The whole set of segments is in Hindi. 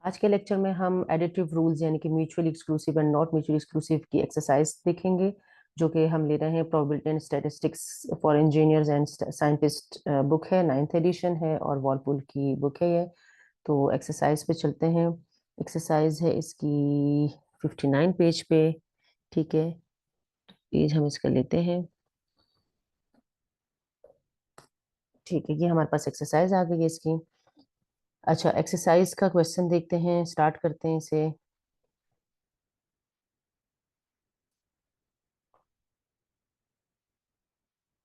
आज के लेक्चर में हम एडिटिव रूल्स यानी कि mutually exclusive and not mutually exclusive की एक्सरसाइज देखेंगे, जो कि हम ले रहे हैं probability and statistics for engineers and scientist book है, 9th एडिशन है और वॉलपुल की बुक है ये। तो एक्सरसाइज पे चलते हैं। एक्सरसाइज है इसकी 59 पेज पे। ठीक है, पेज हम इसका लेते हैं। ठीक है, ये हमारे पास एक्सरसाइज आ गई है इसकी। अच्छा, एक्सरसाइज का क्वेश्चन देखते हैं, स्टार्ट करते हैं इसे।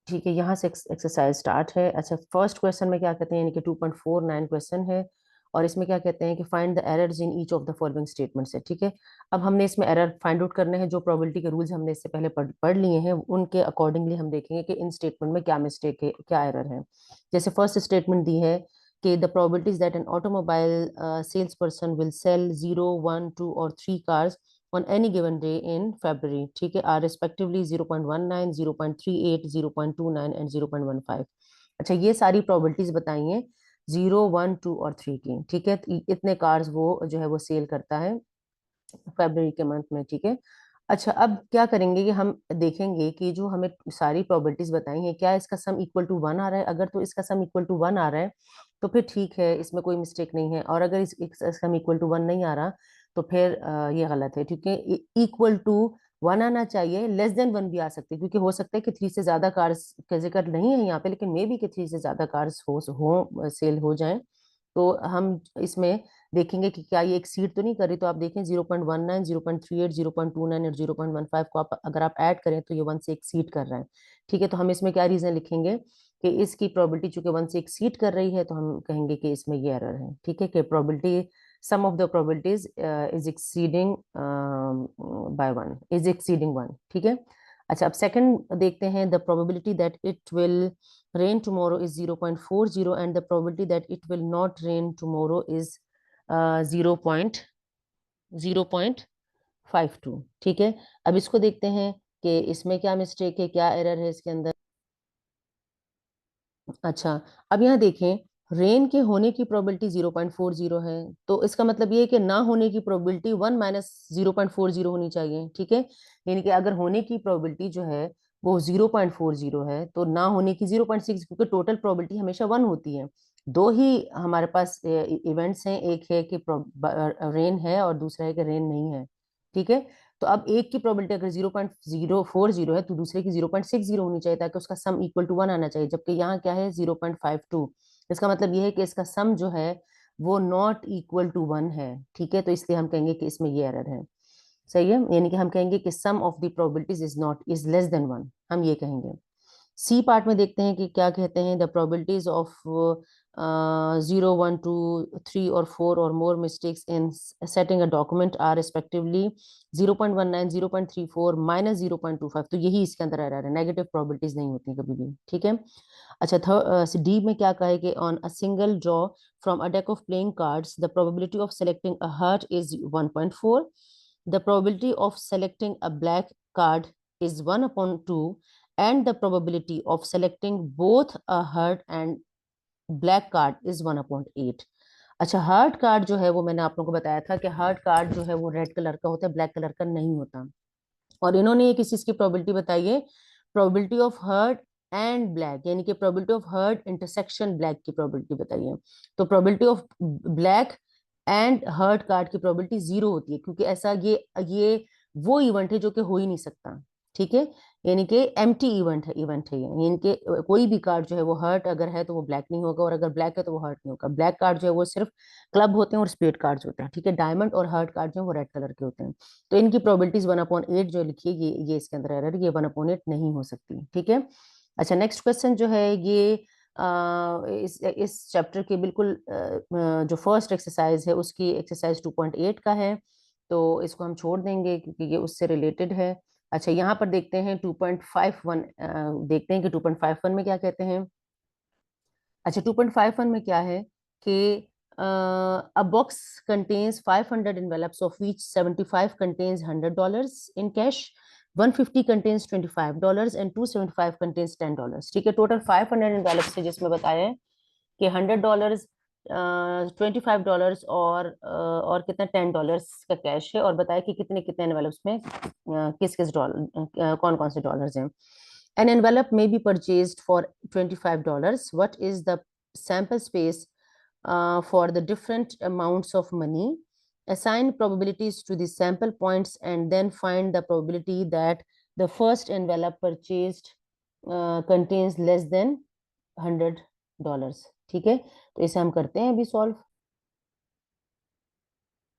ठीक है, यहाँ से एक्सरसाइज स्टार्ट है। अच्छा, फर्स्ट क्वेश्चन में क्या कहते हैं, यानी कि 2.49 क्वेश्चन है और इसमें क्या कहते हैं कि find the errors in each of the following statements है। ठीक है, अब हमने इसमें एरर फाइंड आउट करने हैं। जो प्रोबेबिलिटी के रूल्स हमने इससे पहले पढ़ लिए हैं उनके अकॉर्डिंगली हम देखेंगे कि इन स्टेटमेंट में क्या मिस्टेक है, क्या एरर है। जैसे फर्स्ट स्टेटमेंट दी है कि the probabilities that an automobile sales person will sell 0, 1, 2 और 3 cars on any given day in February, ठीक है, are respectively 0.19, 0.38, 0.29 and 0.15। अच्छा, ये सारी प्रोबेबिलिटीज बताई हैं 0, 1, 2 और 3 की। ठीक है, तो इतने कार्स वो जो है वो सेल करता है फरवरी के मंथ में। ठीक है, अच्छा, अब क्या करेंगे कि हम देखेंगे कि जो हमें सारी प्रोबेबिलिटीज बताई हैं क्या इसका सम इक्वल टू 1 आ रहा है। अगर तो इसका सम इक्वल टू 1 आ रहा है तो फिर ठीक है, इसमें कोई मिस्टेक नहीं है। और अगर इसका सम इक्वल टू 1 नहीं आ रहा तो फिर ये गलत है। ठीक है, इक्वल टू 1 आना चाहिए, लेस देन 1 भी आ सकते हैं, क्योंकि हो सकता है कि 3 से ज्यादा कार्स का जिक्र नहीं है यहाँ पे, लेकिन मे बी कि 3 से ज्यादा कार्स हो सेल हो जाएं। तो हम इसमें देखेंगे कि क्या ये एक्सीड तो नहीं कर रही। तो आप देखें 0.19, 0.38, 0.29 और 0.15 को आप अगर आप ऐड करें तो ये 1 से एक्सीड कर रहा है। ठीक है, तो हम इसमें क्या रीजन लिखेंगे कि इसकी प्रोबेबिलिटी चूंकि 1 से एक्सीड कर रही है तो हम कहेंगे कि इसमें ये एरर है। ठीक है, कि probability sum of the probabilities is exceeding by 1, is exceeding 1। ठीक है, अच्छा, अब सेकंड देखते हैं। The probability that it will rain tomorrow is 0.40 and the probability that it will not rain tomorrow is 0.52। ठीक है, अब इसको देखते हैं कि इसमें क्या मिस्टेक है, क्या एरर है इसके अंदर। अच्छा, अब यहाँ देखें, रेन के होने की प्रोबेबिलिटी 0.40 है, तो इसका मतलब ये है कि ना होने की प्रोबेबिलिटी 1 माइनस 0.40 होनी चाहिए। ठीक है, यानी कि अगर होने की प्रोबेबिलिटी जो है वो 0.40 है तो ना होने की 0.6, क्योंकि टोटल प्रोबेबिलिटी हमेशा 1 होती है। दो ही हमारे पास इवेंट्स हैं, एक है कि रेन है और दूसरा है कि रेन नहीं है। ठीक है, तो अब एक की प्रोबेबिलिटी अगर 0.040 है तो दूसरे की 0.60 होनी चाहिए, ताकि उसका सम इक्वल टू 1 आना चाहिए। जबकि यहाँ क्या है 0.52। इसका मतलब यह है कि इसका सम जो है वो नॉट इक्वल टू 1 है। ठीक है, तो इसलिए हम कहेंगे कि इसमें ये एरर है। सही है, यानी कि हम कहेंगे कि sum of the probabilities is not, is less than 1, हम ये कहेंगे। सी पार्ट में देखते हैं कि क्या कहते हैं। द प्रोबेबिलिटीज ऑफ 0, 1, 2, 3 और 4 और more mistakes in setting a document are respectively 0.19, 0.34 minus 0.25। तो यही इसके अंदर एरर है, नेगेटिव प्रोबेबिलिटीज नहीं होती कभी भी। ठीक है, अच्छा, डी में क्या कहे कि on a single draw from a deck of playing cards the probability of selecting a heart is 1.4। the probability of selecting a black card is 1 upon 2 and the probability of selecting both a heart and black card is 1 upon 8। अच्छा, हार्ट कार्ड जो है वो मैंने आप लोगों को बताया था कि हार्ट कार्ड जो है वो रेड कलर का होता है, ब्लैक कलर का नहीं होता। और इन्होंने एक इस चीज की प्रोबेबिलिटी बताई है, probability of heart and black, यानी कि probability of heart intersection black की प्रोबेबिलिटी बताई है। तो probability of black and heart card की प्रोबेबिलिटी 0 होती है, क्योंकि ऐसा ये वो इवेंट है जो कि हो ही नहीं सकता। ठीक है, यानी कि एम्प्टी इवेंट है ये, यानी कि कोई भी कार्ड जो है वो हर्ट अगर है तो वो ब्लैक नहीं होगा, और अगर ब्लैक है तो वो हर्ट नहीं होगा। ब्लैक कार्ड जो है वो सिर्फ क्लब होते हैं और स्पेड कार्ड्स होते हैं। ठीक है, डायमंड और हर्ट कार्ड जो है वो रेड कलर के होते हैं। तो इनकी प्रोबेबिलिटीज 1/8 जो लिखी है, ये इसके अंदर एरर, ये 1/8 नहीं हो सकती। ठीक है, अच्छा, नेक्स्ट क्वेश्चन जो है ये इस चैप्टर के बिल्कुल जो फर्स्ट एक्सरसाइज है उसकी एक्सरसाइज 2.8 का है, तो इसको हम छोड़ देंगे क्योंकि ये उससे रिलेटेड है। अच्छा, यहाँ पर देखते हैं 2.51, देखते हैं कि 2.51 में क्या कहते हैं। अच्छा, 2.51 में क्या है कि a box contains 500 envelopes of which 75 contains $100 in cash, 150 contains $25 and 275 contains $10। ठीक है, टोटल 500 envelopes है जिसमें बताया है कि $100 $25 और कितना $10 का कैश है, और बताया कि कितने कितने एनवेलप्स में किस किस डॉलर कौन कौन से डॉलर्स हैं. An envelope may be purchased for $25. What is the sample space for the different amounts of money? Assign probabilities to the sample points and then find the probability that the first envelope purchased contains less than $100. ठीक है, तो इसे हम करते हैं अभी सॉल्व.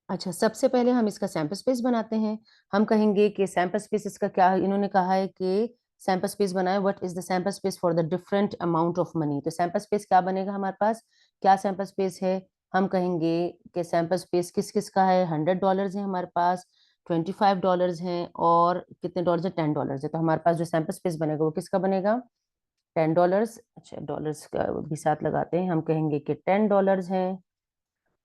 अच्छा, सबसे पहले हम इसका सैंपल स्पेस बनाते हैं. हम कहेंगे कि सैंपल स्पेस इसका क्या है, इन्होंने कहा है कि सैंपल स्पेस बनाए. What is the sample space for the different amount of money. तो सैंपल स्पेस क्या बनेगा हमारे पास, क्या सैंपल स्पेस है. हम कहेंगे कि सैंपल स्पेस किस किस का है. $100 है हमारे पास, $25 हैं, और कितने डॉलर है, $10 है. तो हमारे पास जो सैंपल स्पेस बनेगा वो किसका बनेगा, $10. अच्छा, डॉलर्स का भी साथ लगाते हैं. हम कहेंगे कि $10 हैं,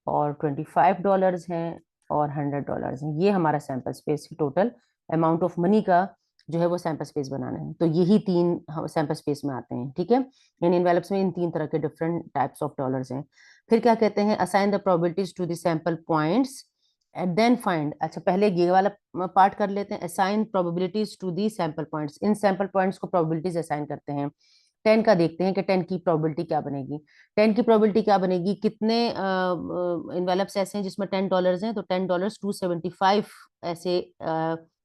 और $25 हैं, और $100 हैं. ये हमारा sample space total amount of money का जो है वो सैंपल स्पेस बनाना है. तो यही तीन सैंपल स्पेस में आते हैं. ठीक है, इन इनवेलप्स में इन तीन तरह के डिफरेंट टाइप्स ऑफ डॉलर्स हैं. फिर क्या कहते हैं, assign the probabilities to the sample points and then find. अच्छा, पहले ये वाला पार्ट कर लेते हैं. Assign probabilities to the sample points. इन सैंपल पॉइंट्स को प्रोबेबिलिटीज असाइन करते हैं. 10 का देखते हैं कि 10 की प्रोबेबिलिटी क्या बनेगी. 10 की प्रोबेबिलिटी क्या बनेगी, कितने इन्वेलप्स ऐसे हैं जिसमें $10 हैं, तो $10 275 ऐसे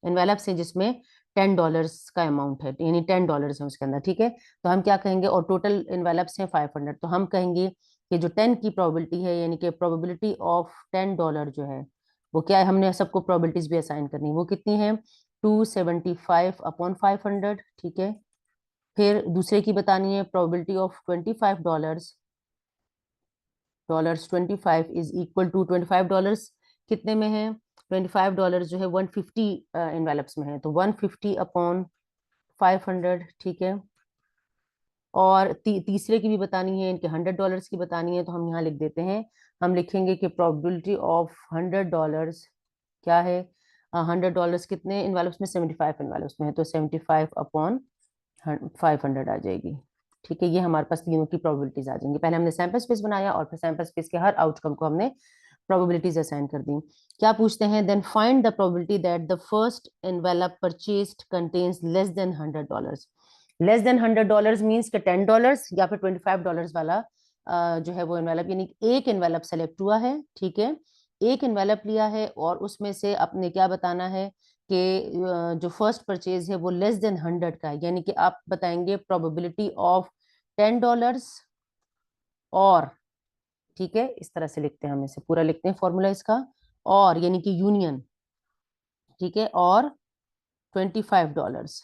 इन्वेलप्स हैं जिसमें $10 का अमाउंट है, यानी $10 है उसके अंदर. ठीक है, तो हम क्या कहेंगे, और टोटल इन्वेलप्स हैं 500. तो हम कहेंगे कि जो 10 की प्रोबेबिलिटी है, यानी कि प्रोबेबिलिटी ऑफ $10 जो है वो क्या है, हमने सबको प्रोबेबिलिटीज भी असाइन करनी है. वो कितनी है, 275/500. ठीक है, फिर दूसरे की बतानी है probability of $25. 25 is equal to $25 कितने में है, $25 जो है 150 इनवेलप्स में है, तो 150/500. ठीक है, और तीसरे की भी बतानी है, इनके $100 की बतानी है. तो हम यहाँ लिख देते हैं, हम लिखेंगे कि प्रोबेबिलिटी ऑफ $100 क्या है. $100 कितने इनवेलप्स में, 75 इनवेलप्स में है, तो 75/500 आ जाएगी. ठीक है, ये हमारे पास तीनों की प्रोबेबिलिटीज आ जाएंगी. पहले हमने सैंपल स्पेस बनाया, और फिर सैंपल स्पेस के हर आउटकम को हमने प्रोबेबिलिटीज असाइन कर दी. क्या पूछते हैं, then find the probability that the first envelope purchased contains less than $100. Less than $100 means के $10 या फिर $25 वाला जो है वो एनवेलप, यानी एक एनवेलप सेलेक्ट हुआ है. ठीक है, एक एनवेलप लिया है, और उसमें से अपने क्या बताना है कि जो फर्स्ट परचेज है वो लेस देन 100 का है, यानी कि आप बताएंगे प्रोबेबिलिटी ऑफ $10 और. ठीक है, इस तरह से लिखते हैं, हम इसे पूरा लिखते हैं फॉर्मूला इसका, और यानी कि यूनियन. ठीक है, और $25.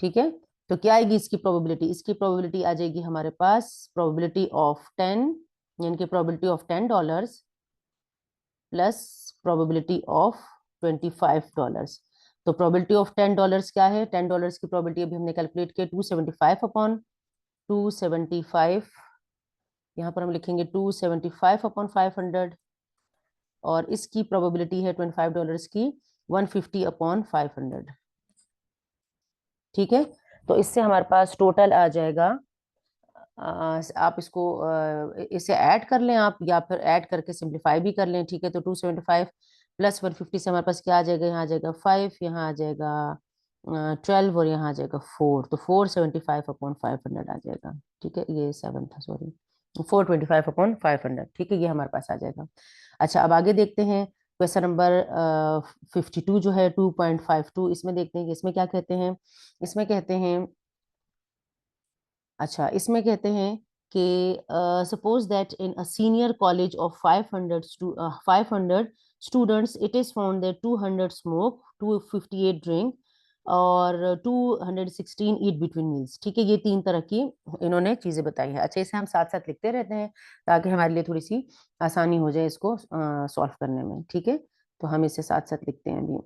ठीक है, तो क्या आएगी इसकी प्रोबेबिलिटी, इसकी प्रोबेबिलिटी आ जाएगी हमारे पास प्रोबेबिलिटी ऑफ 10, यानी कि probability of $10 plus probability of $25. तो प्रोबेबिलिटी ऑफ $10 क्या है, $10 की प्रोबेबिलिटी अभी हमने कैलकुलेट किया 275/275. यहाँ पर हम लिखेंगे 275/500, और इसकी प्रोबेबिलिटी है $25 की 150/500. ठीक है, तो इससे हमारे पास टोटल आ जाएगा. आप इसको इसे ऐड कर लें आप, या फिर ऐड करके सिंप्लीफाई भी कर लें. ठीक है, तो 275 प्लस 150 से हमारे पास क्या आ जाएगा, यहाँ आ जाएगा 5, यहाँ आ जाएगा 12, और यहाँ आ जाएगा 4, तो 475/500 आ जाएगा. ठीक है, ये 7 था, सॉरी, 425/500. ठीक है, ये हमारे पास आ जाएगा. अच्छा, अब आगे देखते हैं क्वेश्चन नंबर 52 जो है 2.52. इसमें देखते हैं कि इसमें क्या कहते हैं. इसमें कहते हैं, अच्छा, इसमें कहते हैं कि suppose that in a senior college of 500 students it is found that 200 smoke, 258 drink, और 216 ईट बिटवीन मील्स. ठीक है, ये तीन तरह की इन्होंने चीजें बताई है. अच्छा, इसे हम साथ साथ लिखते रहते हैं ताकि हमारे लिए थोड़ी सी आसानी हो जाए इसको सॉल्व करने में. ठीक है, तो हम इसे साथ साथ लिखते हैं अभी.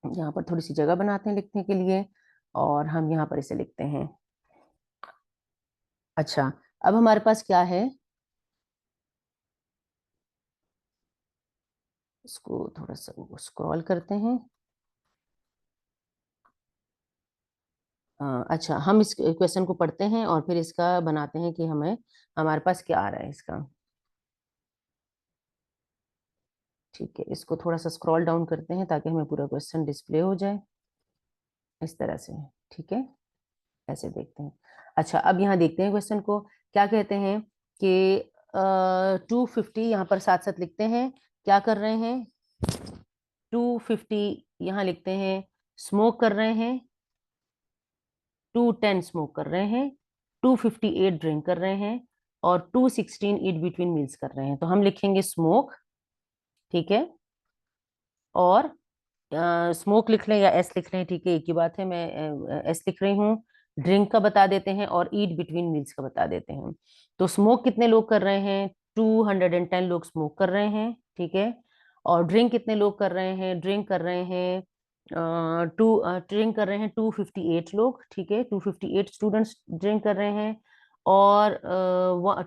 यहाँ पर थोड़ी सी जगह बनाते हैं लिखने के लिए, और हम यहाँ पर इसे लिखते हैं. अच्छा, अब हमारे पास क्या है, इसको थोड़ा सा स्क्रॉल करते हैं. अच्छा, हम इस क्वेश्चन को पढ़ते हैं और फिर इसका बनाते हैं कि हमें हमारे पास क्या आ रहा है इसका। ठीक है, इसको थोड़ा सा स्क्रॉल डाउन करते हैं ताकि हमें पूरा क्वेश्चन डिस्प्ले हो जाए इस तरह से। ठीक है, ऐसे देखते हैं। अच्छा, अब यहाँ देखते हैं क्वेश्चन को क्या कहते हैं कि 250 यहाँ पर साथ साथ लिखते हैं। क्या कर रहे हैं? 250 यहाँ लिखते हैं, स्मोक कर रहे हैं। 210 स्मोक कर रहे हैं। 258 ड्रिंक कर रहे हैं। और 216 ईट बिटवीन मील्स कर रहे हैं। तो हम लिखेंगे स्मोक, ठीक है, और स्मोक लिख लें या एस लिख लें, ठीक है, एक ही बात है, मैं एस लिख रही हूँ। ड्रिंक का बता देते हैं और ईट बिटवीन मील्स का बता देते हैं। तो स्मोक कितने लोग कर रहे हैं? 210 लोग स्मोक कर रहे हैं, ठीक है। और ड्रिंक कितने लोग कर रहे हैं? ड्रिंक कर रहे हैं ड्रिंक कर रहे हैं 258 लोग, ठीक है, 258 स्टूडेंट्स ड्रिंक कर रहे हैं। और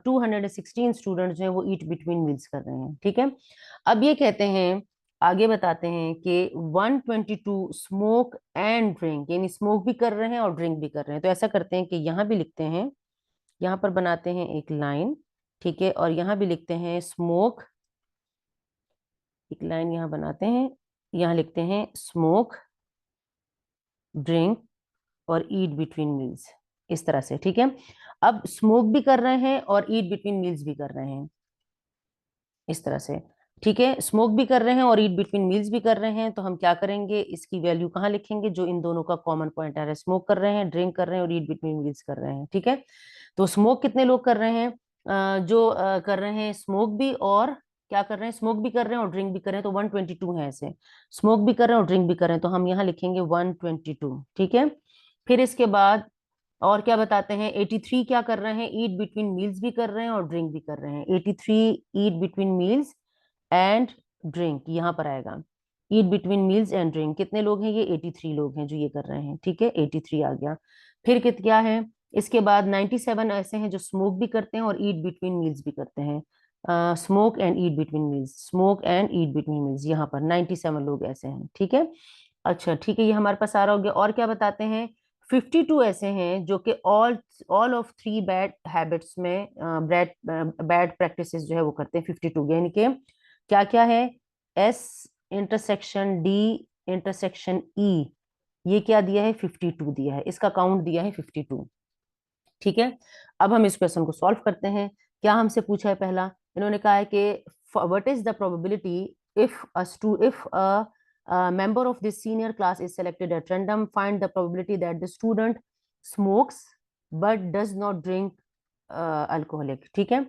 216 स्टूडेंट्स जो है वो ईट बिटवीन मील्स कर रहे हैं, ठीक है। अब ये कहते हैं, आगे बताते हैं कि 122 स्मोक एंड ड्रिंक, यानी स्मोक भी कर रहे हैं और ड्रिंक भी कर रहे हैं। तो ऐसा करते हैं कि यहाँ भी लिखते हैं, यहाँ पर बनाते हैं एक लाइन, ठीक है, और यहाँ भी लिखते हैं स्मोक, एक लाइन यहाँ बनाते हैं, यहाँ लिखते हैं स्मोक, ड्रिंक और ईट बिटवीन मील्स, इस तरह से, ठीक है। अब स्मोक भी कर रहे हैं और ईट बिटवीन मील्स भी कर रहे हैं, इस तरह से, ठीक है। स्मोक भी कर रहे हैं और ईट बिटवीन मील्स भी कर रहे हैं। तो हम क्या करेंगे, इसकी वैल्यू कहाँ लिखेंगे? जो इन दोनों का कॉमन पॉइंट आ रहा है, स्मोक कर रहे हैं, ड्रिंक कर रहे हैं और ईट बिटवीन मील्स कर रहे हैं, ठीक है। तो स्मोक कितने लोग कर रहे हैं? जो कर रहे हैं स्मोक भी और क्या कर रहे हैं, स्मोक भी कर रहे हैं और ड्रिंक भी कर रहे हैं, तो 122 है ऐसे। स्मोक भी कर रहे हैं और ड्रिंक भी कर रहे हैं, तो हम यहाँ लिखेंगे 122, ठीक है। फिर इसके बाद और क्या बताते हैं, 83 क्या कर रहे हैं? ईट बिटवीन मील्स भी कर रहे हैं और ड्रिंक भी कर रहे हैं। 83 ईट बिटवीन मील्स एंड ड्रिंक, यहाँ पर आएगा ईट बिटवीन मील्स एंड ड्रिंक। कितने लोग हैं? ये 83 लोग हैं जो ये कर रहे हैं, ठीक है, 83 आ गया। फिर क्या है इसके बाद? 97 ऐसे हैं जो स्मोक भी करते हैं और ईट बिटवीन मील्स भी करते हैं। Smoke and eat between meals, smoke and eat between meals, यहाँ पर 97 लोग ऐसे हैं, ठीक है। अच्छा, ठीक है, ये हमारे पास आ रहा हो गया। और क्या बताते हैं? 52 ऐसे हैं जो कि ऑल ऑफ 3 बैड हैबिट्स में बैड बैड प्रैक्टिसेस जो है वो करते हैं। 52 यानी कि क्या क्या है? S intersection D intersection E, ये क्या दिया है? 52 दिया है, इसका काउंट दिया है 52, ठीक है। अब हम इस क्वेश्चन को सॉल्व करते हैं। क्या हमसे पूछा है? पहला इन्होंने कहा है कि what is the probability if a member of this senior class is selected at random, find the probability that the student smokes but does not drink alcoholic, ठीक है।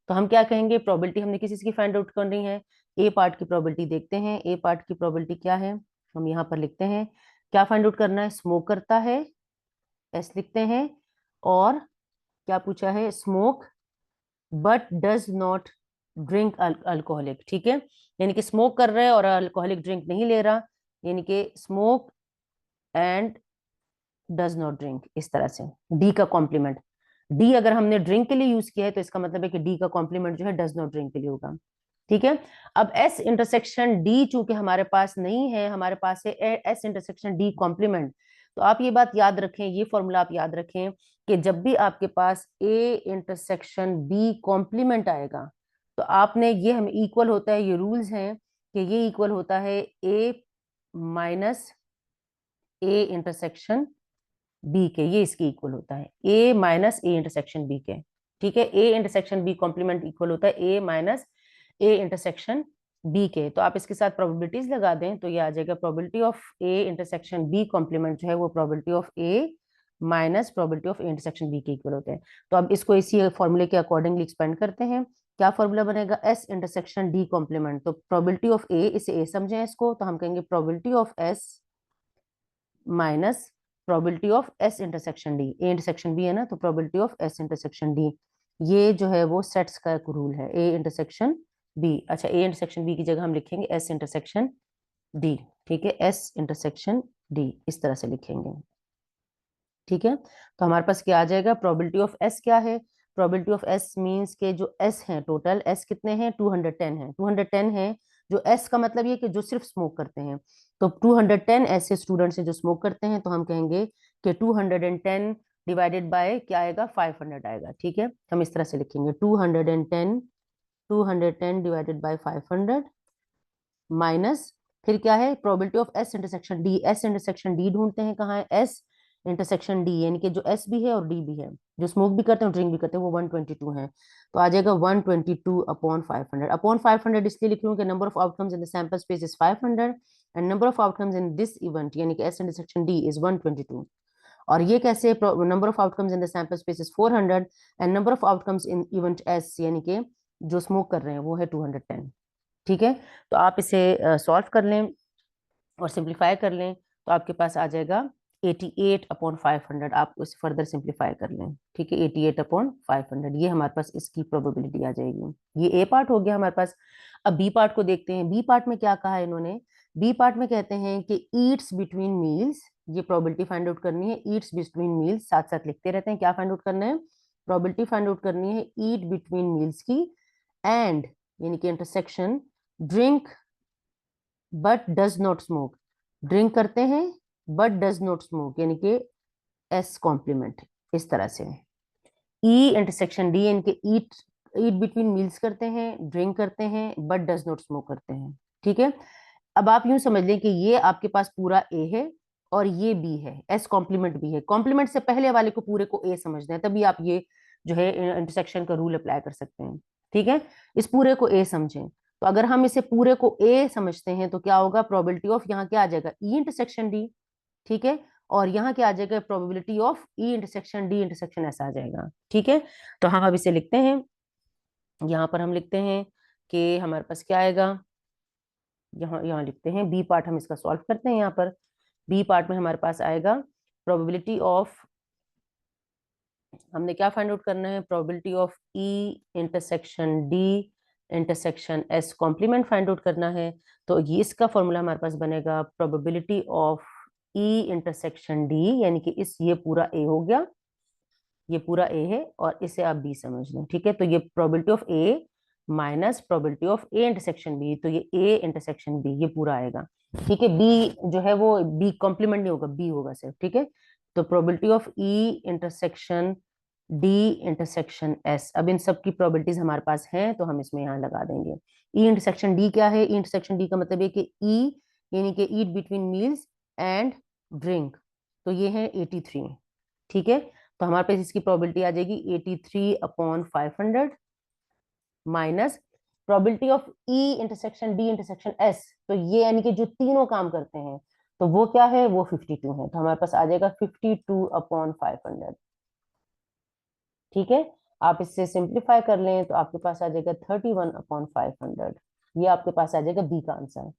तो हम क्या कहेंगे? प्रोबेबिलिटी हमने किसी चीज की फाइंड आउट करनी है। ए पार्ट की प्रोबेबिलिटी देखते हैं। ए पार्ट की प्रोबेबिलिटी क्या है? हम यहाँ पर लिखते हैं, क्या फाइंड आउट करना है? स्मोक करता है, एस लिखते हैं, और क्या पूछा है? Smoke but does not drink alcoholic, ठीक है। यानी कि स्मोक कर रहा है और अल्कोहलिक ड्रिंक नहीं ले रहा, यानी कि smoke and does not drink, इस तरह से। डी का कॉम्प्लीमेंट, डी अगर हमने ड्रिंक के लिए यूज किया है तो इसका मतलब है कि डी का कॉम्प्लीमेंट जो है डज नॉट ड्रिंक के लिए होगा, ठीक है। अब एस इंटरसेक्शन डी चूंकि हमारे पास नहीं है, हमारे पास है एस इंटरसेक्शन डी कॉम्प्लीमेंट। तो आप ये बात याद रखें, ये फॉर्मूला आप याद रखें कि जब भी आपके पास ए इंटरसेक्शन बी कॉम्प्लीमेंट आएगा तो आपने ये, हमें इक्वल होता है, ये रूल्स हैं कि ये इक्वल होता है A minus A intersection B के, ये इसके इक्वल होता है A minus A intersection B के, ठीक है। A intersection B complement equal होता है A minus A intersection B के। तो आप इसके साथ प्रोबेबिलिटीज लगा दें तो ये आ जाएगा probability of A intersection B complement जो है वो probability of A minus probability of A intersection B के इक्वल होते हैं। तो अब इसको इसी फॉर्मूले के अकॉर्डिंगली एक्सपेंड करते हैं। क्या फॉर्मूला बनेगा? एस इंटरसेक्शन डी कॉम्प्लीमेंट, तो प्रोबेबिलिटी ऑफ ए, इसे ए समझें इसको, तो हम कहेंगे probability of S minus probability of S intersection D, A intersection B है ना, तो probability of S intersection D, ये जो है वो सेट्स का एक रूल है, ए इंटरसेक्शन बी। अच्छा, ए इंटरसेक्शन बी की जगह हम लिखेंगे एस इंटरसेक्शन डी, ठीक है, एस इंटरसेक्शन डी, इस तरह से लिखेंगे, ठीक है। तो हमारे पास क्या आ जाएगा? प्रोबेबिलिटी ऑफ एस क्या है? प्रोबेबिलिटी ऑफ एस मींस के जो एस हैं, टोटल एस कितने हैं? 210 है, 210 है। जो एस का मतलब ये कि जो सिर्फ स्मोक करते हैं, तो 210 ऐसे स्टूडेंट्स हैं जो स्मोक करते हैं, तो हम कहेंगे कि 210 डिवाइडेड बाय क्या आएगा, 500 आएगा। ठीक है, हम इस तरह से लिखेंगे 210 डिवाइडेड बाय 500 माइनस, फिर क्या है, probability of S intersection D. S intersection D ढूंढते हैं, कहाँ है एस इंटरसेक्शन डी, यानी कि जो एस भी है और डी भी है, जो स्मोक भी करते हैं ड्रिंक भी करते हैं, वो 122 है। तो आ जाएगा 122 अपॉन 500। अपॉन 500 इसलिए लिख लूँ कि number of outcomes in the sample space is 500 and number of outcomes in this event यानी कि एस इंटरसेक्शन डी इज 122। और ये कैसे, number of outcomes in the sample space is 400 and number of outcomes in event S यानी कि जो स्मोक कर रहे हैं वो है 210। ठीक है, तो आप इसे सॉल्व कर लें और सिंप्लीफाई कर लें, तो आपके पास आ जाएगा 88 अपॉन 500। आप उसे फर्दर सिंप्लीफाई कर लें। ठीक है, 88 अपॉन 500, ये हमारे पास इसकी प्रोबेबिलिटी आ जाएगी। ये ए पार्ट हो गया हमारे पास। अब बी पार्ट को देखते हैं। बी पार्ट में क्या कहा है इन्होंने, बी पार्ट में कहते हैं कि ईट्स बिटवीन मील्स, ये प्रोबेबिलिटी फाइंड आउट करनी है। ईट्स बिटवीन मील्स साथ साथ लिखते रहते हैं, क्या फाइंड आउट करना है, प्रोबेबिलिटी फाइंड आउट करनी है ईट बिटवीन मील्स की, एंड यानी कि intersection drink but does not smoke, drink करते हैं बट डज नॉट स्मोक यानी कि एस कॉम्प्लीमेंट, इस तरह से। ई इंटरसेक्शन डी यानी कि ईट ईट बिटवीन मील्स करते हैं, ड्रिंक करते हैं बट डज नॉट स्मोक करते हैं। ठीक है, अब आप यूं समझ लें कि ये आपके पास पूरा ए है और ये बी है, एस कॉम्प्लीमेंट बी है। कॉम्प्लीमेंट से पहले वाले को पूरे को ए समझना है, तभी आप ये जो है इंटरसेक्शन का रूल अप्लाई कर सकते हैं। ठीक है, इस पूरे को ए समझें। तो अगर हम इसे पूरे को ए समझते हैं तो क्या होगा, प्रोबेबिलिटी ऑफ यहाँ क्या आ जाएगा, ई इंटरसेक्शन डी। ठीक है, और यहाँ क्या आ जाएगा, probability of E intersection D intersection ऐसा आ जाएगा। ठीक है, तो हम अब इसे लिखते हैं। यहाँ पर हम लिखते हैं कि हमारे पास क्या आएगा, यहाँ यहाँ लिखते हैं बी पार्ट, हम इसका सॉल्व करते हैं। यहाँ पर बी पार्ट में हमारे पास आएगा प्रोबेबिलिटी ऑफ, हमने क्या फाइंड आउट करना है, probability of E intersection D intersection S complement find out करना है। तो ये इसका फॉर्मूला हमारे पास बनेगा probability of E intersection D, यानी कि इस ये पूरा ए हो गया, ये पूरा ए है और इसे आप बी समझ लें। ठीक है, तो ये probability of A minus probability of A intersection B, तो ये ए इंटरसेक्शन बी ये पूरा आएगा। ठीक है, बी जो है वो बी कॉम्प्लीमेंट नहीं होगा, बी होगा सिर्फ। ठीक है, तो probability of E intersection D intersection S, अब इन सब की प्रोबेबिलिटीज हमारे पास हैं तो हम इसमें यहाँ लगा देंगे। ई इंटरसेक्शन डी क्या है, ई इंटरसेक्शन डी का मतलब है कि ई यानी कि ईट बिटवीन मील्स एंड ड्रिंक, तो ये है 83। ठीक है, तो हमारे पास इसकी प्रोबेबिलिटी आ जाएगी 83 upon 500 minus probability of E intersection D intersection S, तो ये यानी कि जो तीनों काम करते हैं तो वो क्या है, वो 52 है। तो हमारे पास आ जाएगा 52 अपॉन 500। ठीक है, आप इससे सिंप्लीफाई कर लें तो आपके पास आ जाएगा 31 अपॉन 500, ये आपके पास आ जाएगा बी का आंसर।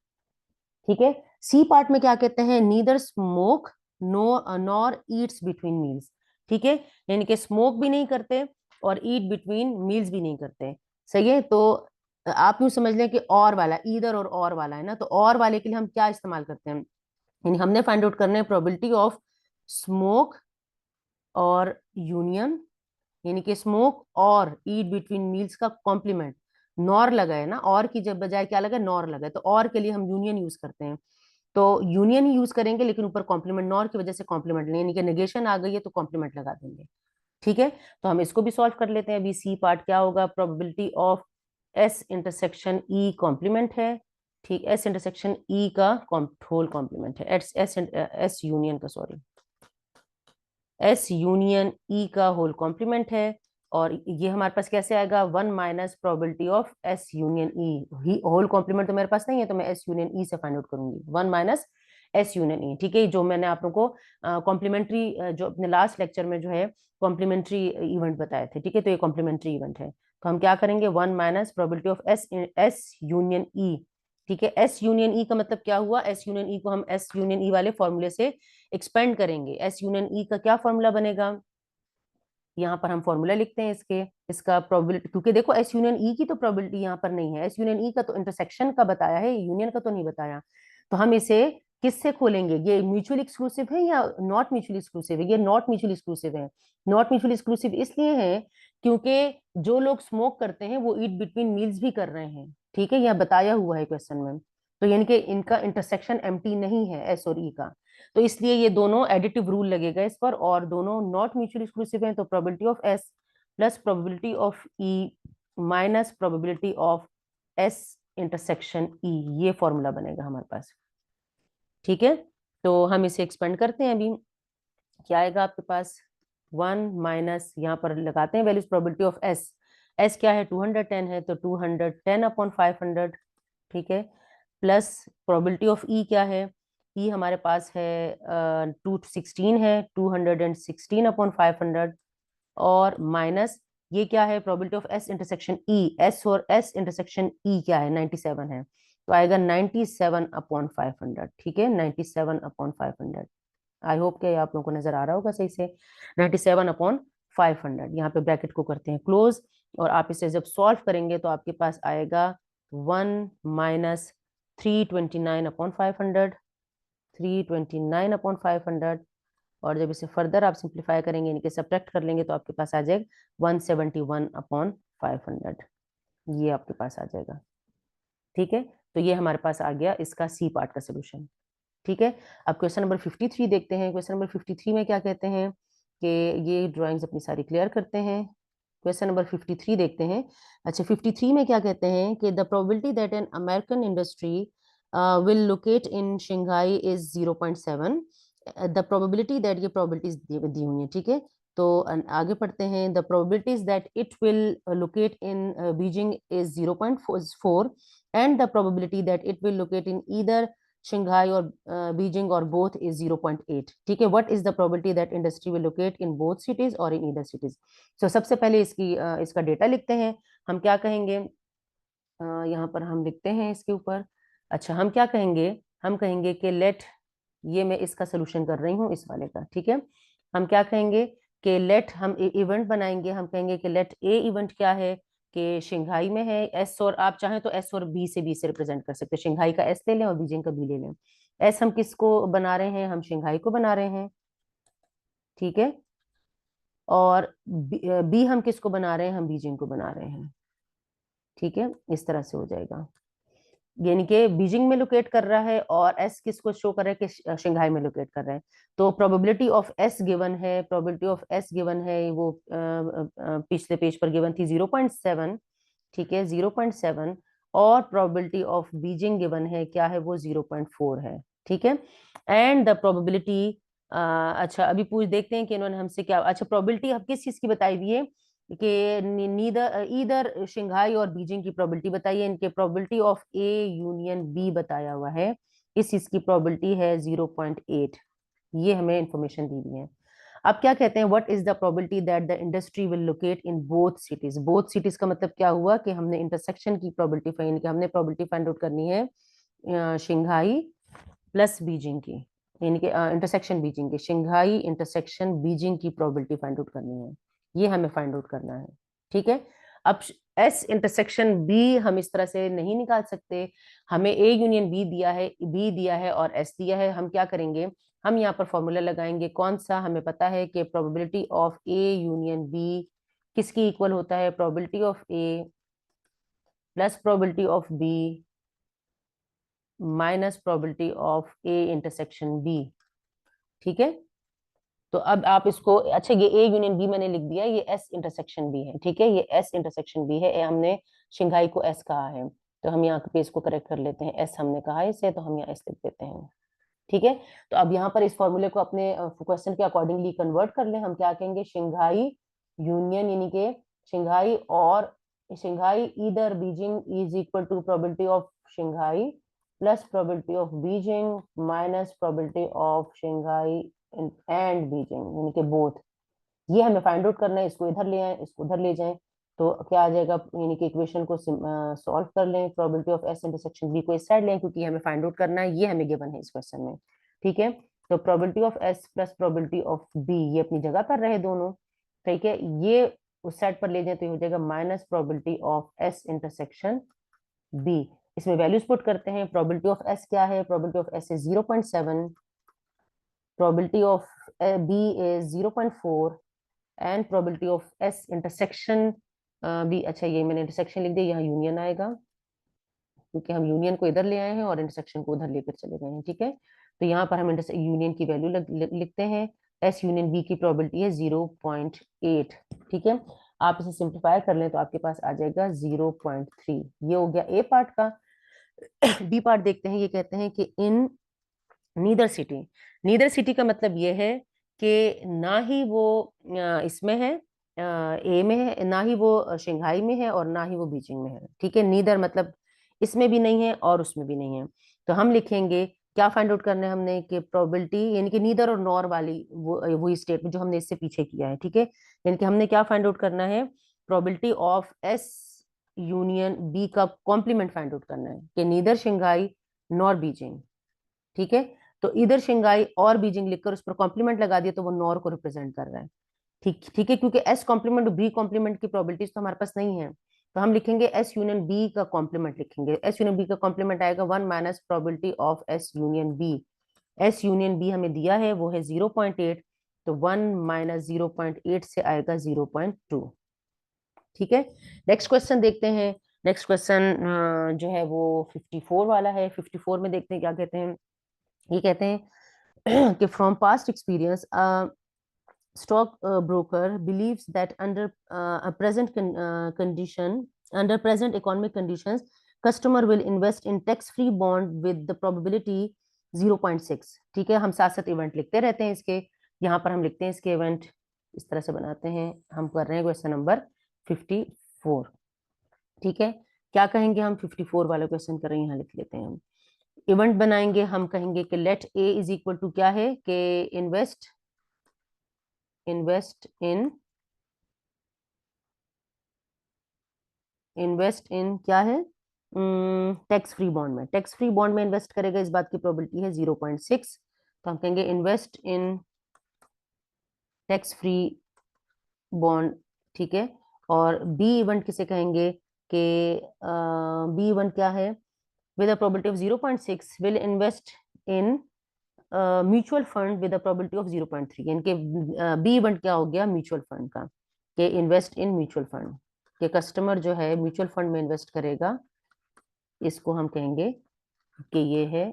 ठीक है, सी पार्ट में क्या कहते हैं, neither smoke no nor eats between meals. ठीक है, यानी कि स्मोक भी नहीं करते और ईट बिटवीन मील्स भी नहीं करते। सही है, तो आप यूं समझ लें कि और वाला ईदर और वाला है ना, तो और वाले के लिए हम क्या इस्तेमाल करते हैं, यानी हमने फाइंड आउट करना है प्रोबेबिलिटी ऑफ स्मोक और यूनियन, यानी कि स्मोक और ईट बिटवीन मील्स का कॉम्प्लीमेंट। नॉर लगा है ना, और की जब बजाय क्या लगा, नॉर लगा है, तो और के लिए हम यूनियन यूज करते हैं, तो यूनियन ही यूज करेंगे लेकिन ऊपर कॉम्प्लीमेंट, नॉर की वजह से कॉम्प्लीमेंट नहीं, यानी कि नेगेशन आ गई है तो कॉम्प्लीमेंट लगा देंगे। ठीक है, तो हम इसको भी सॉल्व कर लेते हैं। अभी सी पार्ट क्या होगा, probability of S intersection E complement है। ठीक, एस इंटरसेक्शन ई का होल कॉम्प्लीमेंट है, एस यूनियन का, सॉरी, एस यूनियन ई का होल कॉम्प्लीमेंट है। और ये हमारे पास कैसे आएगा, 1 minus probability of S union E, whole complement तो मेरे पास नहीं है तो मैं एस यूनियन ई से फाइंड आउट करूंगी, 1 माइनस एस यूनियन ई। ठीक है, जो मैंने आप लोगों को कॉम्प्लीमेंट्री जो अपने लास्ट लेक्चर में जो है कॉम्प्लीमेंट्री इवेंट बताए थे। ठीक है, तो ये कॉम्प्लीमेंट्री इवेंट है, तो हम क्या करेंगे, 1 minus probability of S union E. ठीक है, एस यूनियन ई का मतलब क्या हुआ, एस यूनियन ई को हम एस यूनियन ई वाले फॉर्मूले से एक्सपेंड करेंगे। एस यूनियन ई का क्या फॉर्मूला बनेगा, यहाँ पर हम फॉर्मूला लिखते हैं इसका प्रोबेबिलिटी, क्योंकि देखो एस यूनियन ई की तो प्रोबेबिलिटी यहाँ पर नहीं है, एस यूनियन ई का तो इंटरसेक्शन का बताया है, यूनियन का तो नहीं बताया। तो हम इसे किससे खोलेंगे, ये म्यूचुअल एक्सक्लूसिव है या नॉट म्यूचुअल एक्सक्लूसिव है, ये नॉट म्यूचुअल एक्सक्लूसिव है। नॉट म्यूचुअल एक्सक्लूसिव इसलिए है क्योंकि जो लोग स्मोक करते हैं वो ईट बिटवीन मील्स भी कर रहे हैं। ठीक है, यह बताया हुआ है क्वेश्चन में, तो यानी कि इनका इंटरसेक्शन एम्प्टी नहीं है एस और ई का। तो इसलिए ये दोनों एडिटिव रूल लगेगा इस पर, और दोनों नॉट म्यूचुअली एक्सक्लूसिव हैं, तो probability of S plus probability of E minus probability of S intersection ई, ये फॉर्मूला बनेगा हमारे पास। ठीक है, तो हम इसे एक्सपेंड करते हैं अभी। क्या आएगा आपके पास, 1 माइनस, यहाँ पर लगाते हैं values probability of S, S क्या है 210 है, तो 210 अपॉन 500, ठीक है, प्लस प्रोबेबिलिटी ऑफ ई क्या है, ई हमारे पास है 216 है, 216 अपॉन 500, और माइनस ये क्या है probability of S intersection E, S और एस इंटरसेक्शन ई क्या है 97 है, तो आएगा 97 अपॉन 500, ठीक है, 97 अपॉन 500। आई होप कि आप लोगों को नजर आ रहा होगा सही से। 97 अपॉन 500, यहाँ पे ब्रैकेट को करते हैं क्लोज, और आप इसे जब सॉल्व करेंगे तो आपके पास आएगा 1 माइनस 329 अपॉन 500, 329 अपॉन 500, और जब इसे फर्दर आप सिंप्लीफाई करेंगे, इनके सब्ट्रैक्ट कर लेंगे, तो आपके पास आ जाएगा 171 अपॉन 500, ये आपके पास आ जाएगा। ठीक है, तो ये हमारे पास आ गया इसका सी पार्ट का सोल्यूशन। ठीक है, अब क्वेश्चन नंबर 53 देखते हैं। क्वेश्चन नंबर 53 में क्या कहते हैं कि ये ड्राइंग्स अपनी सारी क्लियर करते हैं। क्वेश्चन नंबर 53 देखते हैं। अच्छा, 53 में क्या कहते हैं कि the probability that an American industry will locate in Shanghai is 0.7। The probability that, ये प्रोबेबिलिटीज दी हुई है, ठीक है, तो आगे पढ़ते हैं। The probabilities that it will locate in Beijing is 0.4 and the probability that it will locate in either Shanghai or Beijing or both is 0.8। ठीक है, what is the probability that industry will locate in both cities or in either cities? So सबसे पहले इसका डेटा लिखते हैं। हम क्या कहेंगे, यहाँ पर हम लिखते हैं इसके ऊपर। अच्छा, हम क्या कहेंगे, हम कहेंगे कि लेट, ये मैं इसका सोल्यूशन कर रही हूँ इस वाले का, ठीक है, हम क्या कहेंगे कि लेट, हम इवेंट बनाएंगे, हम कहेंगे कि लेट ए इवेंट क्या है कि शंघाई में है, एस, और आप चाहें तो एस और बी से रिप्रेजेंट कर सकते हैं, शंघाई का एस ले लें और बीजिंग का बी ले लें। एस हम किसको बना रहे हैं, हम शंघाई को बना रहे हैं, ठीक है, और बी हम किसको बना रहे हैं, हम बीजिंग को बना रहे हैं, ठीक है, इस तरह से हो जाएगा। यानी कि बीजिंग में लोकेट कर रहा है और एस किसको शो कर रहा है कि शंघाई में लोकेट कर रहा है। तो प्रोबेबिलिटी ऑफ एस गिवन है, प्रोबेबिलिटी ऑफ एस गिवन है, वो पिछले पेज पर गिवन थी 0.7, ठीक है, 0.7, और प्रोबेबिलिटी ऑफ बीजिंग गिवन है, क्या है वो 0.4 है, ठीक है, एंड द प्रोबेबिलिटी, अच्छा अभी पूछ देखते हैं कि इन्होंने हमसे क्या, अच्छा प्रोबेबिलिटी अब किस चीज की बताई हुई है कि नीदर ईदर शंघाई और बीजिंग की प्रोबेबिलिटी बताइए, इनके probability of A union B बताया हुआ है, इस चीज की प्रोबेबिलिटी है 0.8, ये हमें इंफॉर्मेशन दी हुई है। अब क्या कहते हैं, what is the probability that the industry will locate in both cities. Both cities का मतलब क्या हुआ कि हमने इंटरसेक्शन की प्रोबेबिलिटी फाइंड की, हमने प्रोबेबिलिटी फाइंड आउट करनी है शंघाई प्लस बीजिंग की, यानी कि इंटरसेक्शन बीजिंग की, शंघाई इंटरसेक्शन बीजिंग की प्रोबेबिलिटी फाइंड आउट करनी है, ये हमें फाइंड आउट करना है। ठीक है, अब एस इंटरसेक्शन बी हम इस तरह से नहीं निकाल सकते, हमें ए यूनियन बी दिया है, बी दिया है और एस दिया है। हम क्या करेंगे, हम यहाँ पर फॉर्मूला लगाएंगे, कौन सा, हमें पता है कि probability of A union B किसकी इक्वल होता है, probability of A plus probability of B minus probability of A intersection B. ठीक है, तो अब आप इसको, अच्छा ये ए यूनियन बी मैंने लिख दिया, ये एस इंटरसेक्शन बी है, ठीक है, ये एस इंटरसेक्शन बी है, हमने शंघाई को एस कहा है, तो हम यहाँ पे इसको करेक्ट कर लेते हैं, एस हमने कहा है इसे, तो हम यहाँ एस लिख देते हैं। ठीक है, तो अब यहाँ पर इस फॉर्मूले को अपने क्वेश्चन के अकॉर्डिंगली कन्वर्ट कर लें। हम क्या कहेंगे, शंघाई यूनियन, यानी कि शंघाई और Shanghai either Beijing is equal to probability of Shanghai plus probability of Beijing minus probability of Shanghai and Beijing, यानी कि बोथ। ये हमें फाइंड आउट करना है, इसको इधर ले आए, इसको उधर ले जाएं, तो क्या आ जाएगा, यानी कि इक्वेशन को सॉल्व कर लें, probability of S intersection B को इस साइड लें, क्योंकि हमें फाइंड आउट करना है, ये हमें गिवन है इस क्वेश्चन में। ठीक है, तो probability of S plus probability of B, ये अपनी जगह पर रहे दोनों, ठीक है, ये उस साइड पर ले जाए तो ये हो जाएगा minus probability of S intersection B. इसमें वैल्यूज पुट करते हैं, प्रोबेबिलिटी ऑफ एस क्या है, probability of S is 0.7, probability of B is 0.4 and probability of S intersection B, अच्छा ये मैंने इंटरसेक्शन लिख दिया, यहाँ यूनियन आएगा क्योंकि हम यूनियन को इधर ले आए हैं और इंटरसेक्शन को उधर लेकर चले गए हैं। ठीक है, तो यहाँ पर हम यूनियन की वैल्यू लिखते हैं। एस यूनियन बी की प्रोबेबिलिटी है 0.8। ठीक है, आप इसे सिंप्लीफाई कर लें तो आपके पास आ जाएगा 0.3। ये हो गया ए पार्ट का। बी पार्ट देखते हैं, ये कहते हैं कि in neither city. Neither city का मतलब ये है कि ना ही वो इसमें है, ए में है, ना ही वो शंघाई में है और ना ही वो बीजिंग में है। ठीक है, नीदर मतलब इसमें भी नहीं है और उसमें भी नहीं है। तो हम लिखेंगे क्या फाइंड आउट करना है हमने कि प्रोबेबिलिटी, यानी कि नीदर और नॉर वाली वो वही स्टेटमेंट जो हमने इससे पीछे किया है। ठीक है, यानी कि हमने क्या फाइंड आउट करना है, probability of S union B का कॉम्प्लीमेंट फाइंड आउट करना है कि नीदर शंघाई नॉर बीजिंग। ठीक है, तो इधर शंघाई और बीजिंग लिखकर उस पर कॉम्प्लीमेंट लगा दिया तो वो नॉर को रिप्रेजेंट कर रहा है। ठीक ठीक है, क्योंकि एस कॉम्प्लीमेंट और बी कॉम्प्लीमेंट की प्रोबेबिलिटीज तो हमारे पास नहीं है, तो हम लिखेंगे एस यूनियन बी का कॉम्प्लीमेंट लिखेंगे। एस यूनियन बी का कॉम्प्लीमेंट आएगा 1 minus probability of S union B. S union B हमें दिया है वो है 0.8, तो 1 माइनस 0.8 से आएगा 0.2। ठीक है, नेक्स्ट क्वेश्चन देखते हैं। नेक्स्ट क्वेश्चन जो है वो 54 वाला है। 54 में देखते हैं क्या कहते हैं। ये कहते हैं कि from past experience stock broker believes that under a present condition under present economic conditions customer will invest in tax free bond with the probability 0.6। ठीक है, हम साथ साथ इवेंट लिखते रहते हैं इसके। यहाँ पर हम लिखते हैं इसके इवेंट, इस तरह से बनाते हैं। हम कर रहे हैं क्वेश्चन नंबर 54। ठीक है, क्या कहेंगे हम, 54 वाला क्वेश्चन कर रहे हैं, यहाँ लिख लेते हैं हम। इवेंट बनाएंगे, हम कहेंगे कि let A is equal to क्या है कि इन्वेस्ट इन क्या है, टैक्स फ्री बॉन्ड में। टैक्स फ्री बॉन्ड में इन्वेस्ट करेगा, इस बात की प्रोबेबिलिटी है 0.6। तो हम कहेंगे invest in tax free bond. ठीक है, और बी इवेंट किसे कहेंगे कि बी इवेंट क्या है, with a probability of 0.6 will invest in mutual fund with a probability of 0.3। यानी कि बी इवेंट क्या हो गया, म्यूचुअल फंड का, कि इन्वेस्ट इन म्यूचुअल फंड, के कस्टमर जो है म्यूचुअल फंड में इन्वेस्ट करेगा, इसको हम कहेंगे कि ये है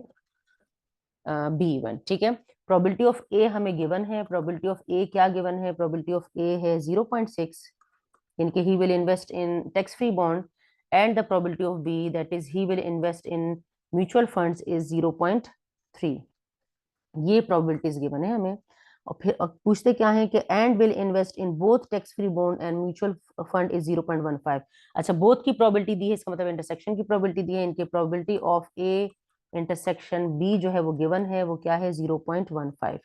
बी वन। ठीक है, प्रोबेबिलिटी ऑफ ए हमें गिवन है। प्रोबेबिलिटी ऑफ ए क्या गिवन है, प्रोबेबिलिटी ऑफ ए है 0.6, इनके he will invest in tax free bond, and the probability of B that is he will invest in mutual funds is 0.3। ये प्रोबेबिलिटीज गिवन है हमें। और फिर पूछते क्या है कि and will invest in both tax free bond and mutual fund is 0.15। अच्छा, बोथ की प्रोबेबिलिटी दी है, इसका मतलब इंटरसेक्शन की प्रोबेबिलिटी दी है। इनकी probability of A intersection B जो है वो गिवन है, वो क्या है 0.15।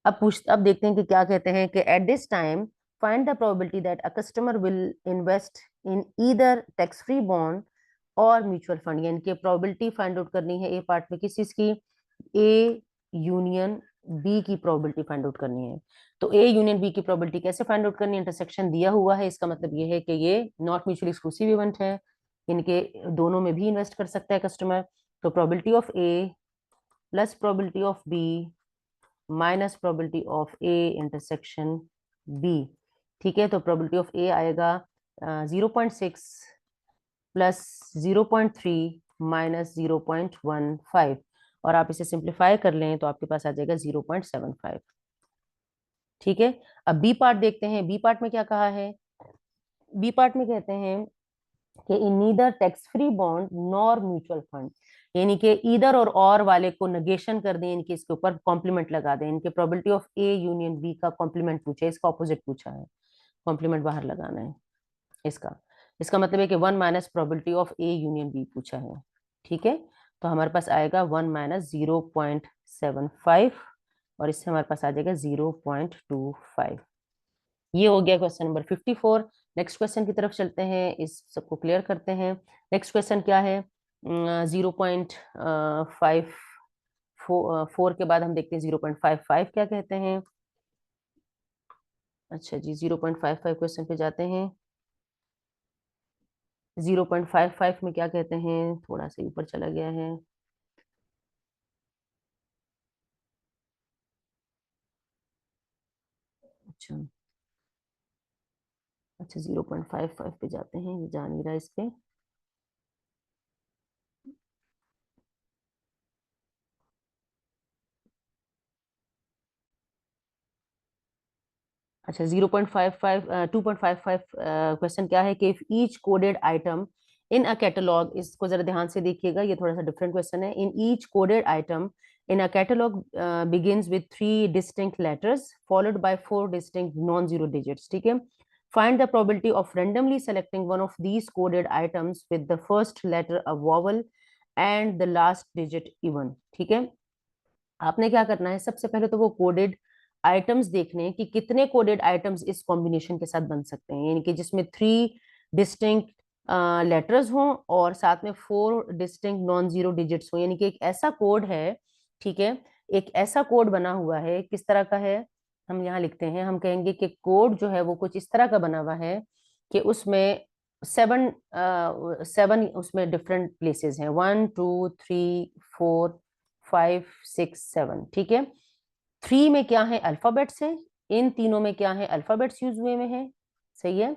अब देखते हैं कि क्या कहते हैं कि at this time find the probability that a customer will invest in either tax free bond और म्यूचुअल फंड। यानी कि प्रोबेबिलिटी फाइंड आउट करनी है ए पार्ट में किस चीज की, ए यूनियन बी की प्रोबेबिलिटी फाइंड आउट करनी है। तो ए यूनियन बी की प्रोबेबिलिटी कैसे फाइंड आउट करनी है, इंटरसेक्शन दिया हुआ है, इसका मतलब ये है कि ये नॉट म्यूचुअली एक्सक्लूसिव इवेंट है, इनके दोनों में भी इन्वेस्ट कर सकता है कस्टमर। तो probability of A plus probability of B minus probability of A intersection B. ठीक है, तो प्रोबेबिलिटी ऑफ ए आएगा 0.6 प्लस 0.3 माइनस 0.15, और आप इसे सिंप्लीफाई कर लें तो आपके पास आ जाएगा 0.75। ठीक है, अब बी पार्ट देखते हैं। बी पार्ट में क्या कहा है, बी पार्ट में कहते हैं कि in neither tax free bond nor mutual fund, यानी कि इधर और वाले को नेगेशन कर दें, इनके इसके ऊपर कॉम्प्लीमेंट लगा दें। इनके probability of A union B का कॉम्प्लीमेंट पूछा है, इसका ऑपोजिट पूछा है, कॉम्प्लीमेंट बाहर लगाना है इसका। इसका मतलब है कि 1 minus probability of A union B पूछा है। ठीक है, तो हमारे पास आएगा 1 माइनस 0.75, और इससे हमारे पास आ जाएगा 0.25। ये हो गया क्वेश्चन नंबर 54। नेक्स्ट क्वेश्चन की तरफ चलते हैं, इस सबको क्लियर करते हैं। नेक्स्ट क्वेश्चन क्या है, 0.5 4 के बाद हम देखते हैं 0.55 क्या कहते हैं। अच्छा जी, 0.55 क्वेश्चन पे जाते हैं। 0.55 में क्या कहते हैं, थोड़ा सा ऊपर चला गया है। अच्छा अच्छा, 0.55 पे जाते हैं, ये जा नहीं रहा इस पे। अच्छा 0.55 2.55 क्वेश्चन क्या है कि if each coded item in a catalogue, इसको जरा ध्यान से देखिएगा, ये थोड़ा सा डिफरेंट क्वेश्चन है। In each coded item in a catalog begins with 3 distinct letters followed by 4 distinct non-zero digits, ठीक है। Find the probability of randomly selecting one of these coded items with the first letter a vowel and the last digit even, ठीक है। आपने क्या करना है, सबसे पहले तो वो कोडेड आइटम्स देखने हैं कि कितने कोडेड आइटम्स इस कॉम्बिनेशन के साथ बन सकते हैं, यानी कि जिसमें 3 डिस्टिंक्ट लेटर्स हों और साथ में 4 डिस्टिंक्ट नॉन जीरो डिजिट्स हों, यानी कि एक ऐसा कोड है, ठीक है, एक ऐसा कोड बना हुआ है, किस तरह का है, हम यहाँ लिखते हैं, हम कहेंगे कि कोड जो है वो कुछ इस तरह का बना हुआ है कि उसमें 7 उसमें डिफरेंट प्लेसेस हैं, 1 2 3 4 5 6 7, ठीक है। 3 में क्या है, अल्फाबेट्स है, इन तीनों में क्या है, अल्फाबेट्स यूज हुए में है, सही है,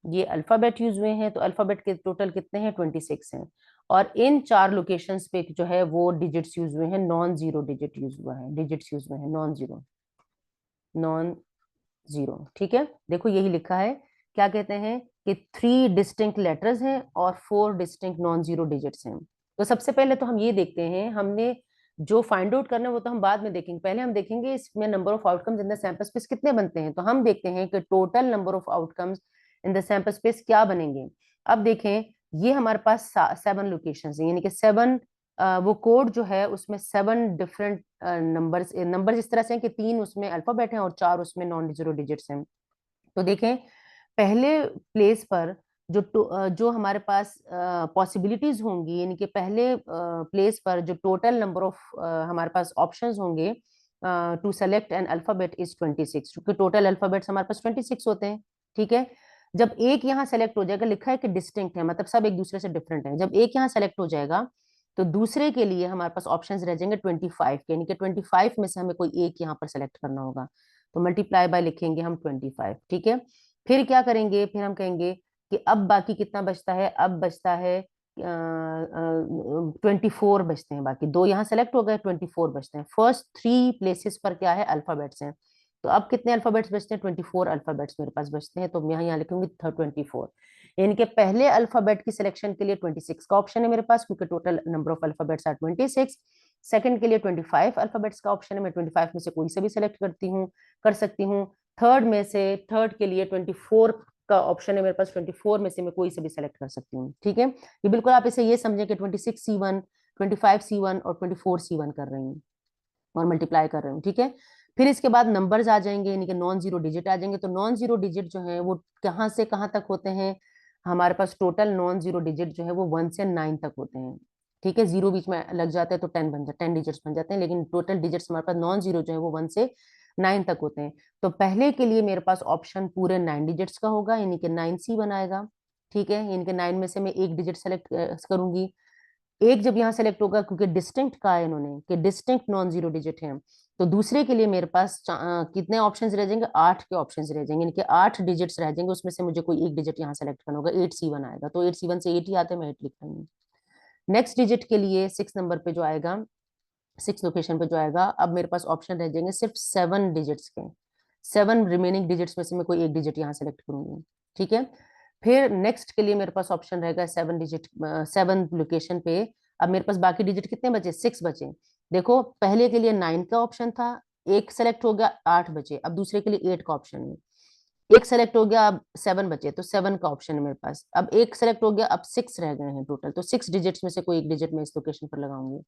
ये अल्फाबेट यूज हुए हैं, तो अल्फाबेट के टोटल कितने हैं, 26 हैं। और इन 4 लोकेशंस पे जो है वो डिजिट्स यूज हुए हैं, नॉन जीरो डिजिट यूज हुआ है, डिजिट्स यूज हुए हैं नॉन जीरो, नॉन जीरो, ठीक है। देखो यही लिखा है, क्या कहते हैं कि 3 डिस्टिंक्ट लेटर्स हैं और 4 डिस्टिंक्ट नॉन जीरो डिजिट्स हैं। तो सबसे पहले तो हम ये देखते हैं, हमने जो फाइंड आउट करना है वो तो हम बाद में देखेंगे, पहले हम देखेंगे इसमें number of outcomes in the sample space कितने बनते हैं। तो हम देखते हैं कि total number of outcomes in the sample space क्या बनेंगे। अब देखें, ये हमारे पास 7 लोकेशन है, यानी कि 7 वो कोड जो है उसमें 7 डिफरेंट नंबर्स इस तरह से हैं कि 3 उसमें अल्फाबेट हैं और 4 उसमें नॉन जीरो डिजिट्स हैं। तो देखें, पहले प्लेस पर जो हमारे पास पॉसिबिलिटीज होंगी, यानी कि पहले प्लेस पर जो टोटल नंबर ऑफ हमारे पास ऑप्शंस होंगे to select an alphabet is 26, क्योंकि टोटल अल्फाबेट्स हमारे पास 26 होते हैं, ठीक है। जब एक यहाँ सेलेक्ट हो जाएगा, लिखा है कि डिस्टिंक्ट है, मतलब सब एक दूसरे से डिफरेंट है, जब एक यहाँ सेलेक्ट हो जाएगा तो दूसरे के लिए हमारे पास ऑप्शंस रह जाएंगे 25 के, यानी कि 25 में से हमें कोई एक यहाँ पर सेलेक्ट करना होगा, तो मल्टीप्लाई बाय लिखेंगे हम 25, ठीक है। फिर क्या करेंगे, फिर हम कहेंगे कि अब बाकी कितना बचता है, अब बचता है 24 बचते हैं, बाकी 2 यहाँ सेलेक्ट हो गए, 24 बचते हैं। फर्स्ट 3 प्लेसेस पर क्या है, अल्फाबेट्स हैं, तो अब कितने अल्फाबेट्स बचते हैं, 24 अल्फाबेट्स मेरे पास बचते हैं, तो मैं यहाँ लिखूंगी 24, यानी कि पहले अल्फाबेट की सिलेक्शन के लिए 26 का ऑप्शन है मेरे पास, क्योंकि total number of alphabets are 26। Second के लिए 25 अल्फाबेट्स का ऑप्शन है, मैं 25 में से कोई से भी सिलेक्ट कर सकती हूँ। थर्ड के लिए 24 का ऑप्शन है मेरे पास, 24 में से मैं कोई से भी सिलेक्ट कर सकती हूँ, ठीक है। ये बिल्कुल आप इसे ये समझें कि 26C1 25C1 और 24C1 कर रही हूँ और मल्टीप्लाई कर रही हूँ, ठीक है। फिर इसके बाद नंबर्स आ जाएंगे, यानी कि नॉन जीरो डिजिट आ जाएंगे। तो नॉन जीरो डिजिट जो है वो कहाँ से कहाँ तक होते हैं, हमारे पास टोटल नॉन जीरो डिजिट जो है वो 1 से 9 तक होते हैं, ठीक है। जीरो बीच में लग जाता है तो 10 डिजिट्स बन जाते हैं, लेकिन टोटल डिजिट्स हमारे पास नॉन जीरो जो है वो 1 से 9 तक होते हैं। तो पहले के लिए मेरे पास ऑप्शन पूरे 9 डिजिट्स का होगा, यानी कि 9C बनाएगा, ठीक है। यानी कि 9 में से मैं एक डिजिट सेलेक्ट करूंगी, एक जब यहाँ सेलेक्ट होगा, क्योंकि डिस्टिंक्ट कहा है इन्होंने कि डिस्टिंक्ट नॉन जीरो डिजिट है, तो दूसरे के लिए मेरे पास कितने ऑप्शंस रह जाएंगे, 8 के ऑप्शंस रह जाएंगे, यानी कि 8 डिजिट्स रह जाएंगे, उसमें से मुझे कोई एक डिजिट यहाँ सेलेक्ट करना होगा, 8C1 आएगा, तो 8C1 से 8 ही आते हैं, मैं 8 लिख रही हूँ। नेक्स्ट डिजिट के लिए 6 नंबर पे जो आएगा, 6 लोकेशन पे जो आएगा, अब मेरे पास ऑप्शन रह जाएंगे सिर्फ 7 डिजिट्स के, 7 रिमेनिंग डिजिट्स में से मैं कोई एक डिजिट यहाँ सेलेक्ट करूंगी, ठीक है। फिर नेक्स्ट के लिए मेरे पास ऑप्शन रहेगा 7 लोकेशन पे, अब मेरे पास बाकी डिजिट कितने बचे, 6 बचे। देखो पहले के लिए 9 का ऑप्शन था, एक सेलेक्ट हो गया, 8 बचे, अब दूसरे के लिए 8 का ऑप्शन है, एक सेलेक्ट हो गया, अब 7 बचे, तो 7 का ऑप्शन है मेरे पास, अब एक सेलेक्ट हो गया, अब 6 रह गए हैं टोटल, तो 6 डिजिट्स में से कोई एक डिजिट में इस लोकेशन पर लगाऊंगी।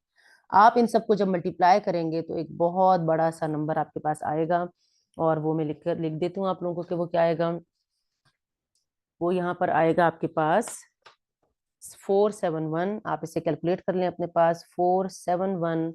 आप इन सबको जब मल्टीप्लाई करेंगे तो एक बहुत बड़ा सा नंबर आपके पास आएगा, और वो मैं लिख देती हूँ आप लोगों को कि वो क्या आएगा, वो यहाँ पर आएगा आपके पास 471, आप इसे कैलकुलेट कर लें अपने पास, 471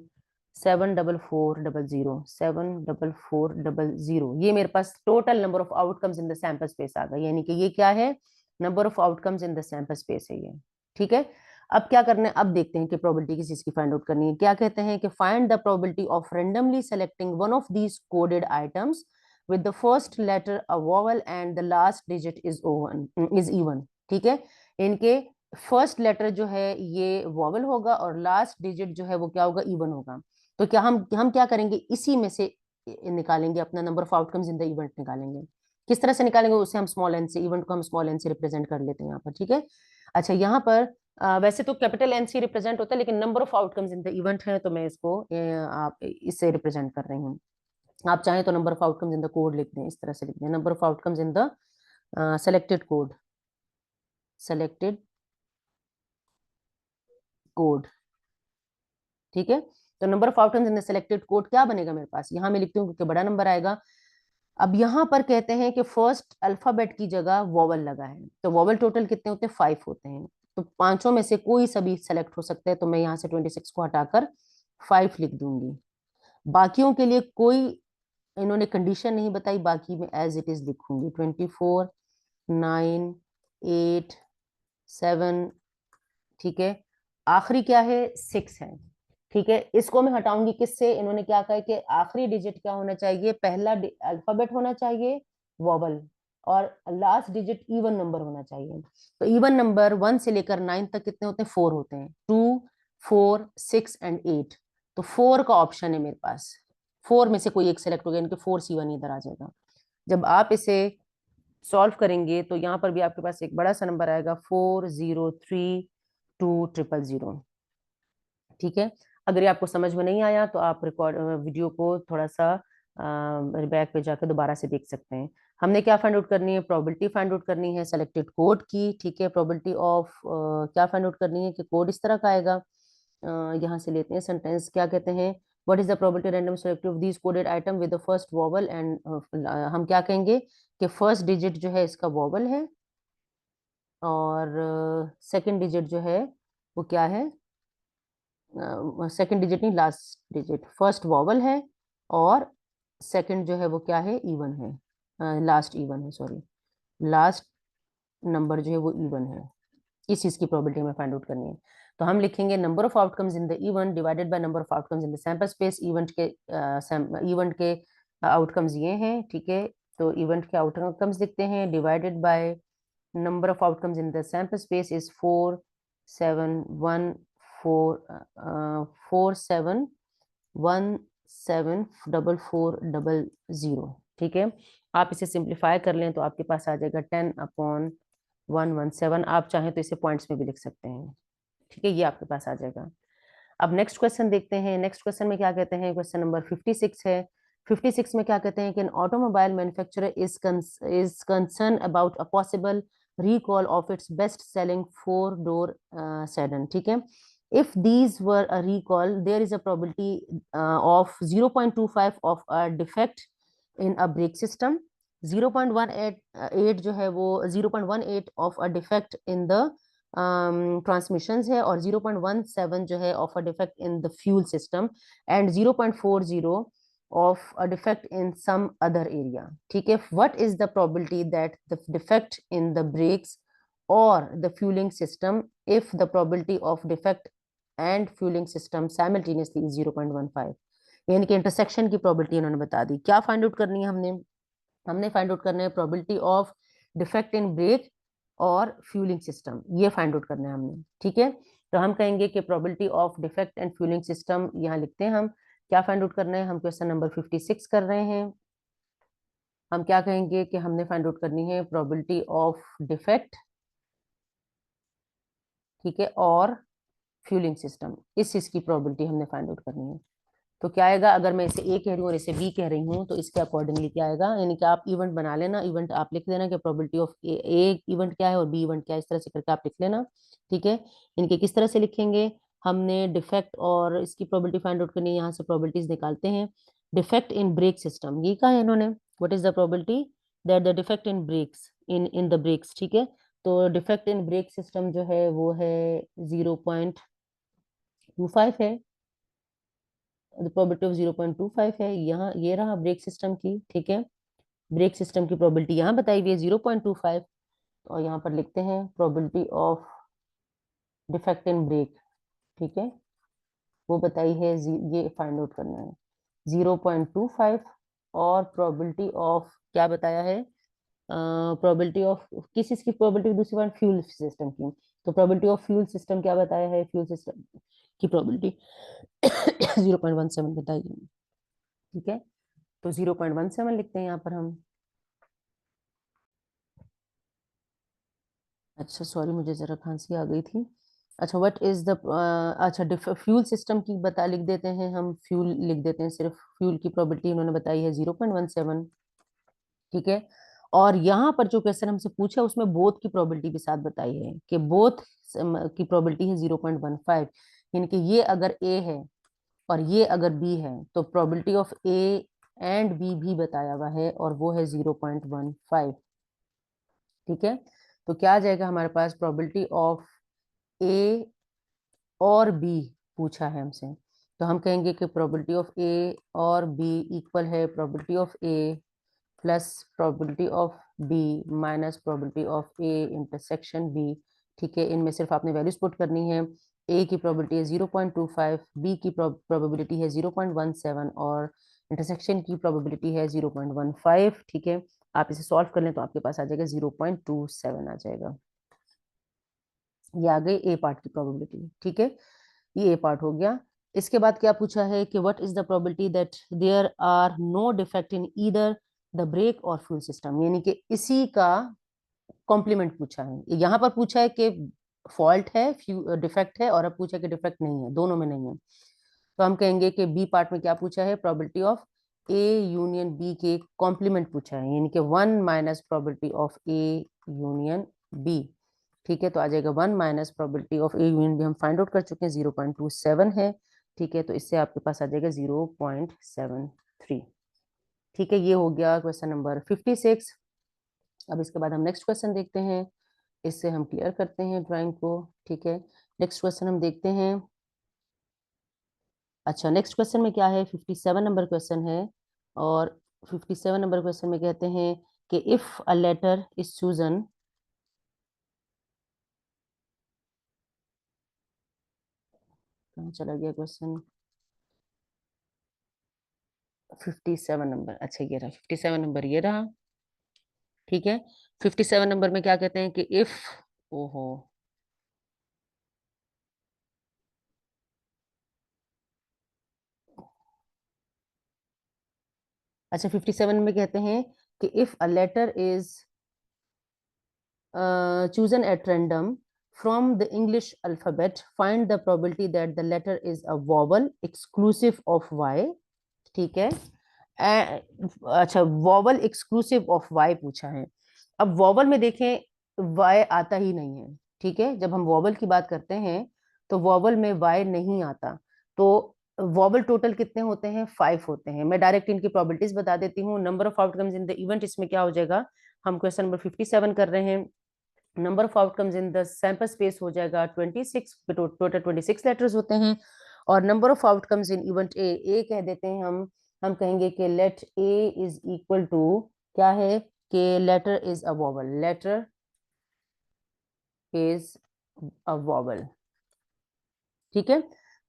74400 74400, ये मेरे पास total number of outcomes in the sample space आ गया, यानी कि ये क्या है, number of outcomes in the sample space है ये, ठीक है। अब क्या करना है, अब देखते हैं कि प्रोबेबिलिटी किस चीज की फाइंड आउट करनी है। क्या कहते हैं कि find the probability of randomly selecting one of these coded items with the first letter a vowel and the last digit is even, ठीक है। इनके फर्स्ट लेटर जो है ये वॉवल होगा और लास्ट डिजिट जो है वो क्या होगा, इवन होगा। तो क्या हम क्या करेंगे, इसी में से निकालेंगे अपना number of outcomes in the event निकालेंगे। किस तरह से निकालेंगे उसे हम स्मॉल एन से, इवेंट को हम स्मॉल एन से रिप्रेजेंट कर लेते हैं यहाँ पर, ठीक है। अच्छा यहाँ पर वैसे तो कैपिटल एन से रिप्रेजेंट होता है, लेकिन number of outcomes in the event है, तो मैं इसको आप इससे रिप्रेजेंट कर रही हूँ। आप चाहें तो number of outcomes in the code लिख दें, इस तरह से लिख दें, number of outcomes in the selected code, selected code, ठीक है। तो number of outcomes in the selected code क्या बनेगा मेरे पास, यहाँ मैं लिखती हूँ क्योंकि बड़ा नंबर आएगा। अब यहाँ पर कहते हैं कि फर्स्ट अल्फाबेट की जगह वॉवल लगा है, तो वॉवल टोटल कितने होते हैं, 5 होते हैं, तो पांचों में से कोई सभी सेलेक्ट हो सकते हैं, तो मैं यहाँ से 26 को हटाकर 5 लिख दूंगी। बाकियों के लिए कोई इन्होंने कंडीशन नहीं बताई, बाकी में एज इट इज लिखूंगी, 24, 9, 8, 7, ठीक है। आखिरी क्या है, 6 है, ठीक है। इसको मैं हटाऊंगी किससे, इन्होंने क्या कहा है कि आखिरी डिजिट क्या होना चाहिए, पहला अल्फाबेट होना चाहिए वॉवल, और लास्ट डिजिट इवन नंबर होना चाहिए। तो इवन नंबर 1 से लेकर 9 तक कितने होते हैं, 4 होते हैं, 2, 4, 6 एंड 8। तो 4 का ऑप्शन है मेरे पास, 4 में से कोई एक सेलेक्ट हो गया, इनके 4C1 इधर आ जाएगा। जब आप इसे सॉल्व करेंगे तो यहाँ पर भी आपके पास एक बड़ा सा नंबर आएगा, 40320000, ठीक है। अगर ये आपको समझ में नहीं आया तो आप रिकॉर्ड वीडियो को थोड़ा सा बैक पे जाकर दोबारा से देख सकते हैं। हमने क्या फाइंड आउट करनी है, प्रोबेबिलिटी फाइंड आउट करनी है सेलेक्टेड कोड की, ठीक है। प्रोबेबिलिटी ऑफ क्या फाइंड आउट करनी है कि कोड इस तरह का आएगा। यहाँ से लेते हैं सेंटेंस, क्या कहते हैं, what is the probability random select of this coded item with the first vowel and, हम क्या कहेंगे कि फर्स्ट डिजिट जो है इसका वॉवल है, और सेकंड डिजिट जो है वो क्या है, सेकंड डिजिट नहीं, लास्ट डिजिट, फर्स्ट वॉवल है, और सेकंड जो है वो क्या है, इवन है, लास्ट इवन है, सॉरी, लास्ट नंबर जो है वो इवन है। इस चीज की प्रोबेबिलिटी हमें फाइंड आउट करनी है। तो हम लिखेंगे number of outcomes in the event divided by number of outcomes in the sample space. Event के आउटकम्स ये हैं, ठीक है। तो इवेंट के आउटकम्स लिखते हैं, divided by number of outcomes in the sample space is 47144774400, ठीक है। आप इसे सिंप्लीफाई कर लें तो आपके पास आ जाएगा 10/117। आप चाहें तो इसे पॉइंट्स में भी लिख सकते हैं, ठीक है, ये आपके पास आ जाएगा। अब नेक्स्ट क्वेश्चन देखते हैं। नेक्स्ट क्वेश्चन में क्या कहते हैं, क्वेश्चन नंबर 56 है। 56 में क्या कहते हैं कि an automobile manufacturer is concern about a possible recall of its best selling 4-door sedan, ठीक है। if these were a recall, there is a probability of 0.25 of a defect in a brake system, 0.18 जो है वो 0.18 of a defect in the transmissions है, और 0.17 जो है of a defect in the fuel system, and 0.40 of a defect in some other area, ठीक है। What is the probability that the defect in the brakes और the fueling system, if the probability of defect and fueling system simultaneously is 0.15, यानी कि इंटरसेक्शन की प्रोबेबिलिटी उन्होंने बता दी। क्या फाइंड आउट करनी है हमने फाइंड आउट करना है probability of defect in brake और फ्यूलिंग सिस्टम, ये फाइंड आउट करना है हमने, ठीक है। तो हम कहेंगे कि probability of defect and fueling system, यहाँ लिखते हैं हम क्या फाइंड आउट करना है, हम क्वेश्चन नंबर 56 कर रहे हैं। हम क्या कहेंगे कि हमने फाइंड आउट करनी है प्रोबेबिलिटी ऑफ डिफेक्ट, ठीक है, और फ्यूलिंग सिस्टम, इस चीज की प्रोबेबिलिटी हमने फाइंड आउट करनी है। तो क्या आएगा, अगर मैं इसे ए कह रही हूँ और इसे बी कह रही हूँ तो इसके अकॉर्डिंगली क्या आएगा, यानी कि आप इवेंट बना लेना, इवेंट आप लिख देना कि प्रोबेबिलिटी ऑफ ए इवेंट क्या है और बी इवेंट क्या है, इस तरह से करके आप लिख लेना, ठीक है। इनके किस तरह से लिखेंगे, हमने डिफेक्ट और इसकी प्रोबेबिलिटी फाइंड आउट करनी है, यहाँ से प्रोबेबिलिटीज निकालते हैं। डिफेक्ट इन ब्रेक सिस्टम, ये कहा है इन्होंने, what is the probability that the defect in brakes in the brakes, ठीक है। तो डिफेक्ट इन ब्रेक सिस्टम जो है वो है 0.25 है, प्रोबेबिलिटी ऑफ 0.25 है। यहाँ ये रहा ब्रेक सिस्टम की, ठीक है। ब्रेक सिस्टम की प्रोबेबिलिटी यहाँ बताई हुई है 0.25, और यहाँ पर लिखते हैं probability of defect in brake, ठीक है, वो बताई है, ये फाइंड आउट करना है 0.25, और प्रोबेबिलिटी ऑफ क्या बताया है, प्रोबेबिलिटी ऑफ किस चीज की प्रोबेबिलिटी, दूसरी बार फ्यूल सिस्टम की। तो प्रोबेबिलिटी ऑफ फ्यूल सिस्टम क्या बताया है, फ्यूल सिस्टम की प्रोबेबिलिटी 0.17 बताई है, ठीक है। तो 0.17 लिखते हैं यहाँ पर हम। अच्छा सॉरी, मुझे जरा खांसी आ गई थी। अच्छा, व्हाट इज द, अच्छा फ्यूल सिस्टम की बता लिख देते हैं हम, फ्यूल लिख देते हैं, सिर्फ फ्यूल की प्रोबेबिलिटी उन्होंने बताई है 0.17। ठीक है। और यहाँ पर जो क्वेश्चन हमसे पूछा है उसमें बोथ की प्रोबेबिलिटी भी साथ बताई है कि बोथ की प्रोबेबिलिटी है 0.15। यानी कि ये अगर ए है और ये अगर बी है तो probability of A and B भी बताया हुआ है और वो है 0.15। ठीक है। तो क्या आ जाएगा हमारे पास, प्रोबेबिलिटी ऑफ ए और बी पूछा है हमसे, तो हम कहेंगे कि प्रोबेबिलिटी ऑफ ए और बी इक्वल है probability of A plus probability of B minus probability of A intersection B. ठीक है, इनमें सिर्फ आपने वैल्यूज पुट करनी है। ए की प्रोबेबिलिटी है 0.25, बी की प्रोबेबिलिटी है 0.17 और इंटरसेक्शन की प्रोबेबिलिटी है 0.15। ठीक है, आप इसे सॉल्व कर लें तो आपके पास आ जाएगा 0.27 आ जाएगा। ये आ गई ए पार्ट की प्रोबेबिलिटी। ठीक है, ये ए पार्ट हो गया। इसके बाद क्या पूछा है कि what is the probability that there are no defect in either the brake or fuel system, यानी कि इसी का कॉम्प्लीमेंट पूछा है। यहाँ पर पूछा है कि फॉल्ट है, डिफेक्ट है, और अब पूछा है कि डिफेक्ट नहीं है, दोनों में नहीं है। तो हम कहेंगे कि बी पार्ट में क्या पूछा है, probability of A union B के कॉम्प्लीमेंट पूछा है, यानी कि 1 minus probability of A union B. ठीक है, तो आ जाएगा 1 minus probability of A union B, हम फाइंड आउट कर चुके हैं 0.27 है। ठीक है, तो इससे आपके पास आ जाएगा 0.73। ठीक है, ये हो गया क्वेश्चन नंबर 56। अब इसके बाद हम नेक्स्ट क्वेश्चन देखते हैं, इससे हम क्लियर करते हैं ड्राइंग को। ठीक है, नेक्स्ट क्वेश्चन हम देखते हैं। अच्छा, नेक्स्ट क्वेश्चन में क्या है, 57 नंबर क्वेश्चन है। और 57 नंबर क्वेश्चन में कहते हैं कि if a letter is chosen, कहाँ चला गया क्वेश्चन, 57 नंबर, अच्छा ये रहा 57 नंबर, ये रहा। ठीक है, 57 नंबर में क्या कहते हैं कि इफ, ओहो, अच्छा 57 में कहते हैं कि if a letter is chosen at random from the English alphabet, find the probability that the letter is a vowel exclusive of y। ठीक है, अच्छा वॉवल एक्सक्लूसिव ऑफ वाई पूछा है। अब वॉवल में देखें, वाई आता ही नहीं है। ठीक है, जब हम वॉवल की बात करते हैं तो वॉवल में वाई नहीं आता। तो वॉवल टोटल कितने होते हैं, 5 होते हैं। मैं डायरेक्ट इनकी प्रोबेबिलिटीज बता देती हूँ। Number of outcomes in the event, इसमें क्या हो जाएगा, हम क्वेश्चन नंबर 57 कर रहे हैं। Number of outcomes in the sample space हो जाएगा 26, टोटल 26 लेटर्स होते हैं। और number of outcomes in event A कह देते हैं हम कहेंगे कि let A is equal to, क्या है कि letter is a vowel, letter is a vowel. ठीक है,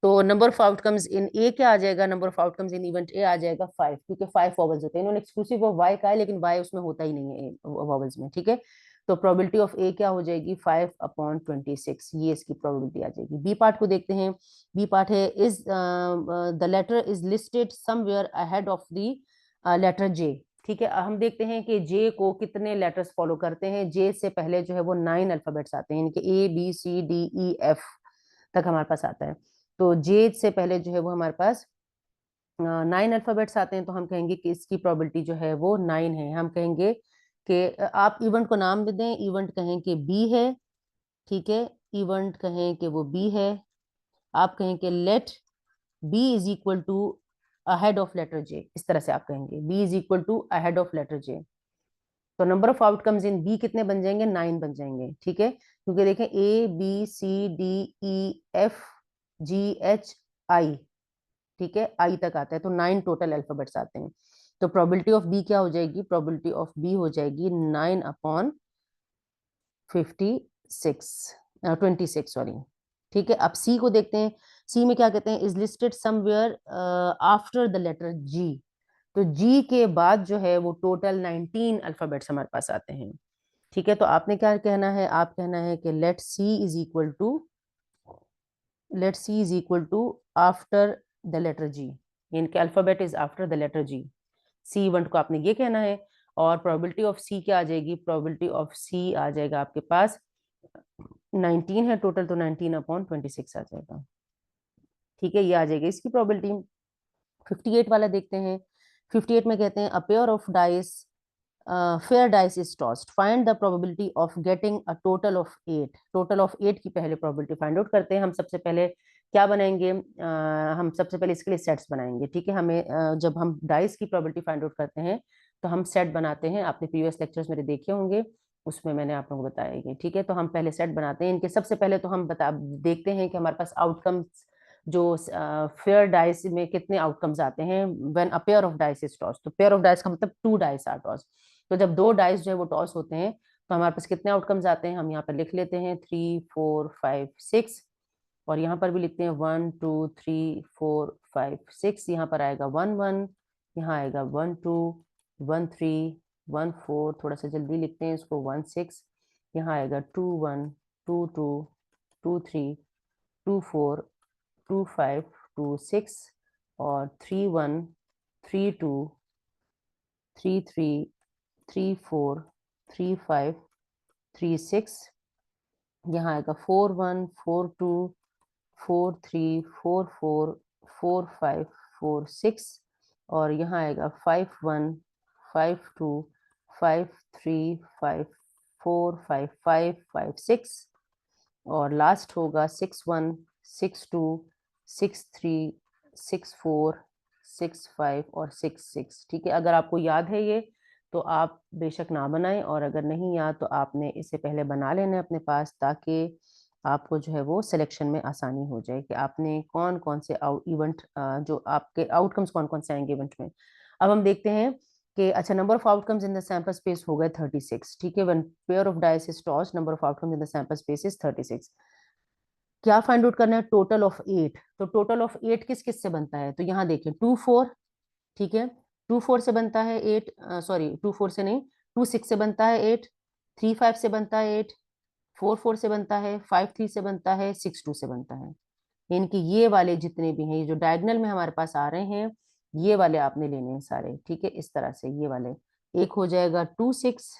तो number of outcomes in A क्या आ जाएगा, number of outcomes in event A आ जाएगा 5, क्योंकि 5 वॉवल्स होते हैं। इन्होंने एक्सक्लूसिव ऑफ वाई का है, लेकिन वाई उसमें होता ही नहीं है वॉवल्स में। ठीक है, तो प्रोबेबिलिटी ऑफ ए क्या हो जाएगी, 5/26, ये इसकी प्रोबेबिलिटी आ जाएगी। बी पार्ट को देखते हैं। बी पार्ट है, is the letter is listed somewhere ahead of the letter J. ठीक है, हम देखते हैं कि जे को कितने लेटर्स फॉलो करते हैं। जे से पहले जो है वो 9 अल्फाबेट्स आते हैं, यानी कि ABCDEF तक हमारे पास आता है। तो जे से पहले जो है वो हमारे पास 9 अल्फाबेट्स आते हैं। तो हम कहेंगे कि इसकी प्रोबेबिलिटी जो है वो 9 है। हम कहेंगे कि आप इवेंट को नाम दे दें, इवेंट कहें कि बी है। ठीक है, इवेंट कहें कि वो बी है। आप कहें कि let B is equal to ahead of letter J, इस तरह से आप कहेंगे B is equal to ahead of letter J. तो number of outcomes in B कितने बन जाएंगे, 9 बन जाएंगे। ठीक है, क्योंकि देखें ABCDEFGHI, ठीक है, आई तक आता है, तो 9 टोटल अल्फाबेट्स आते हैं। तो प्रोबेबिलिटी ऑफ बी क्या हो जाएगी, प्रोबेबिलिटी ऑफ बी हो जाएगी 9/26 सॉरी। ठीक है, अब सी को देखते हैं। सी में क्या कहते हैं, is listed somewhere after the letter G. तो जी के बाद जो है वो टोटल 19 अल्फाबेट्स हमारे पास आते हैं। ठीक है, तो आपने क्या कहना है, आप कहना है कि let C is equal to after the letter G, यानी कि alphabet is after the letter G. C event को आपने ये कहना है। और प्रोबेबिलिटी ऑफ सी क्या आ जाएगी, प्रोबेबिलिटी ऑफ सी आ जाएगा आपके पास 19 है टोटल, तो 19/26 आ जाएगा। ठीक है, ये आ जाएगी इसकी प्रोबेबिलिटी। 58 वाला देखते हैं। 58 में कहते हैं a pair of dice, fair dice is tossed, find the probability of getting a total of 8। Total of 8 की पहले प्रोबेबिलिटी फाइंड आउट करते हैं। हम सबसे पहले क्या बनाएंगे, हम सबसे पहले इसके लिए सेट्स बनाएंगे। ठीक है, हमें जब हम डाइस की प्रोबेबिलिटी फाइंड आउट करते हैं तो हम सेट बनाते हैं। आपने प्रीवियस लेक्चर्स मेरे देखे होंगे, उसमें मैंने आप लोगों को बताया। ठीक है, तो हम पहले सेट बनाते हैं इनके। सबसे पहले तो हम देखते हैं कि हमारे पास आउटकम्स जो फेयर डाइस में कितने आउटकम्स आते हैं when a pair of dice is toss. तो पेयर ऑफ डाइस का मतलब 2 डाइस आर टॉस। तो जब 2 डाइस जो है वो टॉस होते हैं तो हमारे पास कितने आउटकम्स आते हैं, हम यहाँ पर लिख लेते हैं 3 4 5 6। और यहाँ पर भी लिखते हैं 1 2 3 4 5 6। यहाँ पर आएगा 1 1, यहाँ आएगा 1 2 1 3 1 4, थोड़ा सा जल्दी लिखते हैं इसको, 1 6। यहाँ आएगा 2 1 2 2 2 3 2 4 2 5 2 6, और 3 1 3 2 3 3 3 4 3 5 3 6। यहाँ आएगा 4 1 4 2 4 3 4 4 4 5 4 6, और यहाँ आएगा 5 1 5 2 5 3 5 4 5 5 5 6, और लास्ट होगा 6 1 6 2 6 3 6 4 6 5 और 6 6। ठीक है, अगर आपको याद है ये तो आप बेशक ना बनाएं, और अगर नहीं याद तो आपने इसे पहले बना लेना है अपने पास, ताकि आपको जो है वो सिलेक्शन में आसानी हो जाए कि आपने कौन कौन से इवेंट, जो आपके आउटकम्स कौन कौन से आएंगे इवेंट में। अब हम देखते हैं कि अच्छा, number of outcomes in the sample space हो गए 36। ठीक है, when pair of dice is tossed, number of outcomes in the sample space is 36। क्या फाइंड आउट करना है, टोटल ऑफ 8। तो टोटल ऑफ 8 किस किस से बनता है, तो यहाँ देखिए 2 4। ठीक है, 2 4 से बनता है 8, सॉरी 2 4 से नहीं, 2 6 से बनता है 8, 3 5 से बनता है 8, 4 4 से बनता है, 5 3 से बनता है, 6 2 से बनता है। इनके ये वाले जितने भी हैं, ये जो डायगोनल में हमारे पास आ रहे हैं, ये वाले आपने लेने हैं सारे। ठीक है, इस तरह से ये वाले, एक हो जाएगा 2 6,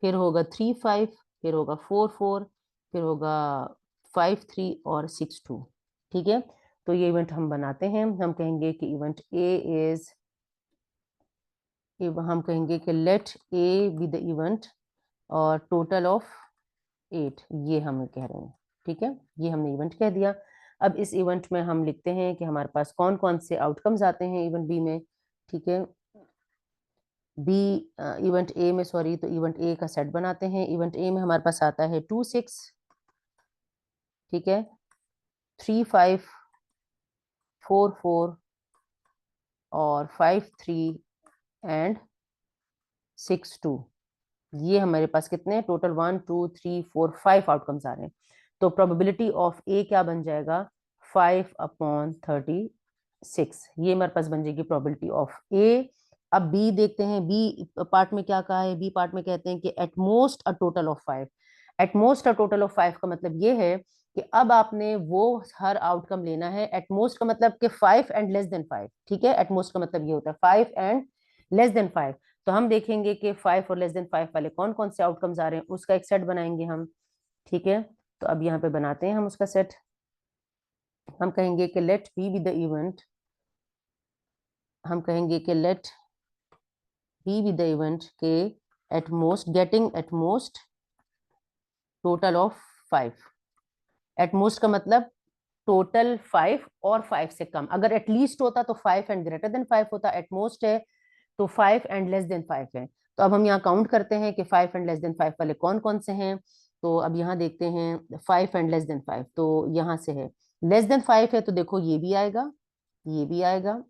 फिर होगा 3 5, फिर होगा 4 4, फिर होगा 5 3 और 6 2। ठीक है, तो ये इवेंट हम बनाते हैं। हम कहेंगे कि इवेंट ए इज, हम कहेंगे कि let A be the event और टोटल ऑफ 8, ये हम कह रहे हैं। ठीक है, ये हमने इवेंट कह दिया। अब इस इवेंट में हम लिखते हैं कि हमारे पास कौन कौन से आउटकम्स आते हैं इवेंट बी में। ठीक है, बी इवेंट ए में, सॉरी, तो इवेंट ए का सेट बनाते हैं। इवेंट ए में हमारे पास आता है 2 6, ठीक है, 3 5 4 4 और 5 3 एंड 6 2। ये हमारे पास कितने टोटल 1 2 3 4 5 आउटकम्स आ रहे हैं। तो प्रोबेबिलिटी ऑफ ए क्या बन जाएगा, 5/36। ये हमारे पास बन जाएगी प्रोबेबिलिटी ऑफ ए। अब बी देखते हैं, बी पार्ट में क्या कहा है। बी पार्ट में कहते हैं कि at most a total of 5। At most a total of 5 का मतलब ये है कि अब आपने वो हर आउटकम लेना है। एट मोस्ट का मतलब कि 5 एंड लेस देन 5। ठीक है, एट मोस्ट का मतलब ये होता है 5 एंड लेस देन 5। तो हम देखेंगे कि 5 और लेस देन 5 वाले कौन कौन से आउटकम्स आ रहे हैं, उसका एक सेट बनाएंगे हम। ठीक है, तो अब यहाँ पे बनाते हैं हम उसका सेट। हम कहेंगे कि let B be the event, हम कहेंगे कि let B be the event के at most, getting at most total of 5। At most का मतलब टोटल 5 और 5 से कम। अगर एटलीस्ट होता तो 5 एंड ग्रेटर देन 5 होता, एट मोस्ट है तो 5 एंड लेस देन 5 है। तो अब हम यहाँ काउंट करते हैं कि 5 एंड लेस देन 5 वाले कौन कौन से हैं। तो अब यहाँ देखते हैं 5 एंड लेस देन 5, तो यहाँ से है लेस देन 5 है, तो देखो ये भी आएगा, ये भी आएगा,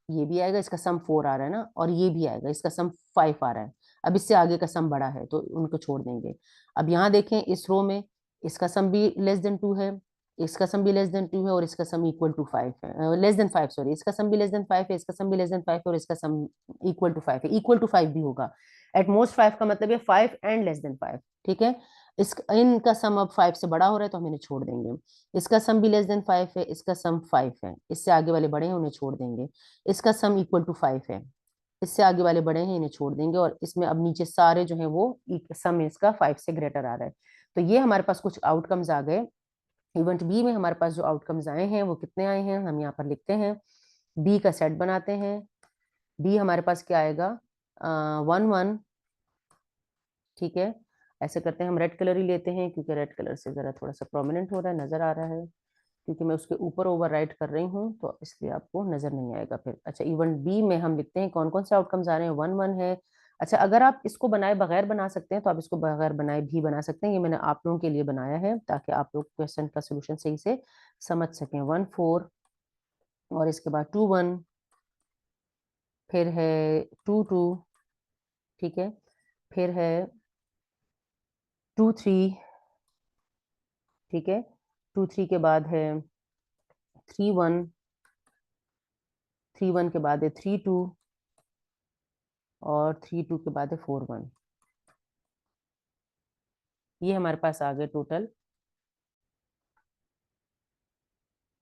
ये भी आएगा, इसका सम 4 आ रहा है ना, और ये भी आएगा, इसका सम 5 आ रहा है। अब इससे आगे का सम बड़ा है तो उनको छोड़ देंगे। अब यहाँ देखें इस रो में, इसका सम भी लेस देन 2 है, इसका सम भी लेस देन 2 है, और इसका सम इक्वल टू 5 है, लेस देन 5 सॉरी, इसका सम भी लेस देन 5 है, इसका सम भी लेस देन 5 है, और इसका सम इक्वल टू 5 है। इक्वल टू 5 भी होगा। एट मोस्ट 5 का मतलब है 5 एंड लेस देन 5। ठीक है, इस इनका सम अब 5 से बड़ा हो रहा है तो हम इन्हें छोड़ देंगे। इसका सम भी लेस देन 5 है, इसका सम 5 है, इससे आगे वाले बड़े हैं उन्हें छोड़ देंगे। इसका सम इक्वल टू 5 है, इससे आगे वाले बड़े हैं इन्हें छोड़ देंगे। और इसमें अब नीचे सारे जो हैं वो सम इसका 5 से ग्रेटर आ रहा है। तो ये हमारे पास कुछ आउटकम्स आ गए। इवेंट बी में हमारे पास जो आउटकम्स आए हैं वो कितने आए हैं, हम यहाँ पर लिखते हैं, बी का सेट बनाते हैं। बी हमारे पास क्या आएगा, 1 1, ठीक है। ऐसे करते हैं, हम रेड कलर ही लेते हैं क्योंकि रेड कलर से जरा थोड़ा सा प्रोमिनेंट हो रहा है, नजर आ रहा है, क्योंकि मैं उसके ऊपर ओवरराइट कर रही हूँ तो इसलिए आपको नजर नहीं आएगा फिर। अच्छा, इवेंट बी में हम लिखते हैं कौन कौन से आउटकम्स आ रहे हैं, 1 1 है। अच्छा, अगर आप इसको बनाए बगैर बना सकते हैं तो आप इसको बगैर बनाए भी बना सकते हैं, ये मैंने आप लोगों के लिए बनाया है ताकि आप लोग क्वेश्चन का सोल्यूशन सही से समझ सकें। 1 4 और इसके बाद 2 1, फिर है 2 2, ठीक है, फिर है 2 3, ठीक है, 2 3 के बाद है 3 1, 3 1 के बाद है 3 2 और 3 2 के बाद है 4 1। ये हमारे पास आ गए total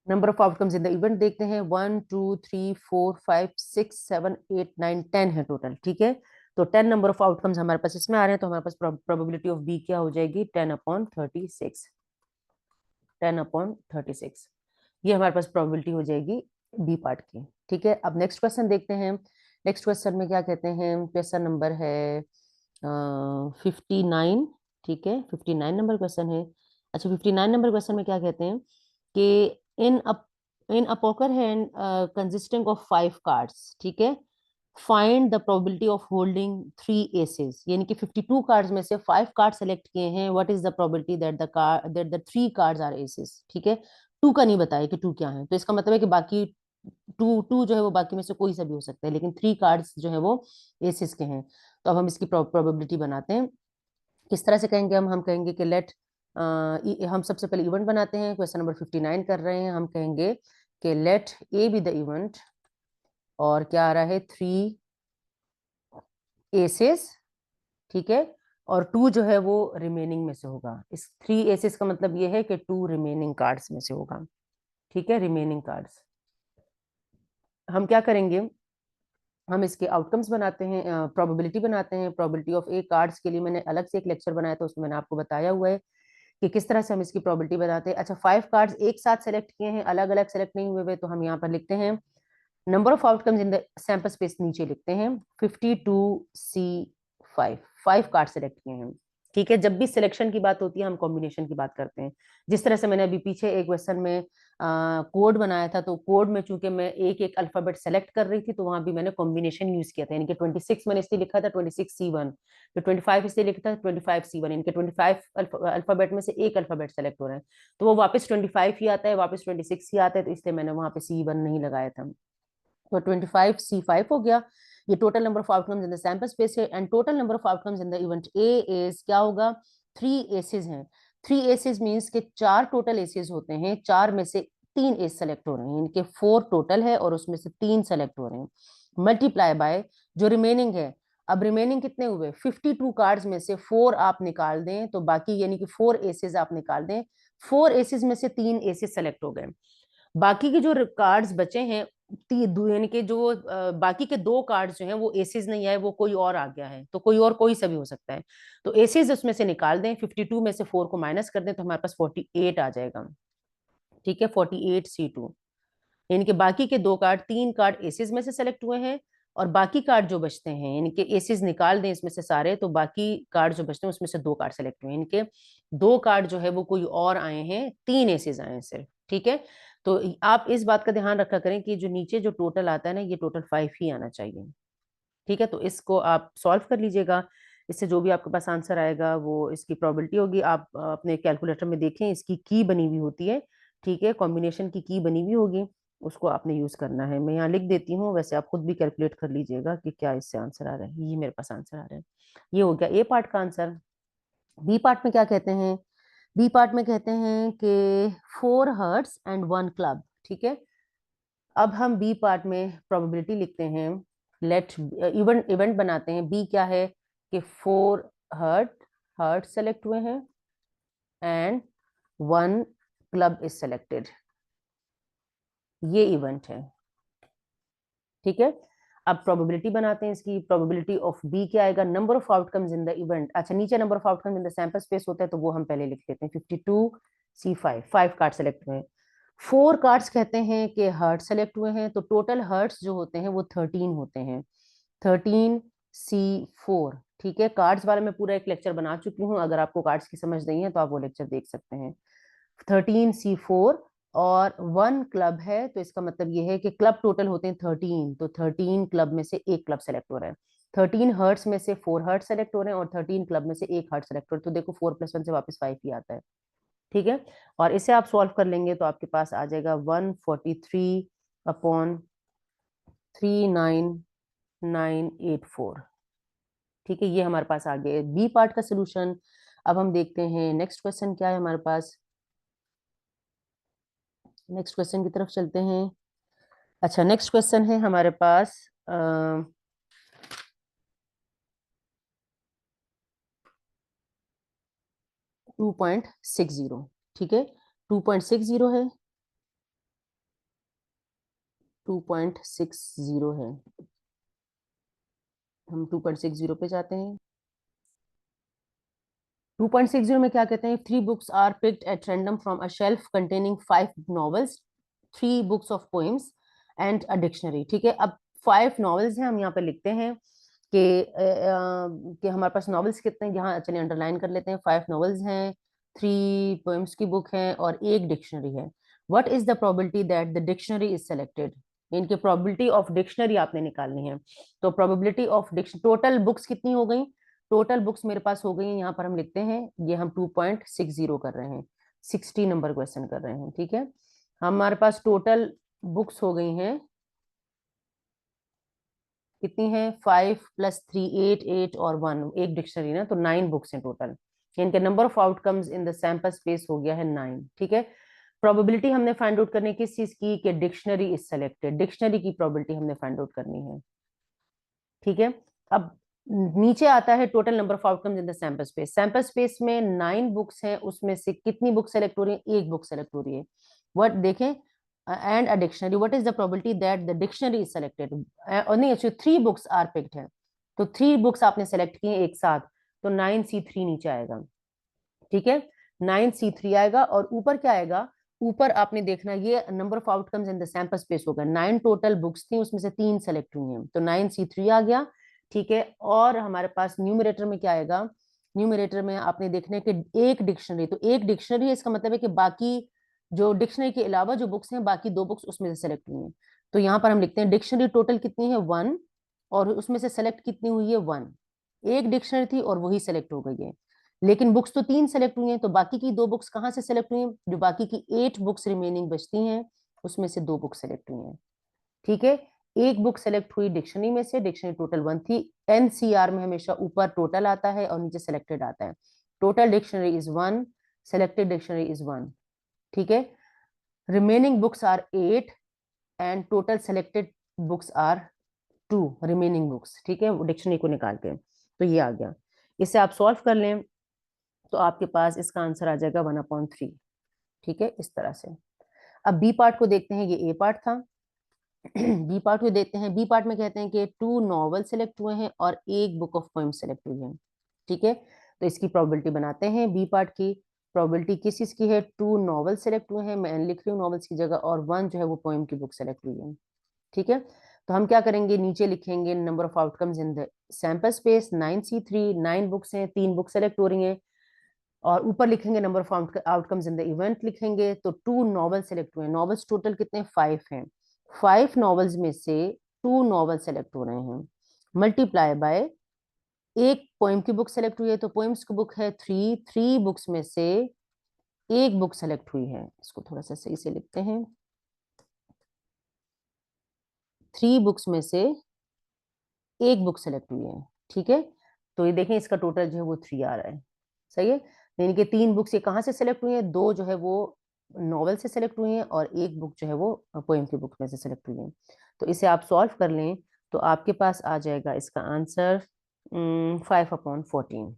number of outcomes in the event. देखते हैं 1 2 3 4 5 6 7 8 9 10 है टोटल, ठीक है। तो 10 नंबर ऑफ आउटकम्स हमारे पास इसमें आ रहे हैं, तो हमारे पास प्रोबेबिलिटी ऑफ बी क्या हो जाएगी, 10/36, 10/36। ये हमारे पास प्रोबेबिलिटी हो जाएगी बी पार्ट की, ठीक है। अब नेक्स्ट क्वेश्चन देखते हैं। नेक्स्ट क्वेश्चन में क्या कहते हैं, क्वेश्चन नंबर है 59, ठीक है, 59 नंबर क्वेश्चन है। अच्छा, 59 नंबर क्वेश्चन में क्या कहते हैं कि in a poker hand consisting of 5 cards, ठीक है, find the probability of holding 3 aces, यानी कि 52 कार्ड्स में से 5 कार्ड सेलेक्ट किए हैं, what is the probability that the 3 cards are aces, ठीक है। 2 का नहीं बताया कि 2 क्या है, तो इसका मतलब है कि बाकी 2 2 जो है वो बाकी में से कोई सा भी हो सकता है, लेकिन 3 कार्ड्स जो है वो एसेस के हैं। तो अब हम इसकी प्रोबेबिलिटी बनाते हैं। किस तरह से कहेंगे, हम कहेंगे कि लेट, हम सबसे पहले इवेंट बनाते हैं, क्वेश्चन नंबर 59 कर रहे हैं, हम कहेंगे कि let A be the event, और क्या आ रहा है 3 एसेस, ठीक है, और 2 जो है वो रिमेनिंग में से होगा। इस 3 एसेस का मतलब ये है कि 2 रिमेनिंग कार्ड्स में से होगा, ठीक है, रिमेनिंग कार्ड्स। हम क्या करेंगे, हम इसके आउटकम्स बनाते हैं, प्रोबेबिलिटी बनाते हैं। प्रोबेबिलिटी ऑफ ए कार्ड्स के लिए मैंने अलग से एक लेक्चर बनाया था, उसमें मैंने आपको बताया हुआ है कि किस तरह से हम इसकी प्रोबेबिलिटी बनाते हैं। अच्छा, 5 कार्ड्स एक साथ सेलेक्ट किए हैं, अलग अलग सेलेक्ट नहीं हुए हुए, तो हम यहाँ पर लिखते हैं number of outcomes in the sample space, नीचे लिखते हैं 52C5, 5 कार्ड सेलेक्ट किए हैं, ठीक है। जब भी सिलेक्शन की बात होती है हम कॉम्बिनेशन की बात करते हैं। जिस तरह से मैंने अभी पीछे एक क्वेश्चन में कोड बनाया था, तो कोड में चूंकि मैं एक एक अल्फाबेट सेलेक्ट कर रही थी, तो वहां भी मैंने कॉम्बिनेशन यूज किया था, यानी कि 26 मैंने इसलिए लिखा था 26C1, तो 25 इसलिए लिखा था 25C1, इनके 25 अल्फाबेट में से एक अल्फाबेट सेलेक्ट हो रहा है, तो वो वापस 25 ही आता है, वापस 26 ही आता है, तो इसलिए मैंने वहां पे C1 नहीं लगाया था। तो 25C5 हो गया। ये total number of outcomes in the sample space है, and total number of outcomes in the event A is क्या होगा, 3 एसेस हैं। 3 एसेस मींस के 4 टोटल एसेस होते हैं, 4 में से 3 एस सेलेक्ट हो रहे हैं, इनके 4 टोटल है और उसमें से 3 सेलेक्ट हो रहे हैं, मल्टीप्लाई बाय जो रिमेनिंग है। अब रिमेनिंग कितने हुए, 52 कार्ड्स में से 4 आप निकाल दें, तो बाकी यानी कि 4 एसेस आप निकाल दें, 4 एसेस में से 3 एसेस सेलेक्ट हो गए। बाकी के जो कार्ड्स बचे हैं, यानी कि जो बाकी के 2 कार्ड्स जो हैं वो एसेस नहीं आए, वो कोई और आ गया है, तो कोई और कोई सा भी हो सकता है, तो एसेस उसमें से निकाल दें, 52 में से 4 को माइनस कर दें, तो हमारे पास 48 आ जाएगा, ठीक है, 48C2। यानी कि बाकी के 2 कार्ड, 3 कार्ड एसेस में से सेलेक्ट हुए हैं, और बाकी कार्ड जो बचते हैं, यानी कि एसेस निकाल दें इसमें से सारे, तो बाकी कार्ड जो बचते हैं उसमें से 2 कार्ड सेलेक्ट हुए हैं, इनके 2 कार्ड जो है वो कोई और आए हैं, 3 एसेस आए हैं सिर्फ, ठीक है। तो आप इस बात का ध्यान रखा करें कि जो नीचे जो टोटल आता है ना, ये टोटल 5 ही आना चाहिए, ठीक है। तो इसको आप सॉल्व कर लीजिएगा, इससे जो भी आपके पास आंसर आएगा वो इसकी प्रोबेबिलिटी होगी। आप अपने कैलकुलेटर में देखें, इसकी की बनी हुई होती है, ठीक है, कॉम्बिनेशन की बनी हुई होगी, उसको आपने यूज करना है। मैं यहाँ लिख देती हूँ, वैसे आप खुद भी कैलकुलेट कर लीजिएगा कि क्या इससे आंसर आ रहा है। ये मेरे पास आंसर आ रहा है, ये हो गया ए पार्ट का आंसर। बी पार्ट में क्या कहते हैं, बी पार्ट में कहते हैं कि 4 हर्ट्स एंड 1 क्लब, ठीक है। अब हम बी पार्ट में प्रोबेबिलिटी लिखते हैं, लेट इवेंट इवेंट बनाते हैं। बी क्या है कि 4 हर्ट सेलेक्ट हुए हैं एंड 1 क्लब इज सेलेक्टेड, ये इवेंट है, ठीक है। अब प्रोबेबिलिटी बनाते हैं इसकी। प्रोबेबिलिटी ऑफ बी क्या आएगा, number of outcomes in the event. अच्छा, नीचे number of outcomes in the sample space होता है तो वो हम पहले लिख लेते हैं। 52C5, 5 कार्ड सेलेक्ट हुए हैं। 4 कार्ड्स कहते हैं कि हर्ट सेलेक्ट हुए हैं, तो टोटल हर्ट्स जो होते हैं वो 13 होते हैं। 13C4, ठीक है। कार्ड्स वाले मैं पूरा एक लेक्चर बना चुकी हूँ, अगर आपको कार्ड्स की समझ नहीं है तो आप वो लेक्चर देख सकते हैं। 13C4 और 1 क्लब है, तो इसका मतलब ये है कि क्लब टोटल होते हैं 13, तो 13 क्लब में से एक क्लब सेलेक्ट हो रहा है। 13 हर्ट्स में से 4 हर्ट्स सेलेक्ट हो रहे हैं और 13 क्लब में से एक हर्ट सेलेक्ट हो रहा है, तो देखो 4 + 1 से वापस 5 ही आता है, ठीक है। और इसे आप सॉल्व कर लेंगे तो आपके पास आ जाएगा 143/3984, ठीक है। ये हमारे पास आ गया बी पार्ट का सोल्यूशन। अब हम देखते हैं नेक्स्ट क्वेश्चन क्या है हमारे पास। नेक्स्ट क्वेश्चन की तरफ चलते हैं। अच्छा, नेक्स्ट क्वेश्चन है हमारे पास 2.60, ठीक है। 2.60 है, 2.60 है। हम 2.60 पे जाते हैं। 2.60 में क्या कहते हैं, 3 books are picked at random from a shelf containing 5 novels, 3 books of poems and a dictionary, ठीक है। अब 5 नॉवेल्स हैं, हम यहाँ पे लिखते हैं कि हमारे पास नॉवेल्स कितने हैं, यहाँ चलिए अंडरलाइन कर लेते हैं। 5 नॉवेल्स हैं, 3 पोएम्स की बुक है और एक डिक्शनरी है। What is the probability that the dictionary is selected, इनकी प्रोबेबिलिटी ऑफ डिक्शनरी आपने निकालनी है। तो probability of diction, total books कितनी हो गई, टोटल बुक्स मेरे पास हो गई हैं, यहाँ पर हम लिखते हैं, ये हम 2.60 कर रहे हैं, 60 नंबर क्वेश्चन कर रहे हैं, ठीक है। हमारे पास टोटल बुक्स हो गई हैं, कितनी है, 5 + 3 8, 8 और 1, एक डिक्शनरी ना, तो 9 बुक्स हैं टोटल। इनके number of outcomes in the sample space हो गया है 9, ठीक है। प्रोबेबिलिटी हमने फाइंड आउट करनी है किस चीज की, कि डिक्शनरी इज सेलेक्टेड, डिक्शनरी की प्रोबेबिलिटी हमने फाइंड आउट करनी है, ठीक है। अब नीचे आता है total number of outcomes in the sample space. Sample space में 9 बुक्स हैं, उसमें से कितनी बुक सेलेक्ट हो रही है, एक बुक सेलेक्ट हो रही है। व्हाट देखें, and a dictionary, what is the probability that the dictionary is selected, और नहीं एक्चुअली 3 बुक्स आर पिक्ड है, तो 3 बुक्स आपने सेलेक्ट की हैं एक साथ, तो 9C3 नीचे आएगा, ठीक है। 9C3 आएगा और ऊपर क्या आएगा, ऊपर आपने देखना ये number of outcomes in the sample space होगा। 9 टोटल बुक्स थी, उसमें से 3 सेलेक्ट हुई हैं, तो 9C3 आ गया, ठीक है। और हमारे पास न्यूमरेटर में क्या आएगा, न्यूमरेटर में आपने देखना है कि एक डिक्शनरी, तो एक डिक्शनरी है, इसका मतलब है कि बाकी जो डिक्शनरी के अलावा जो बुक्स हैं, बाकी 2 बुक्स उसमें से सेलेक्ट हुई हैं। तो यहाँ पर हम लिखते हैं डिक्शनरी टोटल कितनी है 1, और उसमें से सेलेक्ट कितनी हुई है 1, एक डिक्शनरी थी और वही सेलेक्ट हो गई है। लेकिन बुक्स तो 3 सेलेक्ट हुई हैं, तो बाकी की 2 बुक्स कहाँ से सेलेक्ट हुई हैं, जो बाकी की 8 बुक्स रिमेनिंग बचती हैं उसमें से 2 बुक्स सेलेक्ट हुई हैं, ठीक है। एक बुक सेलेक्ट हुई डिक्शनरी में से, डिक्शनरी टोटल 1 थी। एनसीआर में हमेशा ऊपर टोटल आता है और नीचे सेलेक्टेड आता है। Total dictionary is 1, selected dictionary is 1, ठीक है। Remaining books are 8 and total selected books are 2 remaining books, ठीक है, डिक्शनरी को निकाल के, तो ये आ गया। इसे आप सॉल्व कर लें तो आपके पास इसका आंसर आ जाएगा 1/3, ठीक है, इस तरह से। अब बी पार्ट को देखते हैं, ये ए पार्ट था। बी पार्ट को देखते हैं। बी पार्ट में कहते हैं कि 2 नॉवल सेलेक्ट हुए हैं और एक बुक ऑफ पोएम सेलेक्ट हुई है, ठीक है। तो इसकी प्रोबेबिलिटी बनाते हैं। बी पार्ट की प्रोबेबिलिटी किस चीज की है, 2 नॉवल सेलेक्ट हुए हैं, मैं लिख रही हूँ नॉवेल्स की जगह, और 1 जो है वो पोएम की बुक सेलेक्ट हुई है, ठीक है। तो हम क्या करेंगे, नीचे लिखेंगे number of outcomes in the sample space, 9C3, 9 books हैं, 3 बुक सेलेक्ट हो रही हैं, और ऊपर लिखेंगे number of outcomes in the event लिखेंगे, तो 2 नॉवल सेलेक्ट हुए हैं। नॉवेल्स टोटल कितने, 5 हैं, 5 नॉवेल्स में से 2 नॉवल सेलेक्ट हो रहे हैं, मल्टीप्लाई बाय एक पोएम की बुक सेलेक्ट हुई है, तो पोएम्स की बुक है 3, 3 बुक्स में से एक बुक सेलेक्ट हुई है, इसको थोड़ा सा सही से लिखते हैं, 3 बुक्स में से एक बुक सेलेक्ट हुई है, ठीक है। तो ये देखें इसका टोटल जो है वो 3 आ रहा है, सही है। यानी कि 3 बुक्स ये कहाँ से सेलेक्ट हुई हैं, 2 जो है वो नॉवेल से सेलेक्ट हुई हैं और एक बुक जो है वो पोएम की बुक में से सेलेक्ट हुई है। तो इसे आप सॉल्व कर लें तो आपके पास आ जाएगा इसका आंसर 5/14,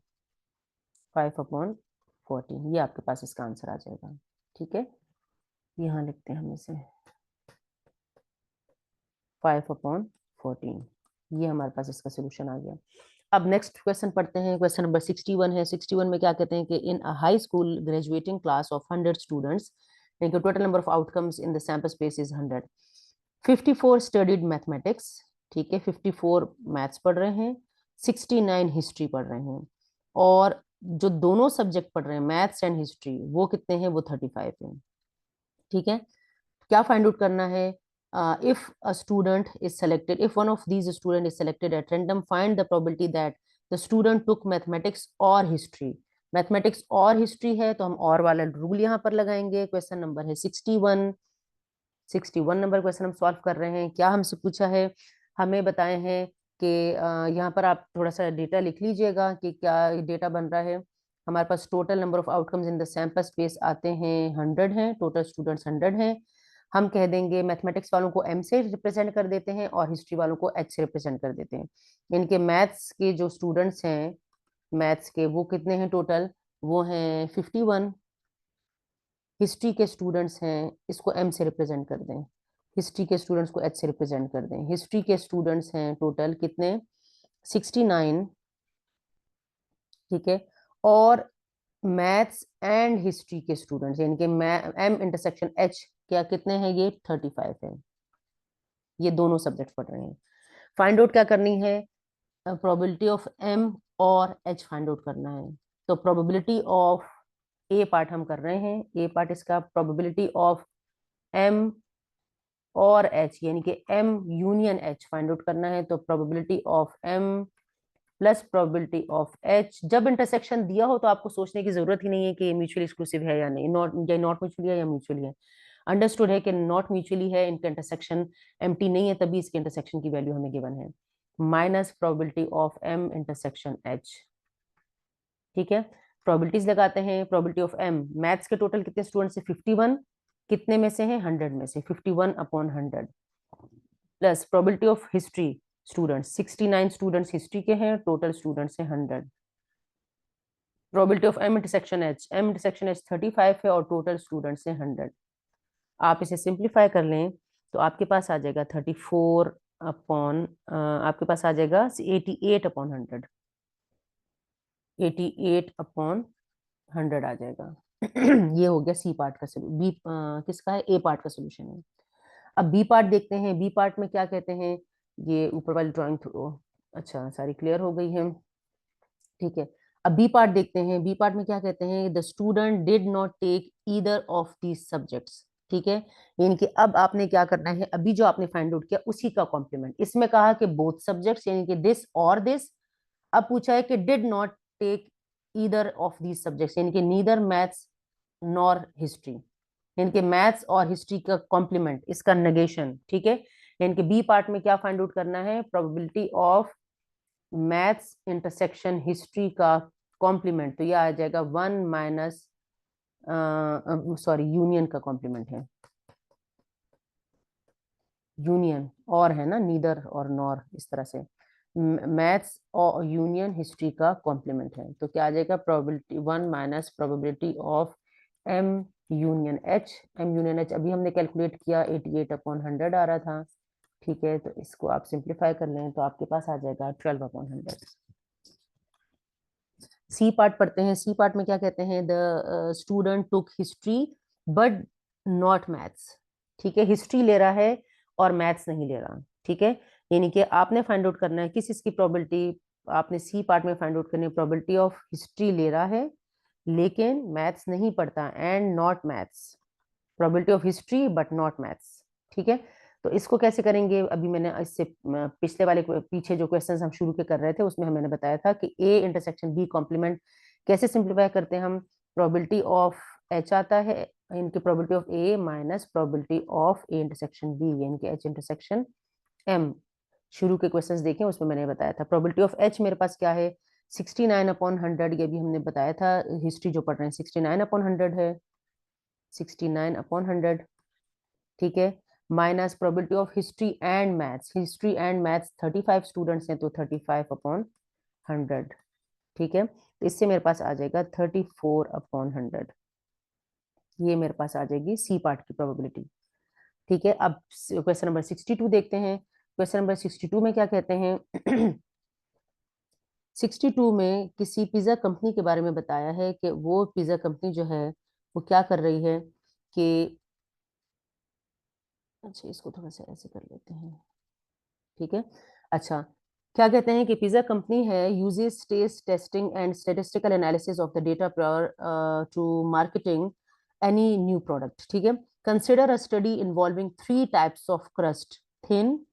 5/14, ये आपके पास इसका आंसर आ जाएगा, ठीक है। यहाँ लिखते हैं हम इसे 5/14, ये हमारे पास इसका सोल्यूशन आ गया। अब नेक्स्ट क्वेश्चन पढ़ते हैं, क्वेश्चन नंबर 61 है। 61 में क्या कहते हैं कि in a high school graduating class of 100 students, total number of outcomes in the sample space is 100। 54 studied mathematics, ठीक है, 54 मैथ्स पढ़ रहे हैं, 69 हिस्ट्री पढ़ रहे हैं, और जो दोनों सब्जेक्ट पढ़ रहे हैं मैथ्स एंड हिस्ट्री वो कितने हैं, वो 35 हैं। ठीक है, क्या फाइंड आउट करना है, if a student is selected, if one of these student is selected at random, find the probability that the student took mathematics और हिस्ट्री। मैथमेटिक्स और हिस्ट्री है तो हम और वाला रूल यहाँ पर लगाएंगे। क्वेश्चन नंबर है 61। 61 नंबर क्वेश्चन हम सॉल्व कर रहे हैं। क्या हमसे पूछा है, हमें बताए हैं कि यहाँ पर आप थोड़ा सा डेटा लिख लीजिएगा कि क्या डेटा बन रहा है। हमारे पास total number of outcomes in the sample space आते हैं 100 हैं, टोटल स्टूडेंट्स 100 हैं। हम कह देंगे मैथमेटिक्स वालों को m से रिप्रेजेंट कर देते हैं और हिस्ट्री वालों को h से रिप्रेजेंट कर देते हैं। इनके मैथ्स के जो स्टूडेंट्स हैं, मैथ्स के वो कितने हैं टोटल, वो हैं 51। हिस्ट्री के स्टूडेंट्स हैं, इसको m से रिप्रेजेंट कर दें, हिस्ट्री के स्टूडेंट्स को h से रिप्रेजेंट कर दें। हिस्ट्री के स्टूडेंट्स हैं टोटल कितने, 69, ठीक है। और मैथ्स एंड हिस्ट्री के स्टूडेंट्स यानी कि m इंटरसेक्शन h क्या कितने हैं, ये 35 है। ये दोनों सब्जेक्ट पढ़ रहे हैं। फाइंड आउट क्या करनी है, प्रोबेबिलिटी ऑफ m और h फाइंड आउट करना है। तो प्रोबेबिलिटी ऑफ ए पार्ट हम कर रहे हैं, ए पार्ट इसका प्रोबेबिलिटी ऑफ m और h यानी कि m union h find out करना है। तो probability of m plus probability of h, जब इंटरसेक्शन दिया हो तो आपको सोचने की जरूरत ही नहीं है कि म्यूचुअली एक्सक्लूसिव है या नहीं, नॉट म्यूचुअली है या म्यूचुअली है। अंडरस्टूड है कि नॉट म्यूचुअली है, इनका इंटरसेक्शन एम्प्टी नहीं है, तभी इसके इंटरसेक्शन की वैल्यू हमें गिवन है, minus probability of m intersection h। ठीक है, प्रोबेबिलिटीज लगाते हैं। प्रोबेबिलिटी ऑफ m, मैथ्स के टोटल कितने स्टूडेंट से 51, कितने में से हैं, 100 में से, 51/100, plus probability of history students, 69 students history के हैं, टोटल स्टूडेंट्स हैं 100। Probability of m intersection h 35 है और टोटल स्टूडेंट्स हैं 100। आप इसे सिंप्लीफाई कर लें तो आपके पास आ जाएगा 34 अपॉन, आपके पास आ जाएगा 88/100, 88/100 आ जाएगा। ये हो गया सी पार्ट का सोल्यूशन, बी किसका है, ए पार्ट का सोल्यूशन है। अब बी पार्ट देखते हैं, बी पार्ट में क्या कहते हैं, ये ऊपर वाली ड्राइंग थ्रो, अच्छा सारी क्लियर हो गई है, ठीक है। अब बी पार्ट देखते हैं, बी पार्ट में क्या कहते हैं, the student did not take either of these subjects, ठीक है। यानी कि अब आपने क्या करना है, अभी जो आपने फाइंड आउट किया उसी का कॉम्प्लीमेंट। इसमें कहा कि बोथ सब्जेक्ट्स यानी कि दिस और दिस, अब पूछा है कि did not take either of these subjects यानी कि नीदर मैथ्स नॉर हिस्ट्री, यानी कि मैथ्स और हिस्ट्री का कॉम्प्लीमेंट, इसका नेगेशन, ठीक है। यानी कि बी पार्ट में क्या फाइंड आउट करना है, probability of maths intersection history का कॉम्प्लीमेंट, तो ये आ जाएगा 1 माइनस, सॉरी यूनियन का कॉम्प्लीमेंट है, यूनियन और है ना, नीदर और नॉर, इस तरह से मैथ्स और यूनियन हिस्ट्री का कॉम्प्लीमेंट है। तो क्या आ जाएगा, probability 1 minus probability of m union h, m union h अभी हमने कैलकुलेट किया 88/100 आ रहा था, ठीक है। तो इसको आप सिंप्लीफाई कर लें तो आपके पास आ जाएगा 12/100। सी पार्ट पढ़ते हैं, सी पार्ट में क्या कहते हैं, the student took history but not maths, ठीक है। हिस्ट्री ले रहा है और मैथ्स नहीं ले रहा, ठीक है। यानी कि आपने फाइंड आउट करना है किस इसकी प्रोबेबिलिटी, आपने सी पार्ट में फाइंड आउट करनी है प्रोबेबिलिटी ऑफ हिस्ट्री ले रहा है लेकिन मैथ्स नहीं पढ़ता, and not maths, probability of history but not maths, ठीक है। तो इसको कैसे करेंगे, अभी मैंने इससे पिछले वाले पीछे जो क्वेश्चंस हम शुरू के कर रहे थे उसमें मैंने बताया था कि ए इंटरसेक्शन बी कॉम्प्लीमेंट कैसे सिंप्लीफाई करते हैं हम, प्रोबेबिलिटी ऑफ एच आता है, इनकी probability of A minus probability of A intersection B यानी कि एच इंटरसेक्शन एम। शुरू के क्वेश्चंस देखें उसमें मैंने बताया था प्रोबेबिलिटी ऑफ एच मेरे पास क्या है, 69/100, ये भी हमने बताया था, हिस्ट्री जो पढ़ रहे हैं 69/100 है, 69/100, ठीक है, minus probability of history and maths, history and maths 35 students हैं तो 35/100, ठीक है। तो इससे मेरे पास आ जाएगा 34/100, ये मेरे पास आ जाएगी सी पार्ट की प्रोबेबिलिटी, ठीक है। अब क्वेश्चन नंबर 62 देखते हैं। क्वेश्चन नंबर 62 में क्या कहते हैं? 62 में किसी पिज्जा कंपनी के बारे में बताया है कि वो पिज्जा कंपनी जो है वो क्या कर रही है कि, अच्छा इसको थोड़ा सा ऐसे कर लेते हैं, ठीक है। अच्छा, क्या कहते हैं कि पिज्जा कंपनी है uses taste testing and statistical analysis of the data prior to marketing any new product, ठीक है। Consider a study involving 3 types of crust, thin,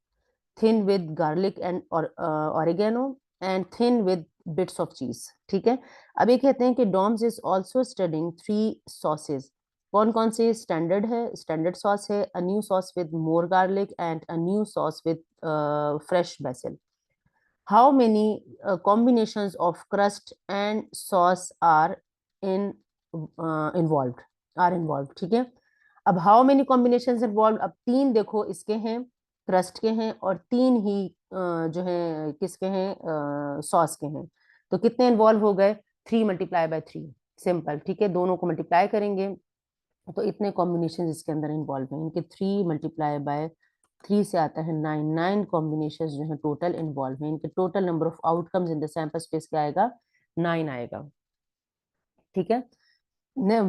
thin with garlic and oregano, and thin with bits of cheese, ठीक है। अब ये कहते हैं कि Dom's is also studying 3 sauces, कौन कौन से? स्टैंडर्ड है, स्टैंडर्ड सॉस है, a new sauce with more garlic and a new sauce with fresh BECIL. How many combinations of crust and sauce are in involved, ठीक है। अब हाउ मेनी कॉम्बिनेशन इन्वॉल्व, अब 3 देखो इसके हैं, क्रस्ट के हैं, और 3 ही जो है किसके हैं? सॉस के हैं। तो कितने इन्वॉल्व हो गए? 3 × 3, सिंपल, ठीक है। दोनों को मल्टीप्लाई करेंगे तो इतने कॉम्बिनेशन इसके अंदर इन्वॉल्व हैं, इनके 3 × 3 से आता है 9, 9 कॉम्बिनेशन जो है टोटल इन्वॉल्व हैं। इनके total number of outcomes in the sample space क्या आएगा? 9 आएगा, ठीक है।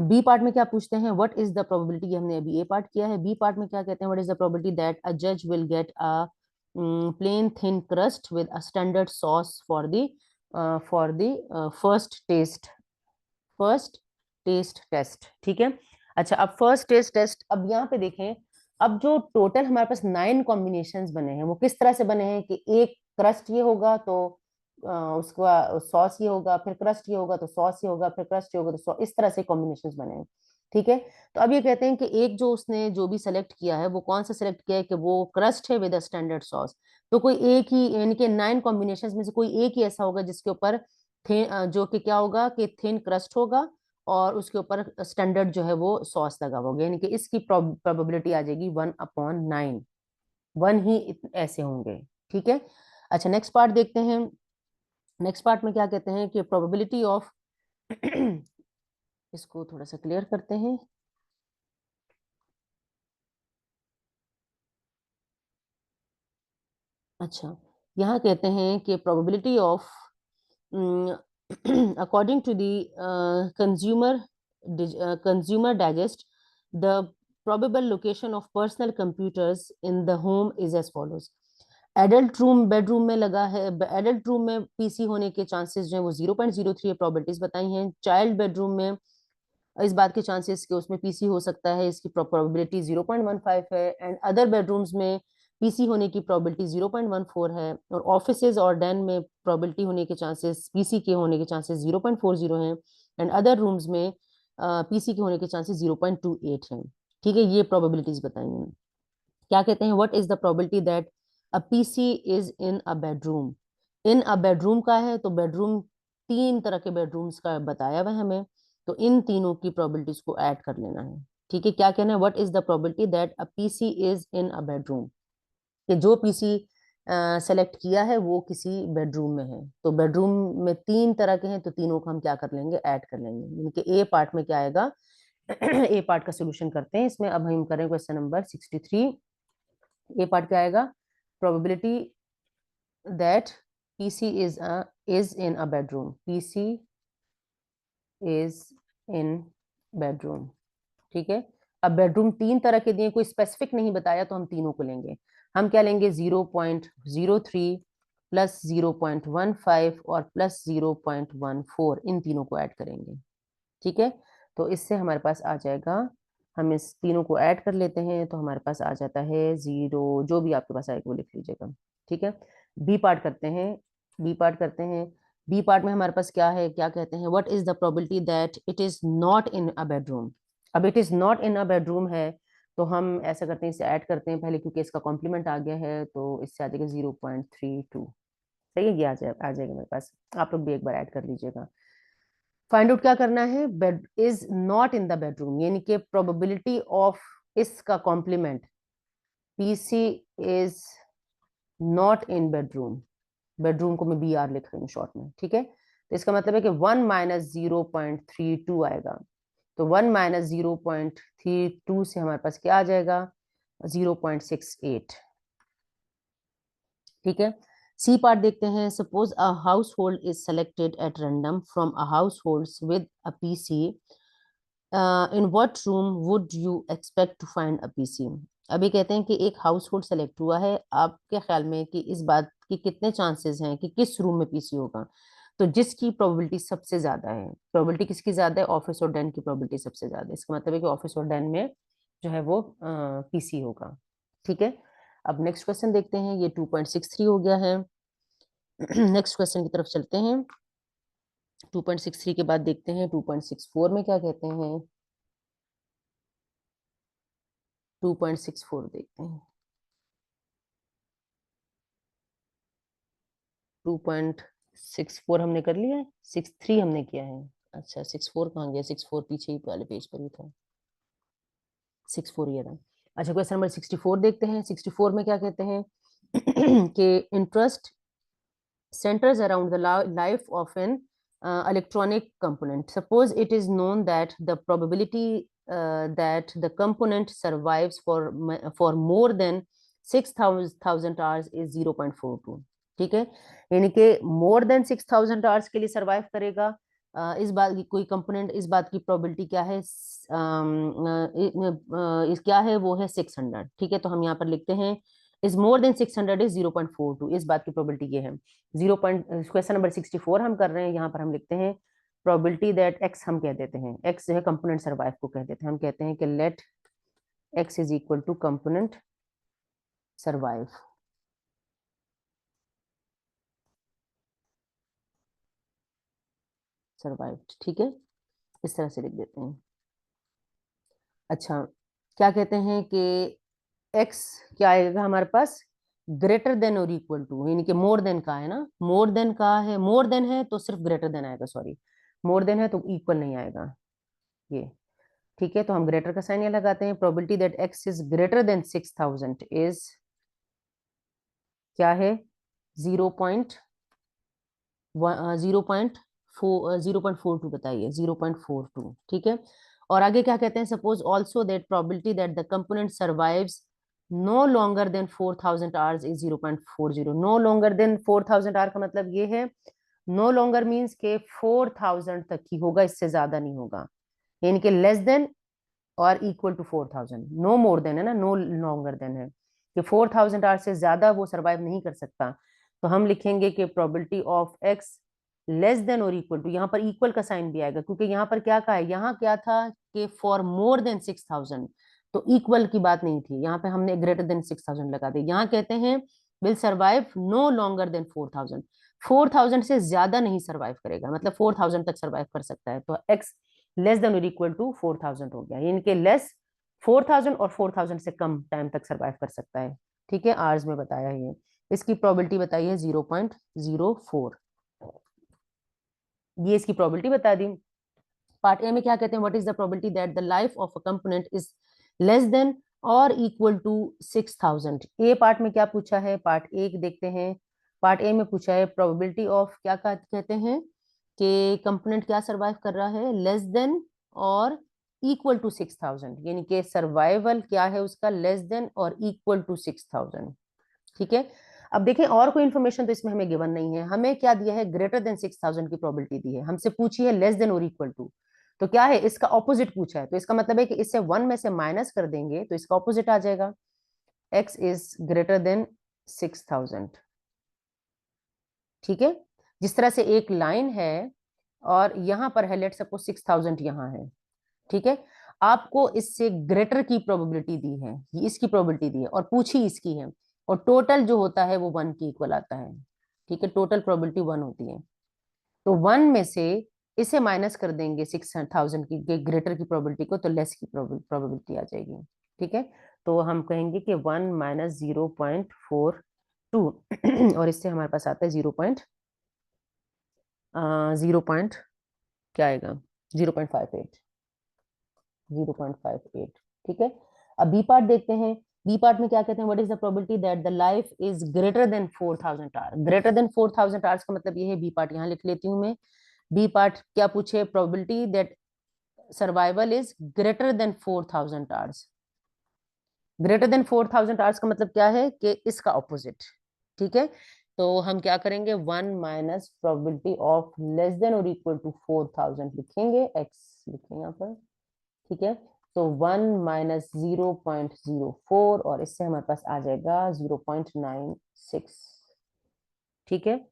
बी पार्ट में क्या पूछते हैं? व्हाट इज द प्रोबेबिलिटी, ये हमने अभी ए पार्ट किया है। बी पार्ट में क्या कहते हैं? What is the probability that a जज will get a plain thin crust with a standard sauce for the first taste test, ठीक है। अच्छा, अब फर्स्ट टेस्ट टेस्ट, अब यहाँ पे देखें, अब जो टोटल हमारे पास 9 कॉम्बिनेशंस बने हैं वो किस तरह से बने हैं कि एक क्रस्ट ये होगा तो उसका सॉस ये होगा, फिर क्रस्ट ये होगा तो सॉस ये होगा, फिर क्रस्ट ये होगा तो सॉस, इस तरह से कॉम्बिनेशंस बने हैं, ठीक है। तो अब ये कहते हैं कि एक जो उसने जो भी सेलेक्ट किया है वो कौन सा सेलेक्ट किया है कि वो क्रस्ट है विद अ स्टैंडर्ड सॉस। तो कोई एक ही, यानी कि 9 कॉम्बिनेशंस में से कोई एक ही ऐसा होगा जिसके ऊपर जो कि क्या होगा कि थिन क्रस्ट होगा और उसके ऊपर स्टैंडर्ड जो है वो सॉस लगा हुआ होगा, यानी कि इसकी प्रोबेबिलिटी आ जाएगी 1/9, 1 ही ऐसे होंगे, ठीक है। अच्छा, नेक्स्ट पार्ट देखते हैं। नेक्स्ट पार्ट में क्या कहते हैं कि प्रोबेबिलिटी ऑफ इसको थोड़ा सा क्लियर करते हैं। अच्छा, यहाँ कहते हैं कि probability of according to the consumer digest, the probable location of personal computers in the home is as follows. Adult room, bedroom में लगा है, एडल्ट रूम में पीसी होने के चांसेस जो है वो 0.03 प्रोबेबिलिटीज बताई हैं। चाइल्ड बेडरूम में इस बात के चांसेस कि उसमें पीसी हो सकता है, इसकी प्रोबेबिलिटी 0.15 है। एंड अदर बेडरूम्स में पीसी होने की प्रोबेबिलिटी 0.14 है। और ऑफिसेज और डैन में प्रोबेबिलिटी होने के चांसेस, पीसी के होने के चांसेस 0.40 हैं। एंड अदर रूम्स में पीसी के होने के चांसेस 0.28 हैं, ठीक है। ये प्रोबेबिलिटीज बताई हैं। क्या कहते हैं? What is the probability that a PC is in a bedroom? In a bedroom का है तो बेडरूम, 3 तरह के बेडरूम्स का बताया हुआ है हमें, तो इन तीनों की प्रोबेबिलिटीज को ऐड कर लेना है, ठीक है। क्या कहना है? What is the probability that a PC is in a bedroom, कि जो पीसी सेलेक्ट किया है वो किसी बेडरूम में है। तो बेडरूम में 3 तरह के हैं तो तीनों को हम क्या कर लेंगे? ऐड कर लेंगे, यानी कि ए पार्ट में क्या आएगा? ए पार्ट का सोल्यूशन करते हैं इसमें। अब हम करें क्वेश्चन नंबर 63। ए पार्ट क्या आएगा? Probability that PC is in a bedroom, PC is in bedroom, ठीक है। अब बेडरूम 3 तरह के दिए, कोई स्पेसिफिक नहीं बताया तो हम तीनों को लेंगे। हम क्या लेंगे? 0.03 प्लस 0.15 और प्लस 0.14, इन तीनों को ऐड करेंगे, ठीक है। तो इससे हमारे पास आ जाएगा, हम इस तीनों को ऐड कर लेते हैं तो हमारे पास आ जाता है 0, जो भी आपके पास आएगा वो लिख लीजिएगा, ठीक है। बी पार्ट करते हैं। बी पार्ट करते हैं। बी पार्ट में हमारे पास क्या है? क्या कहते हैं? What is the probability that it is not in a bedroom? अब it is not in a bedroom है तो हम ऐसा करते हैं, इसे ऐड करते हैं पहले, क्योंकि इसका कॉम्प्लीमेंट आ गया है तो इससे आ जाएगा 0.32, सही है। ये आ जाएगा मेरे पास, आप लोग भी एक बार ऐड कर लीजिएगा। फाइंड आउट क्या करना है? Bed is not in the bedroom, यानी कि प्रोबेबिलिटी ऑफ इसका complement, PC is not in bedroom, bedroom को मैं बी आर लिख रही हूँ शॉर्ट में, ठीक है। तो इसका मतलब है कि 1 - 0.32 आएगा। तो 1 - 0.32 से हमारे पास क्या आ जाएगा? 0.68, ठीक है। सी पार्ट देखते हैं, suppose a household is selected at random from a households with a PC, in what room would you expect to find a PC. अभी कहते हैं कि एक हाउस होल्ड सेलेक्ट हुआ है, आपके ख्याल में कि इस बात की कितने चांसेस हैं कि किस रूम में पीसी होगा। तो जिसकी प्रोबेबिलिटी सबसे ज्यादा है, प्रोबेबिलिटी किसकी ज्यादा है, ऑफिस और डैन की प्रोबेबिलिटी सबसे ज्यादा है, इसका मतलब है कि ऑफिस और डैन में जो है वो पीसी होगा। ठीक है। अब नेक्स्ट क्वेश्चन देखते हैं, ये 2.63 हो गया है। नेक्स्ट क्वेश्चन की तरफ चलते हैं। 2.63 के बाद देखते हैं 2.64 में क्या कहते हैं। 2.64 देखते हैं। 2.64 हमने कर लिया है, 63 हमने किया है। अच्छा 64 कहाँ गया, 64 पीछे ही वाले पेज पर ही था, 64 ये था। अच्छा क्वेश्चन नंबर 64 देखते हैं। 64 में क्या कहते हैं कि interest centers around the life of an electronic component. Suppose it is known that the probability that the component survives for more than 6,000 hours is 0.42. ठीक है, यानी कि मोर देन 6,000 आवर्स के लिए सरवाइव करेगा। इस बात की कोई कंपोनेंट, इस बात की प्रोबेबिलिटी क्या है, क्या है, वो है 600। ठीक है, तो हम यहाँ पर लिखते हैं इज मोर देन 600 इज 0.42, इस बात की प्रोबेबिलिटी ये है। क्वेश्चन नंबर 64 हम कर रहे हैं, यहाँ पर हम लिखते हैं प्रोबेबिलिटी दैट एक्स, हम कह देते हैं एक्स जो है कंपोनेंट सर्वाइव को कह देते हैं, हम कहते हैं कि let X is equal to component survive. Survived, ठीक है, इस तरह से लिख देते हैं। अच्छा क्या कहते हैं कि एक्स क्या आएगा हमारे पास, ग्रेटर देन और इक्वल टू, यानी कि मोर देन का है ना, मोर देन का है, मोर देन है तो सिर्फ ग्रेटर देन आएगा, सॉरी मोर देन है तो इक्वल नहीं आएगा ये। ठीक है, तो हम ग्रेटर का साइन ये लगाते हैं। Probability that x is greater then 6,000 is क्या है, 0.42 बताइए, 0.42। ठीक है, और आगे क्या कहते हैं, suppose also that probability that the component survives no longer than 4,000 hours is 0.40। No longer than 4,000 hour का मतलब ये है, नो लॉन्गर मीन्स के 4,000 तक ही होगा, इससे ज्यादा नहीं होगा, यानी कि लेस देन और equal to 4,000, no more than है ना, नो लॉन्गर देन है कि 4,000 आवर से ज्यादा वो सरवाइव नहीं कर सकता। तो हम लिखेंगे कि probability of x less than और इक्वल टू, यहाँ पर इक्वल का साइन भी आएगा क्योंकि यहाँ पर क्या कहा है, यहाँ क्या था कि फॉर मोर देन 6,000, तो इक्वल की बात नहीं थी, यहाँ पे हमने ग्रेटर देन 6,000 लगा दी। यहाँ कहते हैं will survive no longer than 4,000, 4,000 से ज्यादा नहीं सर्वाइव करेगा, मतलब 4,000 तक सर्वाइव कर सकता है, तो एक्स लेस देन और इक्वल टू 4,000 हो गया, यानी कि लेस 4,000 और 4,000 से कम टाइम तक सर्वाइव कर सकता है। ठीक है, आर्स में बताया ये, इसकी प्रोबेबिलिटी बताई है 0.04, ये इसकी प्रोबेबिलिटी बता दी। पार्ट ए में क्या कहते हैं, what is the probability that the life of a component is less than और इक्वल टू 6,000। ए पार्ट में क्या पूछा है, पार्ट ए देखते हैं। पार्ट ए में पूछा है प्रोबेबिलिटी ऑफ क्या कहते हैं कि कंपोनेंट क्या सर्वाइव कर रहा है, लेस देन और इक्वल टू 6,000, यानी कि सर्वाइवल क्या है उसका, लेस देन और इक्वल टू 6,000। ठीक है, अब देखें और कोई इन्फॉर्मेशन तो इसमें हमें गिवन नहीं है, हमें क्या दिया है, ग्रेटर देन 6,000 की प्रोबेबिलिटी दी है, हमसे पूछी है लेस देन और इक्वल टू, तो क्या है इसका ऑपोजिट पूछा है, तो इसका मतलब है कि इससे 1 में से माइनस कर देंगे तो इसका ऑपोजिट आ जाएगा, x इज ग्रेटर देन 6,000। ठीक है, जिस तरह से एक लाइन है और यहां पर है, लेट सपोज 6,000 यहां है, ठीक है, आपको इससे ग्रेटर की प्रोबेबिलिटी दी है, ये इसकी प्रोबेबिलिटी दी है और पूछी इसकी है, और टोटल जो होता है वो 1 के इक्वल आता है। ठीक है, टोटल प्रोबेबिलिटी 1 होती है, तो 1 में से इसे माइनस कर देंगे 6,000 की ग्रेटर की प्रोबेबिलिटी को, तो लेस की प्रोबेबिलिटी आ जाएगी। ठीक है, तो हम कहेंगे कि 1 माइनस 0.42 और इससे हमारे पास आता है 0. क्या आएगा, 0.58, 0.58। ठीक है, अब बी पार्ट देखते हैं। बी पार्ट में क्या कहते हैं, what is the probability that the life is greater than 4,000 hour. Greater than 4,000 hours का मतलब ये है, बी पार्ट यहाँ लिख लेती हूँ मैं। बी पार्ट क्या पूछे, probability that survival is greater than 4,000 hours. Greater than 4,000 hours का मतलब क्या है कि इसका ऑपोजिट, ठीक है, तो हम क्या करेंगे, 1 minus probability of less than और इक्वल टू 4000 लिखेंगे, एक्स लिखेंगे यहाँ पर। ठीक है, तो 1 - 0.04 और इससे हमारे पास आ जाएगा 0.96। ठीक है,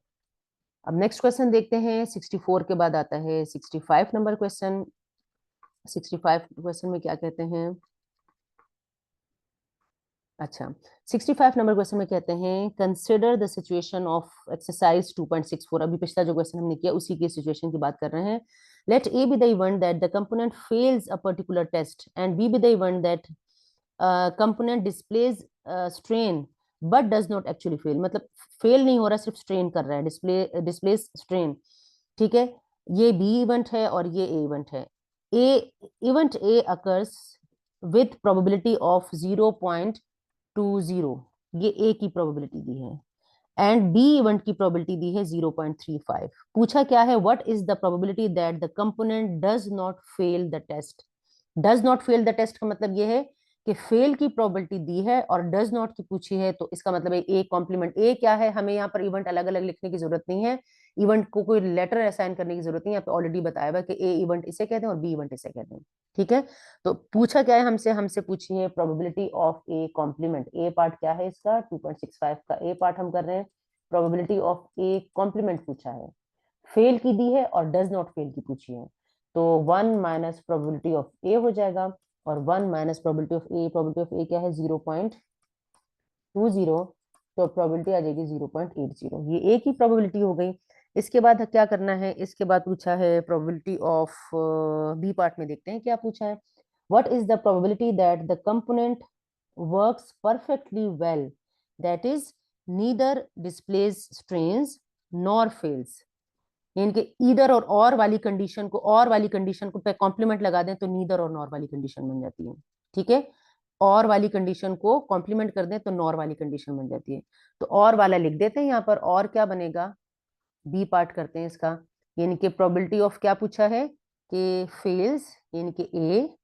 अब नेक्स्ट क्वेश्चन देखते हैं। 64 के बाद आता है 65 नंबर क्वेश्चन। 65 क्वेश्चन में क्या कहते हैं, अच्छा 65 नंबर क्वेश्चन में कहते हैं, consider the situation of exercise 2.64। अभी पिछला जो क्वेश्चन हमने किया उसी की सिचुएशन की बात कर रहे हैं। Let A be the event that the component fails a particular test and B be the event that component displays strain but does not actually fail. मतलब फेल नहीं हो रहा, सिर्फ स्ट्रेन कर रहा है, डिस्प्ले स्ट्रेन। ठीक है, ये बी इवेंट है और ये ए इवेंट है। A event A occurs with probability of 0.20, ये ए की प्रोबेबिलिटी दी है, एंड बी इवेंट की प्रोबेबिलिटी दी है 0.35। पूछा क्या है, what is the probability that the component does not fail the test. Does not fail the test का मतलब ये है कि फेल की प्रोबेबिलिटी दी है और डज नॉट की पूछी है, तो इसका मतलब है ए कॉम्प्लीमेंट। ए क्या है, हमें यहाँ पर इवेंट अलग अलग लिखने की जरूरत नहीं है, इवेंट को कोई लेटर असाइन करने की जरूरत नहीं है, यहाँ पे ऑलरेडी बताया हुआ कि ए इवेंट इसे कहते हैं और बी इवेंट इसे कहते हैं। ठीक है, तो पूछा क्या है हमसे, हमसे पूछी है probability of A complement. A part क्या है इसका, 2.65 का ए पार्ट हम कर रहे हैं। प्रोबेबिलिटी ऑफ ए कॉम्प्लीमेंट पूछा है, फेल की दी है और डज नॉट फेल की पूछी है, तो 1 माइनस प्रोबेबिलिटी ऑफ ए हो जाएगा, और 1 माइनस प्रोबेबिलिटी ऑफ ए क्या है, 0.20, तो प्रोबेबिलिटी आ जाएगी 0.80। ये ए की प्रोबेबिलिटी हो गई। इसके बाद क्या करना है, इसके बाद पूछा है प्रोबेबिलिटी ऑफ बी पार्ट में, देखते हैं क्या पूछा है। What is the probability that the component works perfectly well, that is neither displays strains nor fails. यानी कि ईदर और वाली कंडीशन को, और वाली कंडीशन को पे कॉम्प्लीमेंट लगा दें तो नीदर और नॉर वाली कंडीशन बन जाती है। ठीक है, और वाली कंडीशन को कॉम्प्लीमेंट कर दें तो नॉर वाली कंडीशन बन जाती है। तो और वाला लिख देते हैं यहाँ पर, और क्या बनेगा, बी पार्ट करते हैं इसका। यानी कि प्रोबेबिलिटी ऑफ क्या पूछा है कि फेल्स, यानी कि ए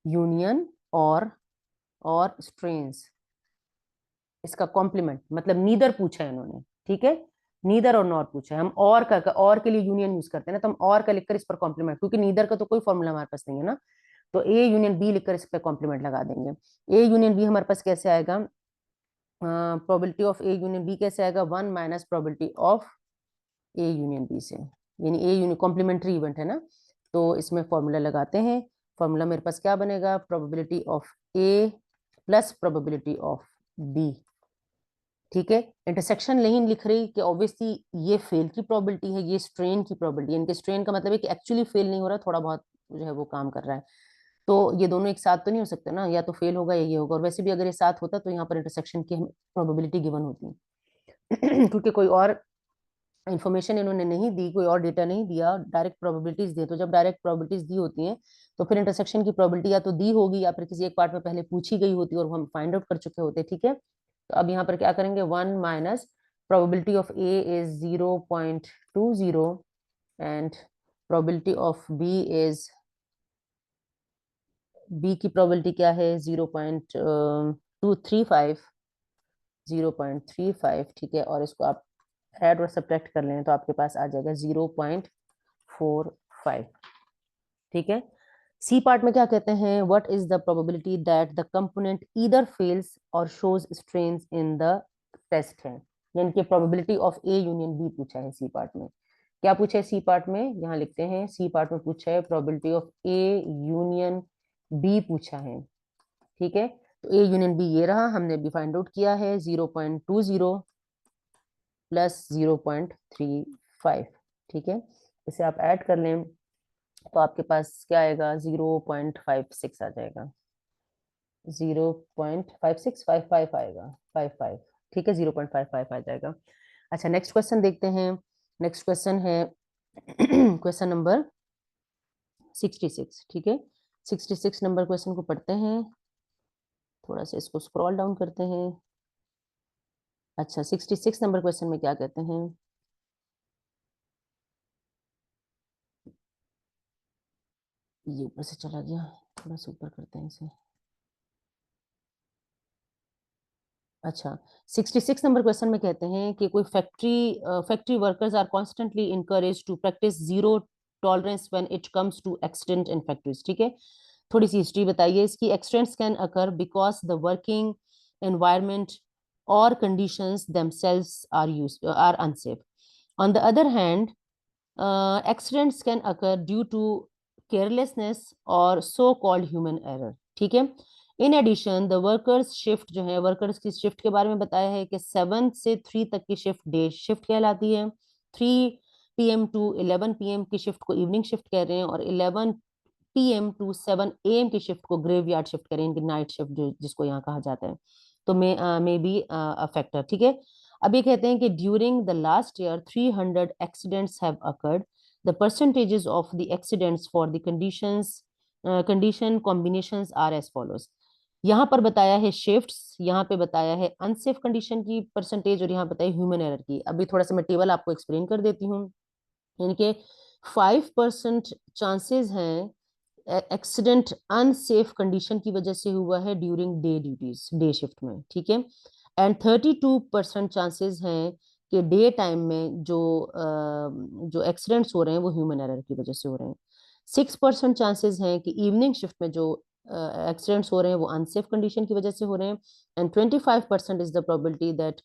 यूनियन और स्ट्रेन्स, इसका कॉम्प्लीमेंट मतलब नीदर पूछा है इन्होंने। ठीक है, नीदर और नॉर पूछा है। हम और के लिए यूनियन यूज करते हैं ना, तो हम और का लिखकर इस पर कॉम्प्लीमेंट, क्योंकि नीदर का तो कोई फॉर्मूला हमारे पास नहीं है ना, तो ए यूनियन बी लिखकर इस पर कॉम्प्लीमेंट लगा देंगे। ए यूनियन बी हमारे पास कैसे आएगा, probability of A union B कैसे आएगा, 1 minus probability of A union B से, यानी ए यूनियन कॉम्प्लीमेंट्री इवेंट है ना, तो इसमें फॉर्मूला लगाते हैं। फॉर्मूला मेरे पास क्या बनेगा, probability of A plus probability of B. ठीक है, इंटरसेक्शन नहीं लिख रही कि ऑब्वियसली ये फेल की प्रोबेबिलिटी है, ये स्ट्रेन की प्रोबेबिलिटी है। इनके स्ट्रेन का मतलब है कि एक्चुअली फेल नहीं हो रहा, थोड़ा बहुत जो है वो काम कर रहा है। तो ये दोनों एक साथ तो नहीं हो सकते ना, या तो फेल होगा या ये होगा, और वैसे भी अगर ये साथ होता तो यहाँ पर इंटरसेक्शन की प्रोबेबिलिटी गिवन होती क्योंकि कोई और इन्फॉर्मेशन इन्होंने नहीं दी, कोई और डेटा नहीं दिया, डायरेक्ट प्रोबेबिलिटीज दी। तो जब डायरेक्ट प्रोबेबिलिटीज दी होती हैं तो फिर इंटरसेक्शन की प्रोबेबिलिटी या तो दी होगी या फिर किसी एक पार्ट में पहले पूछी गई होती और हम फाइंड आउट कर चुके होते। ठीक है, तो अब यहाँ पर क्या करेंगे, 1 minus probability of A is 0.20 and probability of B is, B की प्रोबेबिलिटी क्या है, 0.235, 0.35। ठीक है, और इसको आप ऐड और सब्ट्रैक्ट कर लें तो आपके पास आ जाएगा 0.45। ठीक है, सी पार्ट में क्या कहते हैं, what is the probability that the component either fails or shows strains in the test है, यानी कि probability of A union B पूछा है सी पार्ट में। क्या पूछा है सी पार्ट में, यहाँ लिखते हैं, सी पार्ट में पूछा है probability of A union B पूछा है। ठीक है, तो ए यूनियन बी ये रहा, हमने भी फाइंड आउट किया है, 0.20 प्लस 0.35। ठीक है, इसे आप ऐड कर लें तो आपके पास क्या आएगा, 0.56 आ जाएगा, 0.5655 आएगा, 55। ठीक है, 0.55 आ जाएगा। अच्छा नेक्स्ट क्वेश्चन देखते हैं। नेक्स्ट क्वेश्चन है क्वेश्चन नंबर 66। ठीक है, 66 नंबर क्वेश्चन को पढ़ते हैं, थोड़ा सा इसको स्क्रॉल डाउन करते हैं। अच्छा 66 नंबर क्वेश्चन में क्या कहते हैं, ये ऊपर से चला गया, थोड़ा सा ऊपर करते हैं इसे। अच्छा, 66 नंबर क्वेश्चन में कहते हैं कि कोई factory workers are constantly encourage to practice zero tolerance when it comes to accident in factories. ठीक है, थोड़ी सी हिस्ट्री बताइए इसकी। Accidents can occur because the working environment और conditions themselves are unsafe. On the other hand, accidents can occur due to carelessness or so called human error। ठीक है, in addition the workers shift जो है, वर्कर्स की शिफ्ट के बारे में बताया है कि 7 से 3 तक की शिफ्ट डे शिफ्ट कहलाती है, 3 PM टू 11 PM की शिफ्ट को इवनिंग शिफ्ट कह रहे हैं, और 11 PM टू 7 AM की शिफ्ट को ग्रेवयार्ड शिफ्ट करें, इनकी नाइट शिफ्ट जो जिसको यहाँ कहा जाता है। तो मे बी अ फैक्टर। ठीक है, अब ये कहते हैं कि during the last year 300 accidents have occurred. The percentages of the accidents for the condition combinations are as follows. यहाँ पर बताया है शिफ्ट्स, यहाँ पे बताया है अनसेफ कंडीशन की परसेंटेज, और यहाँ बताया ह्यूमन एरर की। अभी थोड़ा सा मैं टेबल आपको एक्सप्लेन कर देती हूँ। इनके 5% चांसेस हैं एक्सीडेंट अनसेफ कंडीशन की वजह से हुआ है during day duties, day shift में। ठीक है, एंड 32% चांसेस हैं कि डे टाइम में जो एक्सीडेंट्स हो रहे हैं वो ह्यूमन एरर की वजह से हो रहे हैं। 6% चांसेस हैं कि इवनिंग शिफ्ट में जो एक्सीडेंट्स हो रहे हैं वो अनसेफ कंडीशन की वजह से हो रहे हैं, and 25% is the probability that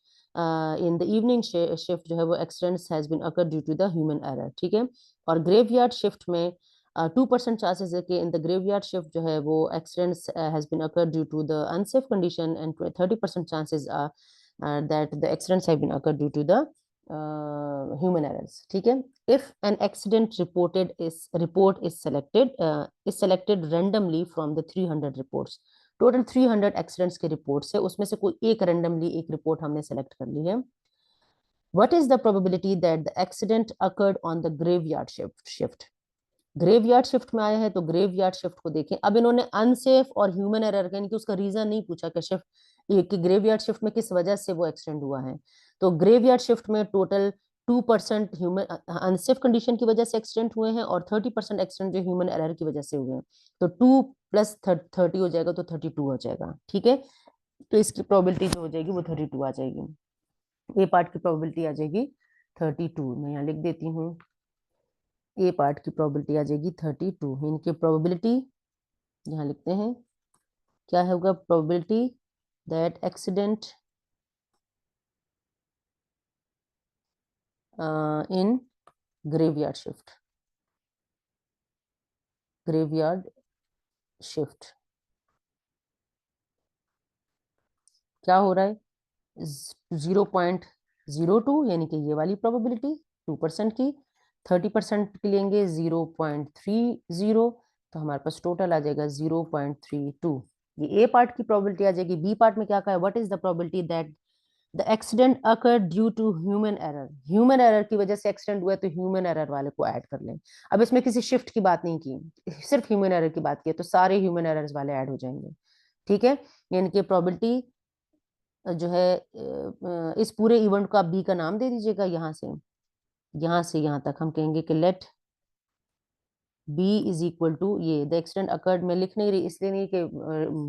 in the evening shift जो है वो accidents has been occur due to the human error. ठीक है, और ग्रेवयार्ड शिफ्ट में 2% चांसेस है कि इन द ग्रेवयार्ड शिफ्ट जो है वो accidents has been occur due to the unsafe condition, and 30% chances are that the accidents have been occurred due to the human errors। ठीक है, if an accident report is selected randomly from the 300 reports, total 300 accidents के रिपोर्ट्स है, उसमें से कोई एक रेंडमली एक रिपोर्ट हमने सेलेक्ट कर ली है। What is the probability that the accident occurred on the graveyard shift? Graveyard shift में आया है तो ग्रेवयार्ड शिफ्ट को देखें। अब इन्होंने अनसेफ और ह्यूमन एरर यानी कि उसका रीजन नहीं पूछा कि शिफ्ट ये कि ग्रेवयार्ड शिफ्ट में किस वजह से वो एक्सटेंड हुआ है। तो ग्रेवयार्ड शिफ्ट में टोटल 2% ह्यूमन अनसेफ कंडीशन की वजह से एक्सटेंड हुए हैं, और 30% एक्सटेंड जो ह्यूमन एरर की वजह से हुए हैं। तो 2 + 30 हो जाएगा, तो 32 हो जाएगा। ठीक है, तो इसकी प्रोबेबिलिटी जो हो जाएगी वो 32 आ जाएगी। ए पार्ट की प्रोबेबिलिटी आ जाएगी 32। मैं यहाँ लिख देती हूँ, ए पार्ट की प्रोबेबिलिटी आ जाएगी 32। इनकी प्रोबेबिलिटी यहाँ लिखते हैं, क्या होगा probability that accident in graveyard shift, graveyard shift क्या हो रहा है 0.02, यानी कि ये वाली प्रोबेबिलिटी 2% की। 30% की लेंगे 0.30, तो हमारे पास टोटल आ जाएगा 0.32। ये ए पार्ट की प्रोबेबिलिटी आ जाएगी। बी पार्ट में क्या कहा है, what is the probability that the accident occur due to human error. Human error की वजह से एक्सीडेंट हुआ है, तो ह्यूमन एरर वाले को ऐड कर लें। अब इसमें किसी शिफ्ट की बात नहीं की, सिर्फ ह्यूमन एरर की बात की है, तो सारे ह्यूमन एरर्स वाले ऐड हो जाएंगे। ठीक है, यानी कि प्रोबेबिलिटी जो है इस पूरे इवेंट को आप बी का नाम दे दीजिएगा। यहाँ से यहाँ तक हम कहेंगे कि let B is equal to ये द एक्सीडेंट अकर्ड। मैं लिख नहीं रही इसलिए नहीं कि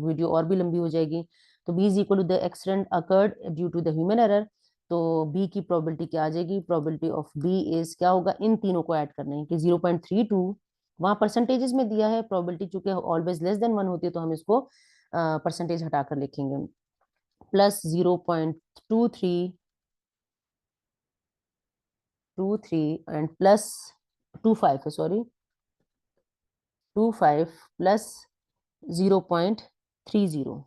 वीडियो और भी लंबी हो जाएगी। तो B is equal to the accident occurred due to the human error. तो बी की प्रोबेबिलिटी क्या आ जाएगी, प्रोबेबिलिटी ऑफ बी इज क्या होगा, इन तीनों को ऐड करना है कि 0.32 वहां परसेंटेजेस में दिया है। प्रोबेबिलिटी चूंकि ऑलवेज लेस देन 1 होती है, तो हम इसको परसेंटेज हटाकर लिखेंगे, प्लस 0.23 एंड प्लस 25 है, सॉरी 25 प्लस 0.30,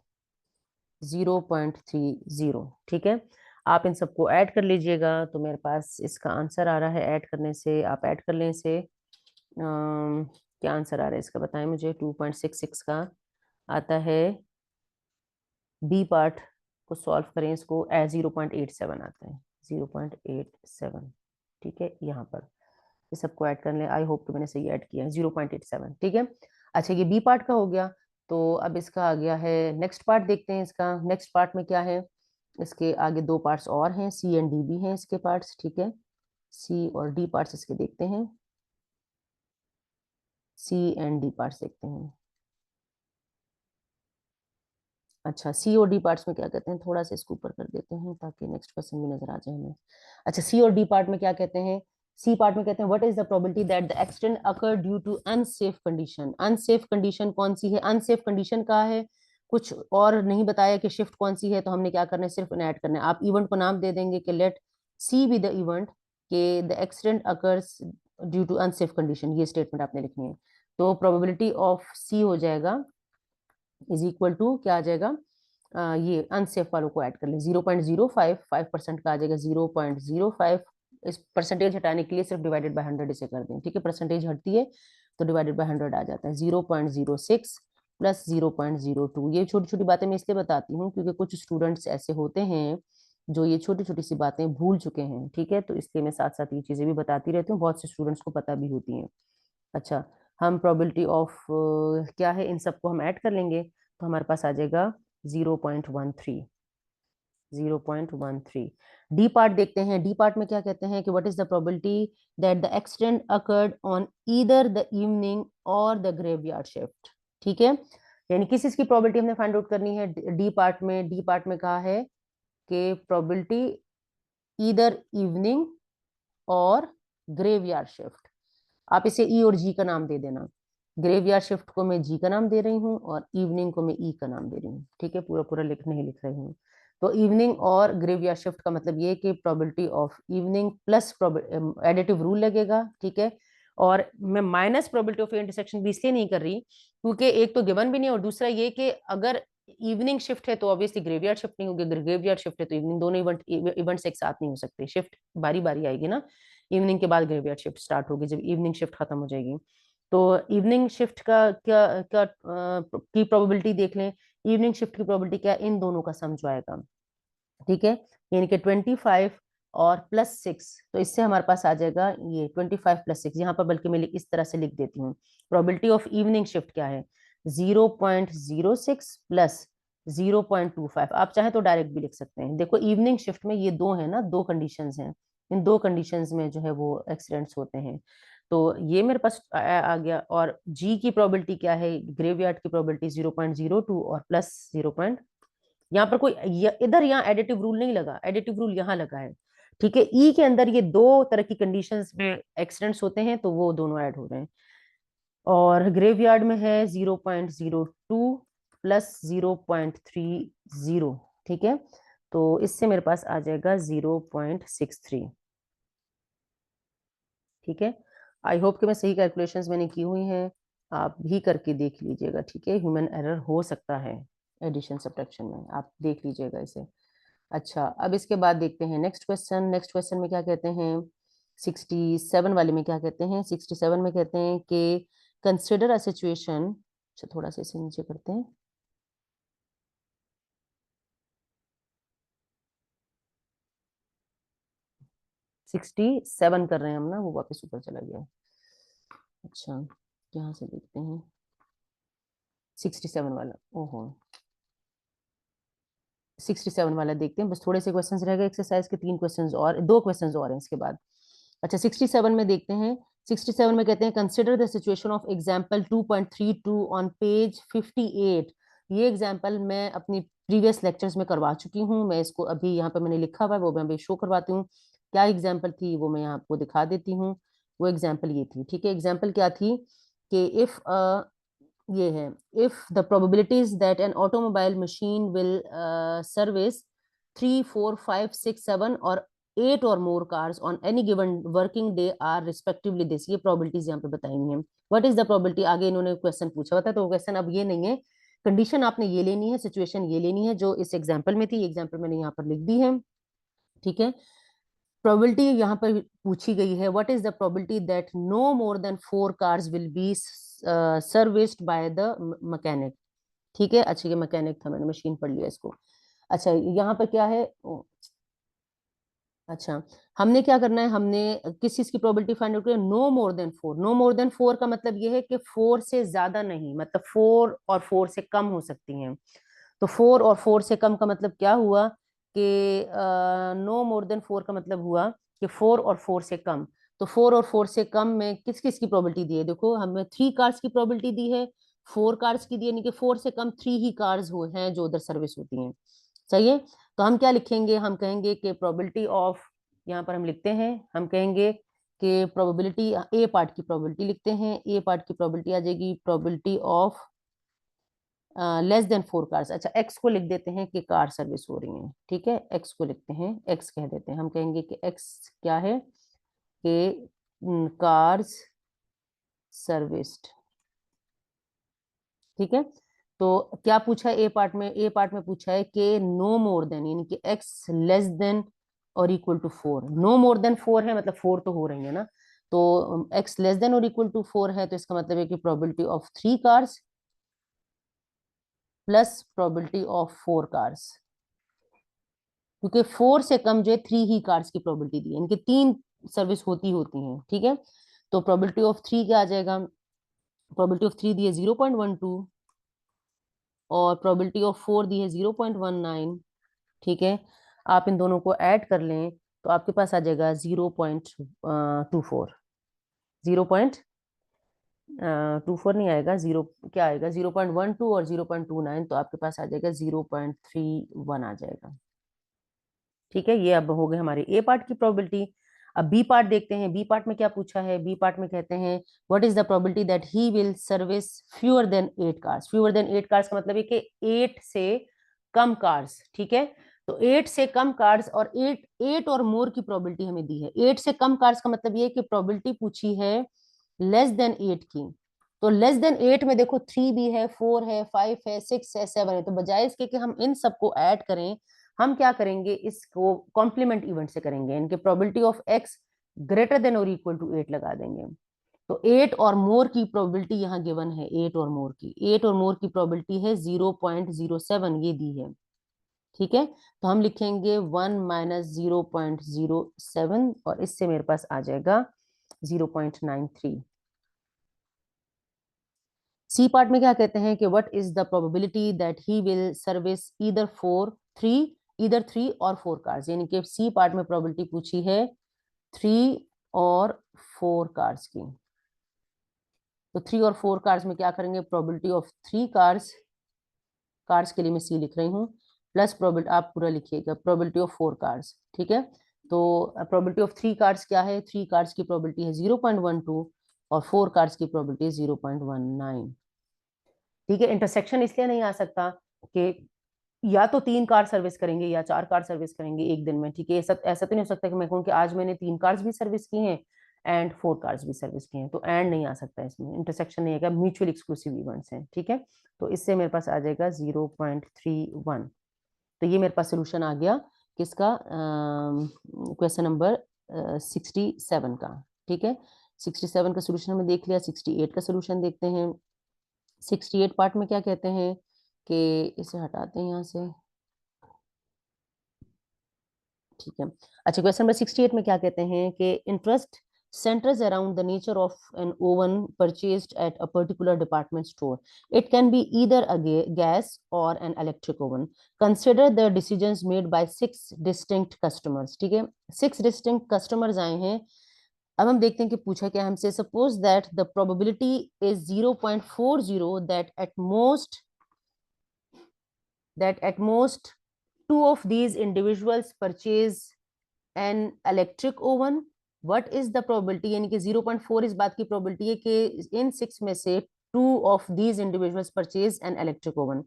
0.30। ठीक है, आप इन सबको ऐड कर लीजिएगा, तो मेरे पास इसका आंसर आ रहा है। ऐड करने से आप ऐड कर लें इसे, क्या आंसर आ रहा है इसका बताएं मुझे। 2.66 का आता है। बी पार्ट को सॉल्व करें, इसको 0.87 आता है, 0.87। ठीक है, यहाँ पर ये सबको ऐड कर लें। आई होप कि मैंने सही ऐड किया है, 0.87। ठीक है, अच्छा ये बी पार्ट का हो गया। तो अब इसका आ गया है नेक्स्ट पार्ट, देखते हैं इसका नेक्स्ट पार्ट में क्या है। इसके आगे 2 पार्ट्स और हैं, सी एंड डी भी हैं इसके पार्ट्स। ठीक है, सी और डी पार्ट्स इसके देखते हैं, सी एंड डी पार्ट्स देखते हैं। अच्छा, सी और डी पार्ट्स में क्या कहते हैं, थोड़ा सा इसको ऊपर कर देते हैं ताकि नेक्स्ट क्वेश्चन भी नजर आ जाए हमें। अच्छा, सी और डी पार्ट में क्या कहते हैं, सी पार्ट में कहते हैं what is the probability that the accident occur due to unsafe condition. Unsafe condition कौन सी है, अनसेफ कंडीशन का है, कुछ और नहीं बताया कि शिफ्ट कौन सी है, तो हमने क्या करना है, सिर्फ ऐड करना है। आप इवेंट को नाम दे देंगे कि let C be the event के the accident occurs due to unsafe condition, ये स्टेटमेंट आपने लिखनी है। तो प्रोबेबिलिटी ऑफ सी हो जाएगा इज इक्वल टू क्या आ जाएगा, ये अनसेफ वालों को ऐड कर ले, 0.05, 5% का आ जाएगा 0.05। इस परसेंटेज हटाने के लिए सिर्फ डिवाइडेड बाय 100 इसे कर दें, ठीक है, परसेंटेज हटती है तो डिवाइडेड बाय 100 आ जाता है। 0.06 प्लस 0.02, ये छोटी छोटी बातें मैं इसलिए बताती हूँ क्योंकि कुछ स्टूडेंट्स ऐसे होते हैं जो ये छोटी छोटी सी बातें भूल चुके हैं, ठीक है, तो इसलिए मैं साथ साथ ये चीजें भी बताती रहती हूँ, बहुत से स्टूडेंट्स को पता भी होती हैं। अच्छा, हम प्रोबेबिलिटी ऑफ क्या है, इन सबको हम ऐड कर लेंगे तो हमारे पास आ जाएगा 0.13। 0.13। डी पार्ट देखते हैं, डी पार्ट में क्या कहते हैं कि what is the probability that the accident occurred on either the evening और द ग्रेवयार्ड शिफ्ट, ठीक है, यानी किस चीज की प्रोबेबिलिटी हमने फाइंड आउट करनी है डी पार्ट में। डी पार्ट में कहा है कि प्रोबेबिलिटी ईदर इवनिंग और ग्रेवयार्ड शिफ्ट, आप इसे ई और जी का नाम दे देना। ग्रेवयार्ड शिफ्ट को मैं जी का नाम दे रही हूँ और इवनिंग को मैं ई का नाम दे रही हूँ, ठीक है, पूरा पूरा लिख नहीं लिख रही हूँ। तो इवनिंग और ग्रेवयार्ड शिफ्ट का मतलब ये कि probability of evening plus additive rule लगेगा, ठीक है, और मैं माइनस प्रोबेबिलिटी ऑफ इंटरसेक्शन भी इसलिए नहीं कर रही क्योंकि एक तो गिवन भी नहीं और दूसरा ये कि अगर इवनिंग शिफ्ट है तो ऑब्वियसली ग्रेवयार्ड शिफ्ट नहीं होगी, अगर ग्रेवयार्ड शिफ्ट है तो इवनिंग, दोनों इवेंट्स एक साथ नहीं हो सकते, शिफ्ट बारी बारी आएगी ना, इवनिंग के बाद ग्रेवयार्ड शिफ्ट स्टार्ट होगी जब इवनिंग शिफ्ट खत्म हो जाएगी। तो इवनिंग शिफ्ट का क्या क्या की प्रोबेबिलिटी देख लें, इवनिंग शिफ्ट की प्रोबेबिलिटी क्या, इन दोनों का सम जो आएगा, ठीक है, यानी कि 25 और +6, तो इससे हमारे पास आ जाएगा ये 25 + 6, यहाँ पर बल्कि मैं इस तरह से लिख देती हूँ, प्रोबेबिलिटी ऑफ इवनिंग शिफ्ट क्या है, 0.06 प्लस 0.25, आप चाहें तो डायरेक्ट भी लिख सकते हैं। देखो इवनिंग शिफ्ट में ये दो है ना, दो कंडीशंस हैं, इन दो कंडीशंस में जो है वो एक्सीडेंट्स होते हैं, तो ये मेरे पास आ गया। और जी की प्रोबेबिलिटी क्या है, ग्रेवयार्ड की प्रोबेबिलिटी 0.02 और प्लस 0, यहाँ पर कोई इधर यहाँ एडिटिव रूल नहीं लगा, एडिटिव रूल यहाँ लगा है, ठीक है, ई के अंदर ये दो तरह की कंडीशंस में एक्सीडेंट्स होते हैं तो वो दोनों ऐड हो रहे हैं। और ग्रेवयार्ड में है 0.02 प्लस 0.30, ठीक है, तो इससे मेरे पास आ जाएगा 0.63, ठीक है। आई होप कि मैं सही कैलकुलेशंस मैंने की हुई हैं, आप भी करके देख लीजिएगा, ठीक है, ह्यूमन एरर हो सकता है एडिशन सब्ट्रैक्शन में, आप देख लीजिएगा इसे। अच्छा, अब इसके बाद देखते हैं नेक्स्ट क्वेश्चन। नेक्स्ट क्वेश्चन में क्या कहते हैं, 67 वाले में क्या कहते हैं, 67 में कहते हैं कि कंसिडर अ सिचुएशन, अच्छा थोड़ा सा इसे नीचे करते हैं, 67 कर रहे हैं हम ना, वो वापस ऊपर चला गया। अच्छा, यहाँ से देखते हैं 67 वाला, ओहो 67 वाला देखते हैं, बस थोड़े से क्वेश्चंस रह गए एक्सरसाइज के, तीन क्वेश्चंस और, दो क्वेश्चंस और हैं इसके बाद। अच्छा, 67 में देखते हैं, 67 में कहते हैं consider the situation of example 2.32 on page 58। ये एग्जांपल मैं अपनी प्रीवियस लेक्चर्स में करवा चुकी हूँ, मैं इसको अभी यहाँ पे मैंने लिखा हुआ है वो मैं अभी शो करवाती हूँ। क्या एग्जांपल थी वो मैं यहाँ आपको दिखा देती हूँ। वो एग्जांपल ये थी, ठीक है, एग्जांपल क्या थी कि इफ ये है, if the probabilities that an automobile machine will service 3, 4, 5, 6, 7 और 8 or more cars on any given working day are respectively this, ये प्रोबेबिलिटीज यहाँ पे बताई हुई हैं। व्हाट इज द प्रोबेबिलिटी, आगे इन्होंने क्वेश्चन पूछा होता है, तो क्वेश्चन अब ये नहीं है, कंडीशन आपने ये लेनी है, सिचुएशन ये लेनी है जो इस एग्जाम्पल में थी, एग्जाम्पल मैंने यहाँ पर लिख दी है, ठीक है। प्रोबेबिलिटी यहाँ पर पूछी गई है, what is the probability that no more than 4 cars will be serviced by the mechanic, ठीक है। अच्छा, ये मैकेनिक था, मैंने मशीन पढ़ लिया इसको। अच्छा, यहाँ पर क्या है, अच्छा हमने क्या करना है, हमने किस चीज की प्रोबेबिलिटी फाइंड आउट करें, no more than 4, no more than 4 का मतलब ये है कि 4 से ज्यादा नहीं, मतलब 4 और 4 से कम हो सकती हैं। तो 4 और 4 से कम का मतलब क्या हुआ कि नो मोर देन 4 का मतलब हुआ कि 4 और 4 से कम। तो 4 और 4 से कम में किस किस की प्रोबेबिलिटी दी है, देखो हमें 3 कार्स की प्रोबेबिलिटी दी है, 4 कार्स की दी, यानी कि 4 से कम 3 ही कार्स हो हैं जो उधर सर्विस होती हैं। सही है, तो हम क्या लिखेंगे, हम कहेंगे कि प्रोबेबिलिटी ऑफ, यहाँ पर हम लिखते हैं, हम कहेंगे कि प्रोबेबिलिटी, ए पार्ट की प्रोबेबिलिटी लिखते हैं, ए पार्ट की प्रोबेबिलिटी आ जाएगी probability of less than 4 cars. अच्छा, एक्स को लिख देते हैं कि कार सर्विस हो रही है, ठीक है, एक्स को लिखते हैं, एक्स कह देते हैं, हम कहेंगे कि एक्स क्या है, कि कार्स सर्विस्ड, ठीक है। तो क्या पूछा है ए पार्ट में, ए पार्ट में पूछा है कि नो मोर देन, यानी कि एक्स लेस देन और equal to 4, no more than 4 है मतलब 4 तो हो रही है ना, तो एक्स लेस देन और इक्वल टू 4 है, तो इसका मतलब है कि probability of 3 cars plus probability of 4 cars, क्योंकि 4 से कम जो है 3 ही कार्स की प्रोबेबिलिटी दी है, इनके 3 सर्विस होती हैं, ठीक है। तो प्रोबेबिलिटी ऑफ 3 क्या आ जाएगा, प्रोबेबिलिटी ऑफ 3 दी है 0.12 और प्रोबेबिलिटी ऑफ 4 दी है 0.19, ठीक है। आप इन दोनों को ऐड कर लें तो आपके पास आ जाएगा 0.24, 0.24 नहीं आएगा, जीरो क्या आएगा, 0.12 और 0.29, तो आपके पास आ जाएगा 0.31 आ जाएगा, ठीक है। ये अब हो गए हमारे ए पार्ट की प्रोबेबिलिटी। अब बी पार्ट देखते हैं, बी पार्ट में क्या पूछा है, बी पार्ट में कहते हैं what is the probability that he will service fewer than 8 cars, fewer than 8 cars का मतलब है कि 8 से कम कार्स, ठीक है। तो 8 से कम कार्स और 8 और मोर की प्रोबेबिलिटी हमें दी है, 8 से कम कार्स का मतलब ये कि प्रोबेबिलिटी पूछी है लेस देन 8 की, तो लेस देन 8 में देखो 3 भी है, 4 है, 5 है, 6 है, 7 है, तो बजाय इसके कि हम इन सबको ऐड करें, हम क्या करेंगे, इसको कॉम्प्लीमेंट इवेंट से करेंगे, इनके probability of x greater than और इक्वल टू 8 लगा देंगे। तो 8 और मोर की प्रोबेबिलिटी यहाँ गिवन है, 8 और मोर की, 8 और मोर की प्रोबेबिलिटी है 0.07, ये दी है, ठीक है। तो हम लिखेंगे 1 माइनस 0.07 और इससे मेरे पास आ जाएगा 0.93। सी पार्ट में क्या कहते हैं कि what is the probability that he will service either 3 और 4 कार्स, यानी कि सी पार्ट में प्रोबेबिलिटी पूछी है 3 और 4 कार्स की। तो 3 और 4 कार्स में क्या करेंगे, प्रोबेबिलिटी ऑफ 3 कार्स, कार्स के लिए मैं सी लिख रही हूँ, प्लस प्रोबेबिलिटी, आप पूरा लिखिएगा, प्रोबेबिलिटी ऑफ 4 कार्स, ठीक है। तो प्रोबेबिलिटी ऑफ 3 कार्स क्या है, 3 कार्स की प्रोबेबिलिटी है 0.12 और 4 कार्स की प्रोबेबिलिटी है 0.19, ठीक है। इंटरसेक्शन इसलिए नहीं आ सकता कि या तो 3 कार सर्विस करेंगे या 4 कार सर्विस करेंगे एक दिन में, ठीक है। ऐसा ऐसा तो नहीं हो सकता कि मैं कहूँ कि आज मैंने 3 कार्स भी सर्विस की हैं एंड 4 कार्स भी सर्विस की हैं, तो एंड नहीं आ सकता, इसमें इंटरसेक्शन नहीं है, म्यूचुअल एक्सक्लूसिव इवेंट्स हैं, ठीक है। तो इससे मेरे पास आ जाएगा 0.31। तो ये मेरे पास सोल्यूशन आ गया किसका, क्वेश्चन नंबर 67 का, ठीक है। 67 का सोल्यूशन हमने देख लिया, 68 का सोल्यूशन देखते हैं। 68 पार्ट में क्या कहते हैं कि, इसे हटाते हैं यहाँ से, ठीक है। अच्छा, क्वेश्चन नंबर 68 में क्या कहते हैं कि interest centers around the nature of an oven purchased at a particular department store. It can be either a gas or an electric oven. Consider the decisions made by 6 distinct customers. ठीक है, 6 distinct customers आए हैं। अब हम देखते हैं कि पूछा क्या हमसे, suppose that the probability is 0.40 that at most 2 of these individuals purchase an electric oven. What is the probability, यानी कि 0.4 इस बात की probability है कि इन 6 में से 2 of these individuals purchase an electric oven.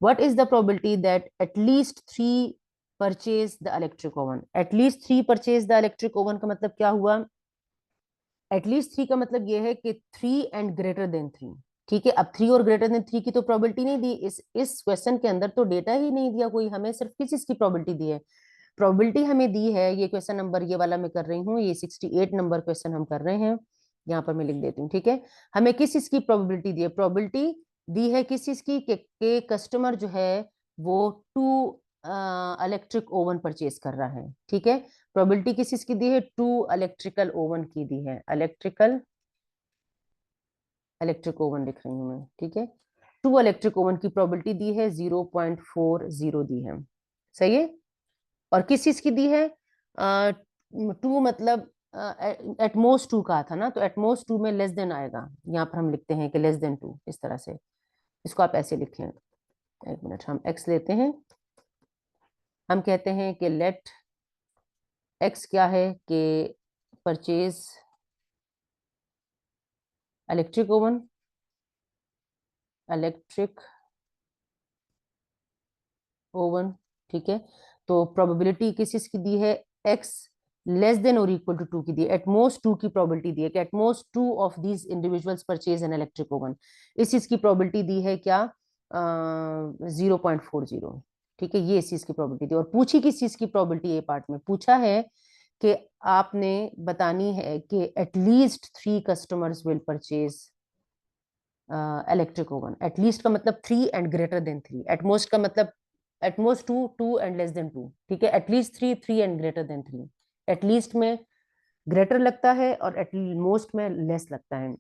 What is the probability that at least 3 purchase the electric oven? At least 3 purchase the electric oven का मतलब क्या हुआ, at least 3 का मतलब ये है कि 3 and greater than 3, ठीक है। अब 3 और ग्रेटर देन 3 की तो प्रोबेबिलिटी नहीं दी, इस क्वेश्चन के अंदर तो डेटा ही नहीं दिया कोई, हमें सिर्फ किस चीज की प्रोबेबिलिटी दी है, प्रोबेबिलिटी हमें दी है, ये क्वेश्चन नंबर ये वाला मैं कर रही हूँ, ये 68 नंबर क्वेश्चन हम कर रहे हैं, यहाँ पर मैं लिख देती हूँ, ठीक है। हमें किस चीज की प्रोबेबिलिटी दी है, प्रोबेबिलिटी दी है किस चीज की, के कस्टमर जो है वो 2 इलेक्ट्रिक ओवन परचेज कर रहा है, ठीक है। प्रोबेबिलिटी किस चीज की दी है, 2 इलेक्ट्रिकल ओवन की दी है, इलेक्ट्रिक ओवन लिख रही हूँ मैं, ठीक है। 2 इलेक्ट्रिक ओवन की प्रोबेबिलिटी दी है 0.40 दी है, सही है। और किस चीज की दी है, 2 मतलब एटमोस्ट 2 कहा था ना, तो एटमोस्ट 2 में लेस देन आएगा, यहाँ पर हम लिखते हैं कि लेस देन 2, इस तरह से इसको आप ऐसे लिखें। एक मिनट, हम x लेते हैं, हम कहते हैं कि लेट x क्या है कि purchase electric oven, electric oven, ठीक है। तो प्रोबेबिलिटी किस चीज की दी है, x लेस देन और इक्वल टू 2 की दी है, एटमोस्ट 2 की प्रोबेबिलिटी दी है कि at most 2 of these individuals purchase an electric oven. इस चीज की प्रोबेबिलिटी दी है क्या, 0.40, ठीक है, ये इस चीज की प्रोबेबिलिटी दी। और पूछी किस चीज की प्रोबेबिलिटी, ए पार्ट में पूछा है कि आपने बतानी है कि at least 3 customers will purchase electric oven. At least का मतलब 3 एंड ग्रेटर देन 3, एटमोस्ट का मतलब एटमोस्ट 2, 2 एंड लेस देन 2, ठीक है। At least 3, 3 and greater than 3, at least में ग्रेटर लगता है और एटमोस्ट में लेस लगता है।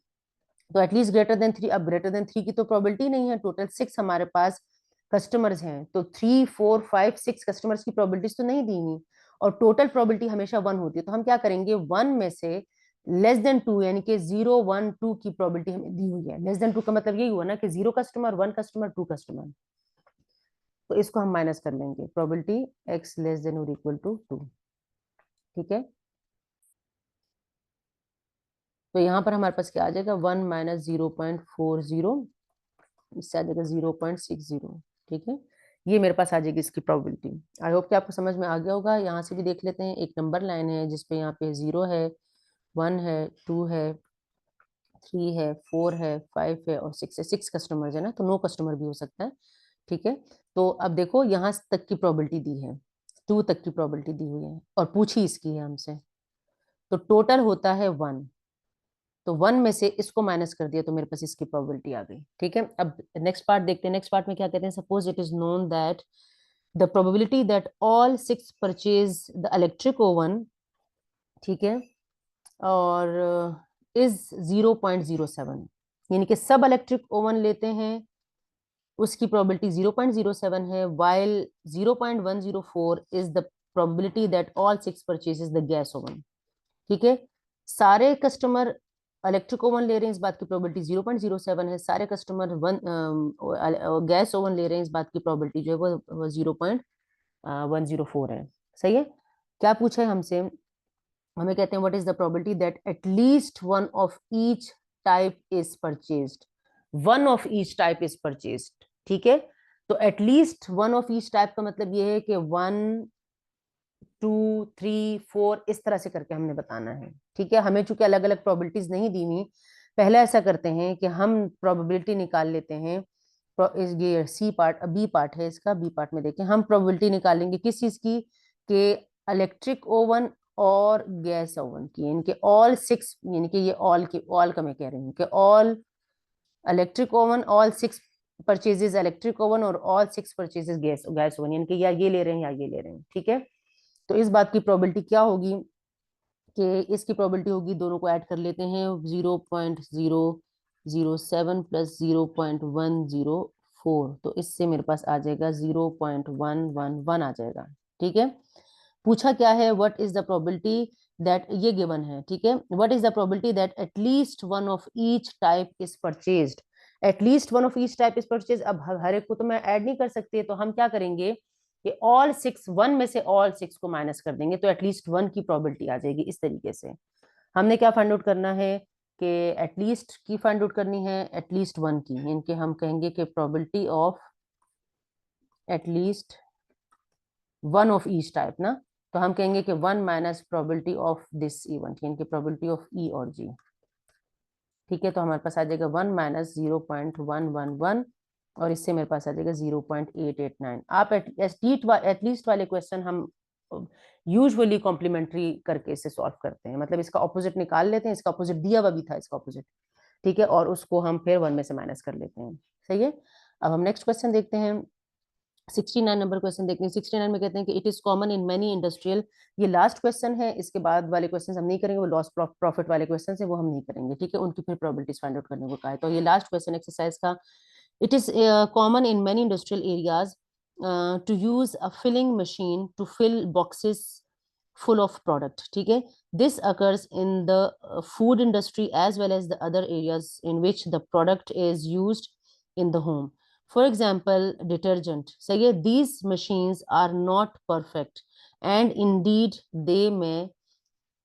तो एटलीस्ट ग्रेटर देन 3, अब ग्रेटर देन 3 की तो प्रोबेबिलिटी नहीं है, टोटल 6 हमारे पास कस्टमर्स हैं, तो 3, 4, 5, 6 कस्टमर्स की प्रोबेबिलिटीज तो नहीं दी हुई, और टोटल प्रोबेबिलिटी हमेशा 1 होती है। तो हम क्या करेंगे, 1 में से लेस देन 2 यानी कि 0, 1, 2 की प्रोबेबिलिटी हमें दी हुई है। लेस देन 2 का मतलब यही हुआ ना कि 0 कस्टमर, 1 कस्टमर, 2 कस्टमर, तो इसको हम माइनस कर लेंगे, प्रोबेबिलिटी x लेस देन और इक्वल टू 2, ठीक है। तो यहाँ पर हमारे पास क्या आ जाएगा, 1 माइनस 0.40, इससे आ जाएगा 0.60, ठीक है। ये मेरे पास आ जाएगी इसकी प्रोबेबिलिटी। आई होप कि आपको समझ में आ गया होगा। यहाँ से भी देख लेते हैं, एक नंबर लाइन है जिसपे यहाँ पे 0 है, 1 है, 2 है, 3 है, 4 है, 5 है और 6 है। 6 कस्टमर्स है ना, तो 9 कस्टमर भी हो सकता है, ठीक है। तो अब देखो यहाँ तक की प्रोबेबिलिटी दी है, 2 तक की प्रोबेबिलिटी दी हुई है और पूछी इसकी है हमसे, तो टोटल होता है 1। तो 1 में से इसको माइनस कर दिया तो मेरे पास इसकी प्रोबेबिलिटी आ गई, ठीक है। अब नेक्स्ट पार्ट देखते हैं। नेक्स्ट पार्ट में क्या कहते हैं, suppose it is known that the probability that all 6 purchase the electric oven, ठीक है, और इज 0.07, यानी कि सब इलेक्ट्रिक ओवन लेते हैं, उसकी प्रोबेबिलिटी 0.07 है, while 0.104 is the probability that all 6 purchases the gas oven, ठीक है। सारे कस्टमर इलेक्ट्रिक ओवन ले रहे हैं, इस बात की प्रोबेबिलिटी 0.07 है। सारे कस्टमर गैस ओवन ले रहे हैं, इस बात की प्रोबेबिलिटी जो है वो 0.104 है, सही है। क्या पूछा है हमसे, हमें कहते हैं what is the probability that at least one of each type is purchased, one of each type is purchased, ठीक है। तो at least one of each type का मतलब ये है कि 1, 2, 3, 4 इस तरह से करके हमने बताना है, ठीक है। हमें चूंकि अलग अलग प्रोबेबिलिटीज नहीं दी हुई, पहले ऐसा करते हैं कि हम प्रोबेबिलिटी निकाल लेते हैं। ये सी पार्ट, बी पार्ट है इसका, बी पार्ट में देखें, हम प्रोबेबिलिटी निकालेंगे किस चीज की, कि इलेक्ट्रिक ओवन और गैस ओवन की, इनके ऑल 6, यानी कि ये ऑल की, ऑल का मैं कह रही हूँ कि all electric oven, all 6 purchases electric oven और all 6 purchases gas gas oven, यानी कि या ये ले रहे हैं या ये ले रहे हैं, ठीक है। तो इस बात की प्रोबेबिलिटी क्या होगी कि इसकी प्रोबेबिलिटी होगी, दोनों को ऐड कर लेते हैं, 0.007 प्लस 0.104, तो इससे मेरे पास आ जाएगा 0.111 आ जाएगा, ठीक है। पूछा क्या है, what is the probability that, ये गिवन है, ठीक है, what is the probability that at least one of each type is purchased. At least one of each type is purchase, अब हर एक को तो मैं ऐड नहीं कर सकती, तो हम क्या करेंगे कि ऑल 6, 1 में से ऑल 6 को माइनस कर देंगे, तो एटलीस्ट 1 की प्रोबेबिलिटी आ जाएगी। इस तरीके से हमने क्या फाइंड आउट करना है कि एटलीस्ट की फाइंड आउट करनी है, एटलीस्ट 1 की, इनके हम कहेंगे कि probability of at least 1 of each type ना, तो हम कहेंगे कि 1 minus probability of this event, यानी कि प्रोबेबिलिटी ऑफ ई और जी, ठीक है। तो हमारे पास आ जाएगा 1 माइनस 0.111 और इससे मेरे पास आ जाएगा 0.889। आप एटलीस्ट वाले क्वेश्चन हम यूजुअली कॉम्प्लीमेंट्री करके इसे सॉल्व करते हैं, मतलब इसका ऑपोजिट निकाल लेते हैं, इसका ऑपोजिट दिया हुआ भी था, इसका ऑपोजिट, ठीक है, और उसको हम फिर 1 में से माइनस कर लेते हैं, सही है। अब हम नेक्स्ट क्वेश्चन देखते हैं, 69 नंबर क्वेश्चन देखते हैं। 69 में कहते हैं कि it is common in many industrial, ये लास्ट क्वेश्चन है, इसके बाद वाले क्वेश्चन हम नहीं करेंगे, वो लॉस प्रॉफिट वाले क्वेश्चन है वो हम नहीं करेंगे, ठीक है, उनकी फिर प्रोबेबिलिटीज फाइंड आउट करने को कहा है। तो ये लास्ट क्वेश्चन एक्सरसाइज का, it is common in many industrial areas to use a filling machine to fill boxes full of product. ठीक है, this occurs in the food industry as well as the other areas in which the product is used in the home. For example, detergent. सही है, these machines are not perfect and indeed they may,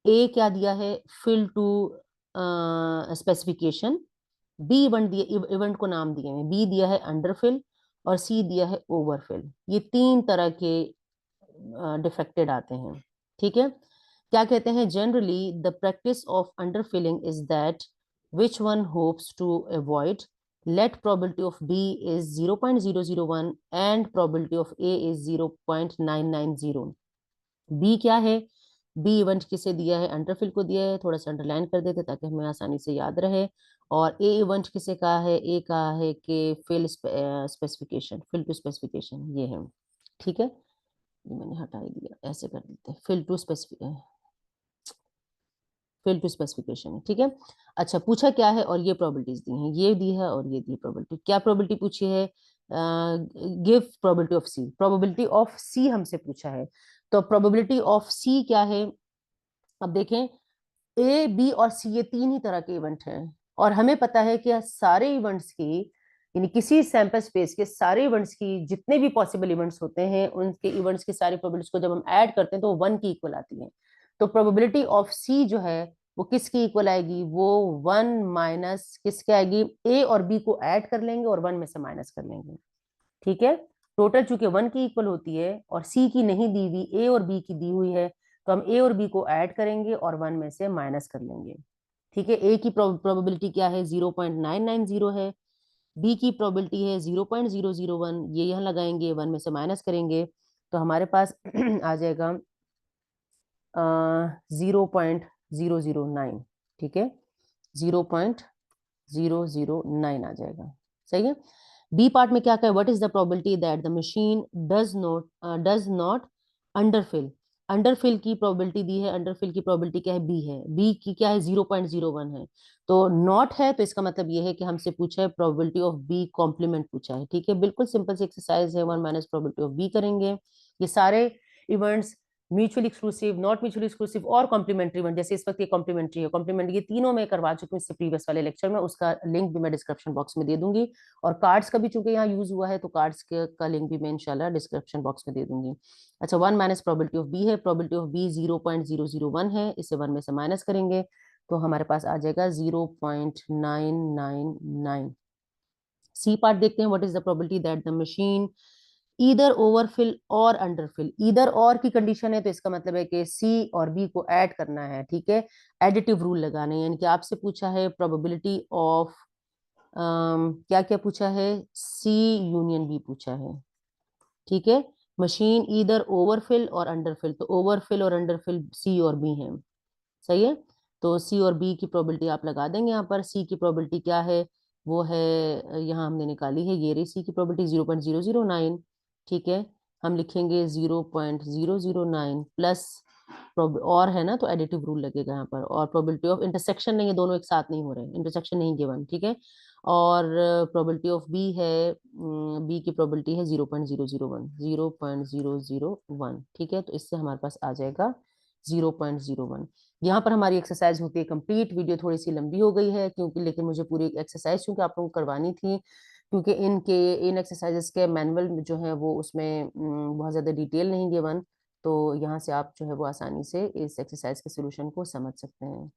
ए क्या दिया है, fill to specification, B event दिया, इवेंट को नाम दिए हैं, बी दिया है अंडरफिल और सी दिया है ओवरफिल। ये तीन तरह के डिफेक्टेड आते हैं। ठीक है, क्या कहते हैं, generally the practice of underfilling is that which one hopes to avoid, let probability of B is 0.001 and probability of A is 0.990। B क्या है, B इवेंट किसे दिया है, अंडरफिल को दिया है, थोड़ा सा अंडरलाइन कर देते ताकि हमें आसानी से याद रहे। और ए इवेंट किसे कहा है, ए कहा है कि fill specification, fill to specification ये है। ठीक है, ये मैंने हटा ही दिया, ऐसे कर देते हैं, फिल टू स्पेसिफिकेशन है। ठीक है, अच्छा पूछा क्या है, और ये प्रोबेबिलिटीज दी हैं, ये दी है और ये दी प्रोबेबिलिटी। क्या प्रोबेबिलिटी पूछी है, give probability of C, probability of C हमसे पूछा है। तो प्रोबेबिलिटी ऑफ सी क्या है, अब देखें, ए बी और सी ये तीन ही तरह के इवेंट हैं और हमें पता है कि सारे इवेंट्स की, यानी किसी सैंपल स्पेस के सारे इवेंट्स की जितने भी पॉसिबल इवेंट्स होते हैं उनके इवेंट्स की सारी प्रोबेबिलिटीज को जब हम ऐड करते हैं तो वन की इक्वल आती है। तो प्रोबेबिलिटी ऑफ सी जो है वो किसकी इक्वल आएगी, वो वन माइनस किसके आएगी, ए और बी को ऐड कर लेंगे और वन में से माइनस कर लेंगे। ठीक है, टोटल चूंकि वन की इक्वल होती है और सी की नहीं दी हुई, ए और बी की दी हुई है, तो हम ए और बी को ऐड करेंगे और वन में से माइनस कर लेंगे। ठीक है, ए की प्रोबेबिलिटी क्या है, 0.990 है, बी की प्रोबेबिलिटी है 0.001, ये यहाँ लगाएंगे, वन में से माइनस करेंगे तो हमारे पास आ जाएगा 0.009। ठीक है, 0.009 आ जाएगा। सही है, बी पार्ट में क्या कहें, what is the probability that the machine does not underfill, underfill की प्रोबेबिलिटी दी है, अंडरफिल की प्रोबेबिलिटी क्या है, बी है, बी की क्या है 0.01 है, तो नॉट है तो इसका मतलब ये है कि हमसे पूछा है प्रोबेबिलिटी ऑफ बी कॉम्प्लीमेंट पूछा है। ठीक है, बिल्कुल सिंपल सी एक्सरसाइज है, one minus probability of B करेंगे। ये सारे events mutually exclusive, not mutually exclusive और कॉम्प्लीमेंट्री इवेंट, जैसे इस वक्त ये कॉम्प्लीमेंट्री है, कॉम्प्लीमेंट्री ये तीनों मैं करवा चुकी हूँ इससे प्रीवियस वाले लेक्चर में, उसका लिंक भी मैं डिस्क्रिप्शन बॉक्स में दे दूंगी। और कार्ड्स का भी चूंकि यहाँ यूज हुआ है तो कार्ड्स का लिंक भी मैं इंशाल्लाह डिस्क्रिप्शन बॉक्स में दे दूंगी। अच्छा, one minus probability of B है, प्रोबेबिलिटी ऑफ बी 0.001 है, इसे वन में से माइनस करेंगे तो हमारे पास आ जाएगा 0.999। सी पार्ट देखते हैं, what is the probability that the machine either overfill or underfill, either और की कंडीशन है तो इसका मतलब है कि सी और बी को ऐड करना है। ठीक है, एडिटिव रूल लगाना है, यानी कि आपसे पूछा है प्रोबेबिलिटी ऑफ क्या क्या पूछा है, सी यूनियन बी पूछा है। ठीक है, मशीन ईदर ओवरफिल और अंडरफिल, तो ओवरफिल और अंडरफिल सी और बी है। सही है, तो सी और बी की प्रोबेबिलिटी आप लगा देंगे यहाँ पर। सी की प्रोबेबिलिटी क्या है, वो है, यहाँ हमने निकाली है, ये रही सी की प्रोबेबिलिटी 0.009। ठीक है, हम लिखेंगे 0.009 प्लस और है ना तो एडिटिव रूल लगेगा यहाँ पर, और प्रोबेबिलिटी ऑफ इंटरसेक्शन नहीं है, दोनों एक साथ नहीं हो रहे, इंटरसेक्शन नहीं गिवन। ठीक है, और प्रोबेबिलिटी ऑफ बी है, बी की प्रोबेबिलिटी है 0.001। ठीक है, तो इससे हमारे पास आ जाएगा 0.01। यहाँ पर हमारी एक्सरसाइज होती है कंप्लीट। वीडियो थोड़ी सी लंबी हो गई है क्योंकि, लेकिन मुझे पूरी एक्सरसाइज क्योंकि आप लोगों को करवानी थी, क्योंकि इन एक्सरसाइजेस के मैनुअल जो है वो उसमें बहुत ज़्यादा डिटेल नहीं गिवन, तो यहाँ से आप जो है वो आसानी से इस एक्सरसाइज के सोल्यूशन को समझ सकते हैं।